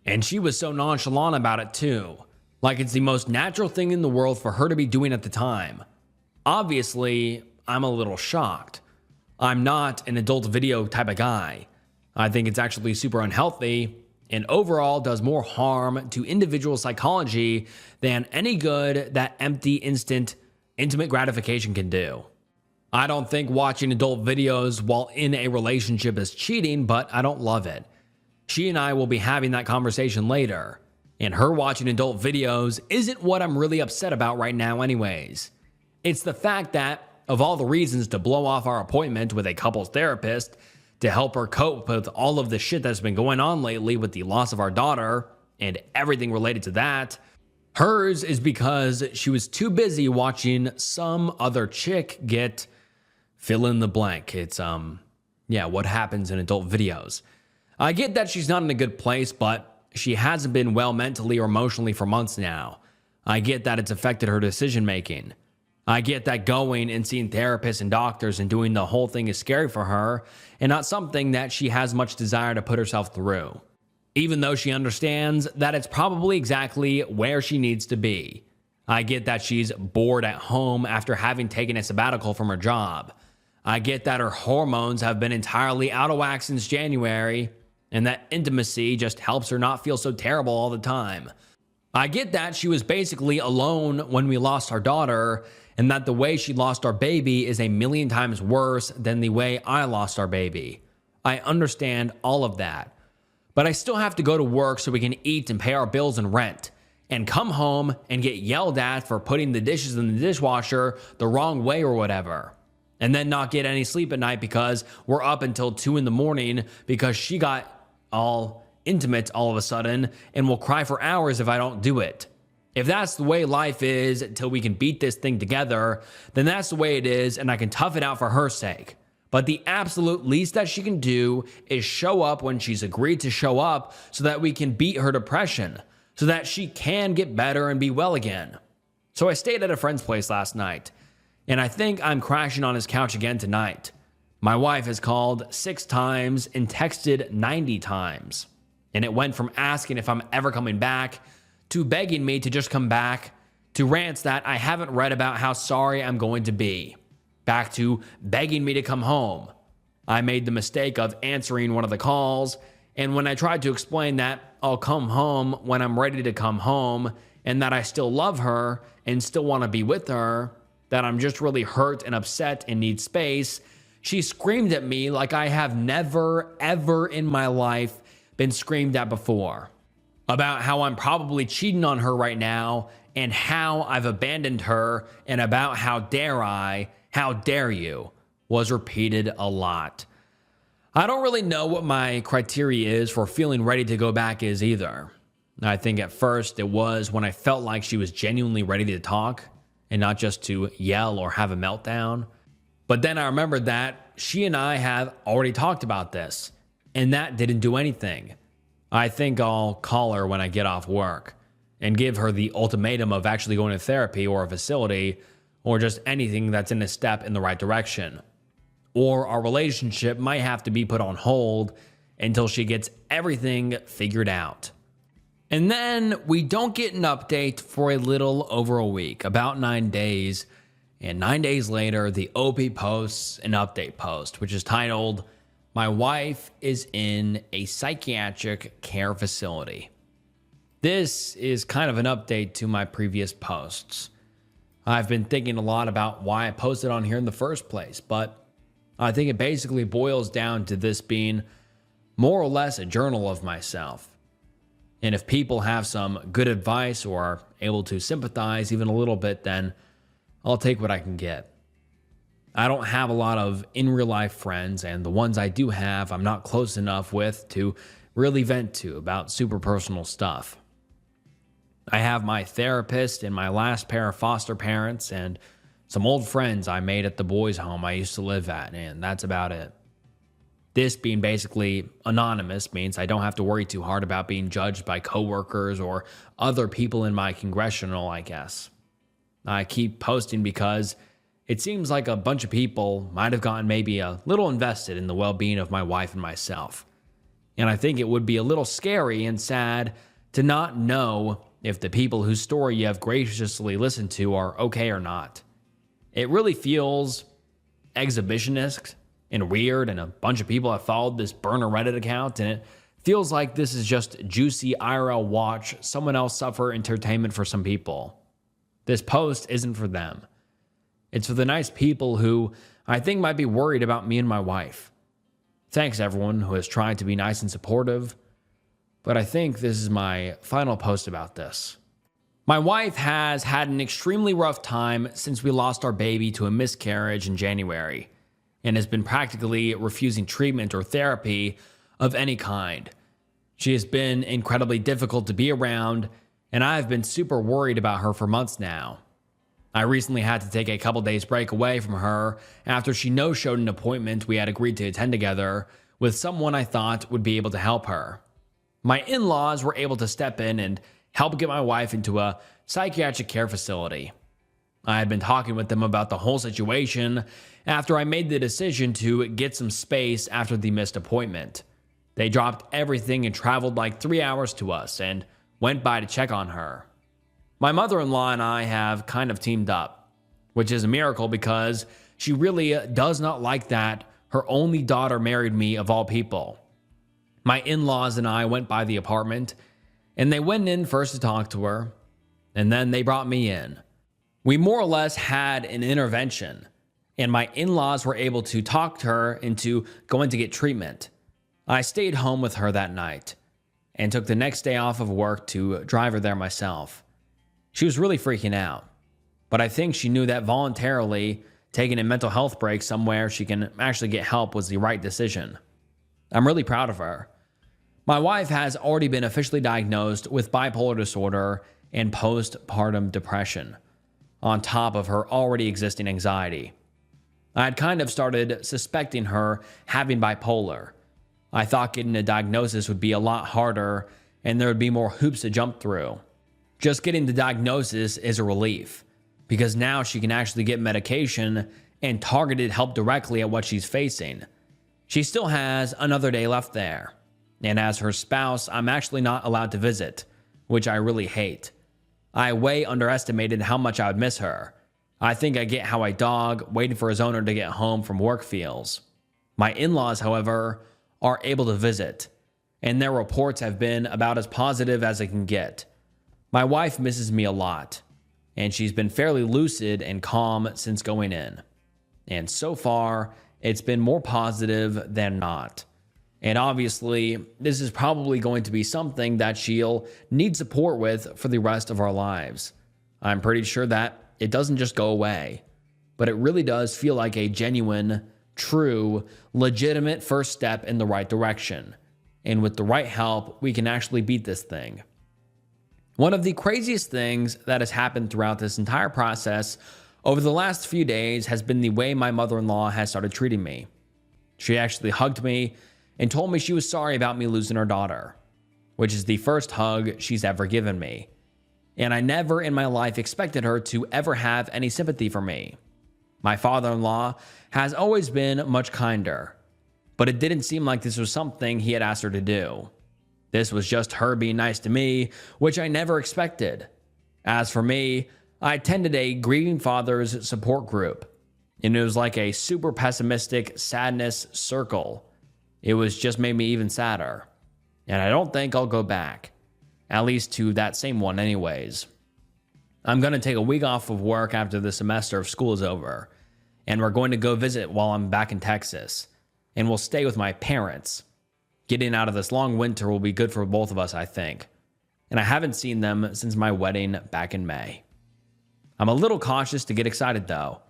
And she was so nonchalant about it too. Like it's the most natural thing in the world for her to be doing at the time. Obviously, I'm a little shocked. I'm not an adult video type of guy. I think it's actually super unhealthy and overall does more harm to individual psychology than any good that empty, instant, intimate gratification can do. I don't think watching adult videos while in a relationship is cheating, but I don't love it. She and I will be having that conversation later. And her watching adult videos isn't what I'm really upset about right now anyways. It's the fact that, of all the reasons to blow off our appointment with a couples therapist to help her cope with all of the shit that's been going on lately with the loss of our daughter and everything related to that, hers is because she was too busy watching some other chick get fill in the blank. It's, what happens in adult videos. I get that she's not in a good place, but she hasn't been well mentally or emotionally for months now. I get that it's affected her decision making. I get that going and seeing therapists and doctors and doing the whole thing is scary for her and not something that she has much desire to put herself through, even though she understands that it's probably exactly where she needs to be. I get that she's bored at home after having taken a sabbatical from her job. I get that her hormones have been entirely out of whack since January, and that intimacy just helps her not feel so terrible all the time. I get that she was basically alone when we lost our daughter, and that the way she lost our baby is a million times worse than the way I lost our baby. I understand all of that. But I still have to go to work so we can eat and pay our bills and rent, and come home and get yelled at for putting the dishes in the dishwasher the wrong way or whatever. And then not get any sleep at night because we're up until 2 in the morning because she got all intimate all of a sudden and will cry for hours if I don't do it. If that's the way life is until we can beat this thing together, then that's the way it is and I can tough it out for her sake. But the absolute least that she can do is show up when she's agreed to show up so that we can beat her depression, so that she can get better and be well again. So I stayed at a friend's place last night, and I think I'm crashing on his couch again tonight. My wife has called 6 times and texted 90 times. And it went from asking if I'm ever coming back to begging me to just come back to rants that I haven't read about how sorry I'm going to be, back to begging me to come home. I made the mistake of answering one of the calls, and when I tried to explain that I'll come home when I'm ready to come home and that I still love her and still want to be with her, that I'm just really hurt and upset and need space, she screamed at me like I have never, ever in my life been screamed at before, about how I'm probably cheating on her right now and how I've abandoned her, and about how dare you, was repeated a lot. I don't really know what my criteria is for feeling ready to go back is either. I think at first it was when I felt like she was genuinely ready to talk and not just to yell or have a meltdown. But then I remembered that she and I have already talked about this, and that didn't do anything. I think I'll call her when I get off work and give her the ultimatum of actually going to therapy or a facility or just anything that's in a step in the right direction. Or our relationship might have to be put on hold until she gets everything figured out. And then we don't get an update for a little over a week, about 9 days. And 9 days later, the OP posts an update post, which is titled, "My wife is in a psychiatric care facility." This is kind of an update to my previous posts. I've been thinking a lot about why I posted on here in the first place, but I think it basically boils down to this being more or less a journal of myself. And if people have some good advice or are able to sympathize even a little bit, then I'll take what I can get. I don't have a lot of in real life friends, and the ones I do have, I'm not close enough with to really vent to about super personal stuff. I have my therapist and my last pair of foster parents and some old friends I made at the boys' home I used to live at, and that's about it. This being basically anonymous means I don't have to worry too hard about being judged by coworkers or other people in my congressional, I guess. I keep posting because it seems like a bunch of people might have gotten maybe a little invested in the well-being of my wife and myself. And I think it would be a little scary and sad to not know if the people whose story you have graciously listened to are okay or not. It really feels exhibitionist and weird, and a bunch of people have followed this burner Reddit account, and it feels like this is just juicy IRL watch someone else suffer entertainment for some people. This post isn't for them. It's for the nice people who I think might be worried about me and my wife. Thanks everyone who has tried to be nice and supportive, but I think this is my final post about this. My wife has had an extremely rough time since we lost our baby to a miscarriage in January, and has been practically refusing treatment or therapy of any kind. She has been incredibly difficult to be around, and I've been super worried about her for months now. I recently had to take a couple days break away from her after she no-showed an appointment we had agreed to attend together with someone I thought would be able to help her. My in-laws were able to step in and help get my wife into a psychiatric care facility. I had been talking with them about the whole situation after I made the decision to get some space after the missed appointment. They dropped everything and traveled like 3 hours to us and went by to check on her. My mother-in-law and I have kind of teamed up, which is a miracle because she really does not like that her only daughter married me of all people. My in-laws and I went by the apartment, and they went in first to talk to her, and then they brought me in. We more or less had an intervention, and my in-laws were able to talk to her into going to get treatment. I stayed home with her that night and took the next day off of work to drive her there myself. She was really freaking out, but I think she knew that voluntarily taking a mental health break somewhere she can actually get help was the right decision. I'm really proud of her. My wife has already been officially diagnosed with bipolar disorder and postpartum depression, on top of her already existing anxiety. I had kind of started suspecting her having bipolar. I thought getting a diagnosis would be a lot harder and there would be more hoops to jump through. Just getting the diagnosis is a relief, because now she can actually get medication and targeted help directly at what she's facing. She still has another day left there, and as her spouse, I'm actually not allowed to visit, which I really hate. I way underestimated how much I would miss her. I think I get how a dog waiting for his owner to get home from work feels. My in-laws, however, are able to visit, and their reports have been about as positive as it can get. My wife misses me a lot, and she's been fairly lucid and calm since going in. And so far, it's been more positive than not. And obviously, this is probably going to be something that she'll need support with for the rest of our lives. I'm pretty sure that it doesn't just go away, but it really does feel like a genuine, true, legitimate first step in the right direction. And with the right help, we can actually beat this thing. One of the craziest things that has happened throughout this entire process over the last few days has been the way my mother-in-law has started treating me. She actually hugged me and told me she was sorry about me losing her daughter, which is the first hug she's ever given me. And I never in my life expected her to ever have any sympathy for me. My father-in-law has always been much kinder, but it didn't seem like this was something he had asked her to do. This was just her being nice to me, which I never expected. As for me, I attended a grieving father's support group, and it was like a super pessimistic sadness circle. It was just made me even sadder. And I don't think I'll go back, at least to that same one anyways. I'm going to take a week off of work after the semester of school is over, and we're going to go visit while I'm back in Texas, and we'll stay with my parents. Getting out of this long winter will be good for both of us, I think. And I haven't seen them since my wedding back in May. I'm a little cautious to get excited though.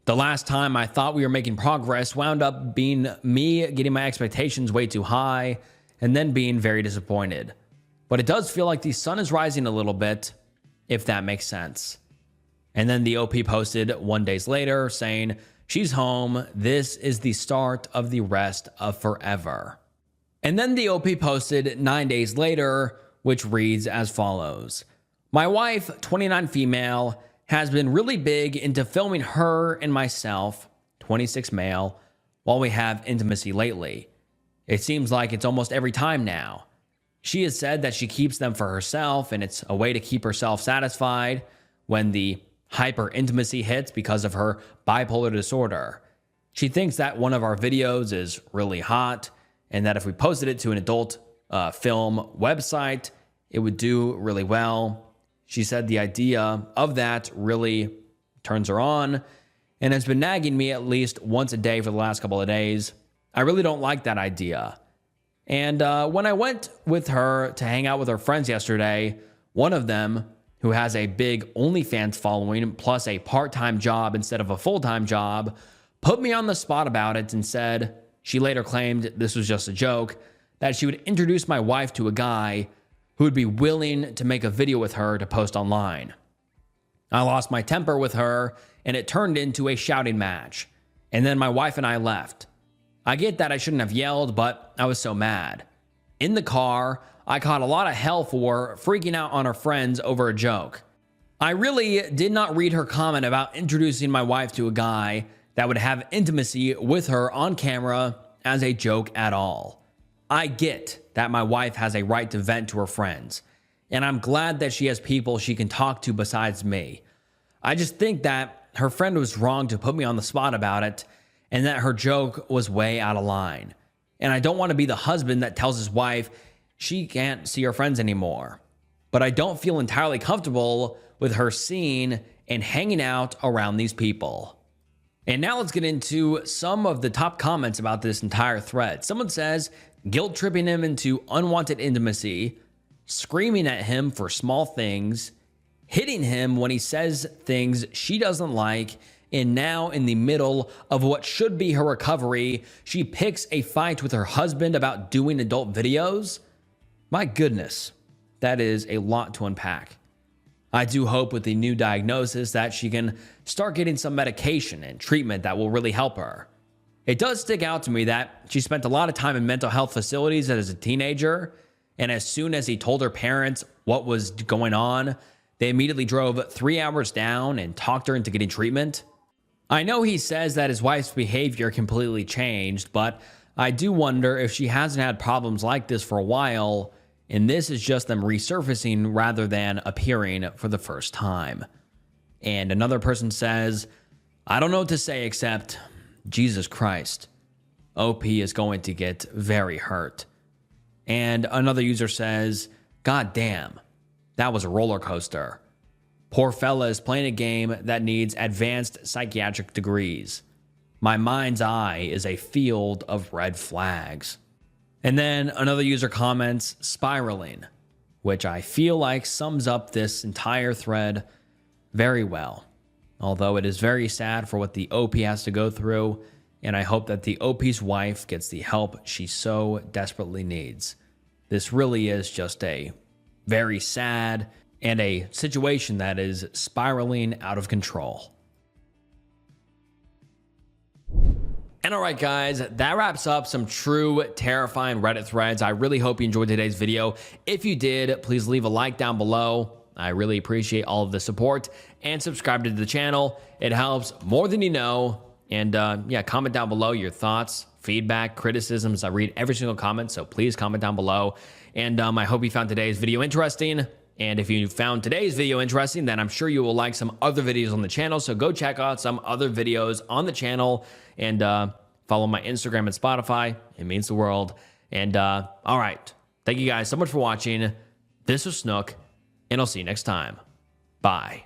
The last time I thought we were making progress wound up being me getting my expectations way too high and then being very disappointed. But it does feel like the sun is rising a little bit, if that makes sense. And then the OP posted 1 day later saying, "She's home. This is the start of the rest of forever." And then the OP posted 9 days later, which reads as follows. My wife, 29 female, has been really big into filming her and myself, 26 male, while we have intimacy lately. It seems like it's almost every time now. She has said that she keeps them for herself and it's a way to keep herself satisfied when the hyper intimacy hits because of her bipolar disorder. She thinks that one of our videos is really hot and that if we posted it to an adult film website, it would do really well. She said the idea of that really turns her on and has been nagging me at least once a day for the last couple of days. I really don't like that idea. And when I went with her to hang out with her friends yesterday, one of them, who has a big OnlyFans following plus a part-time job instead of a full-time job, put me on the spot about it and said, she later claimed this was just a joke, that she would introduce my wife to a guy who would be willing to make a video with her to post online. I lost my temper with her, and it turned into a shouting match. And then my wife and I left. I get that I shouldn't have yelled, but I was so mad. In the car, I caught a lot of hell for freaking out on her friends over a joke. I really did not read her comment about introducing my wife to a guy that would have intimacy with her on camera as a joke at all. I get that my wife has a right to vent to her friends, and I'm glad that she has people she can talk to besides me. I just think that her friend was wrong to put me on the spot about it, and that her joke was way out of line. And I don't want to be the husband that tells his wife she can't see her friends anymore. But I don't feel entirely comfortable with her seeing and hanging out around these people. And now let's get into some of the top comments about this entire thread. Someone says, guilt tripping him into unwanted intimacy, screaming at him for small things, hitting him when he says things she doesn't like, and now in the middle of what should be her recovery, she picks a fight with her husband about doing adult videos. My goodness, that is a lot to unpack. I do hope with the new diagnosis that she can start getting some medication and treatment that will really help her. It does stick out to me that she spent a lot of time in mental health facilities as a teenager, and as soon as he told her parents what was going on, they immediately drove 3 hours down and talked her into getting treatment. I know he says that his wife's behavior completely changed, but I do wonder if she hasn't had problems like this for a while, and this is just them resurfacing rather than appearing for the first time. And another person says, I don't know what to say except, Jesus Christ, OP is going to get very hurt. And another user says, God damn, that was a roller coaster. Poor fella is playing a game that needs advanced psychiatric degrees. My mind's eye is a field of red flags. And then another user comments, spiraling, which I feel like sums up this entire thread very well. Although it is very sad for what the OP has to go through, and I hope that the OP's wife gets the help she so desperately needs. This really is just a very sad and a situation that is spiraling out of control. And all right, guys, that wraps up some true terrifying Reddit threads. I really hope you enjoyed today's video. If you did, please leave a like down below. I really appreciate all of the support, and subscribe to the channel. It helps more than you know. And yeah, comment down below your thoughts, feedback, criticisms. I read every single comment, so please comment down below. And I hope you found today's video interesting. And if you found today's video interesting, then I'm sure you will like some other videos on the channel. So go check out some other videos on the channel, and follow my Instagram and Spotify. It means the world. And all right, thank you guys so much for watching. This was Snook, and I'll see you next time. Bye.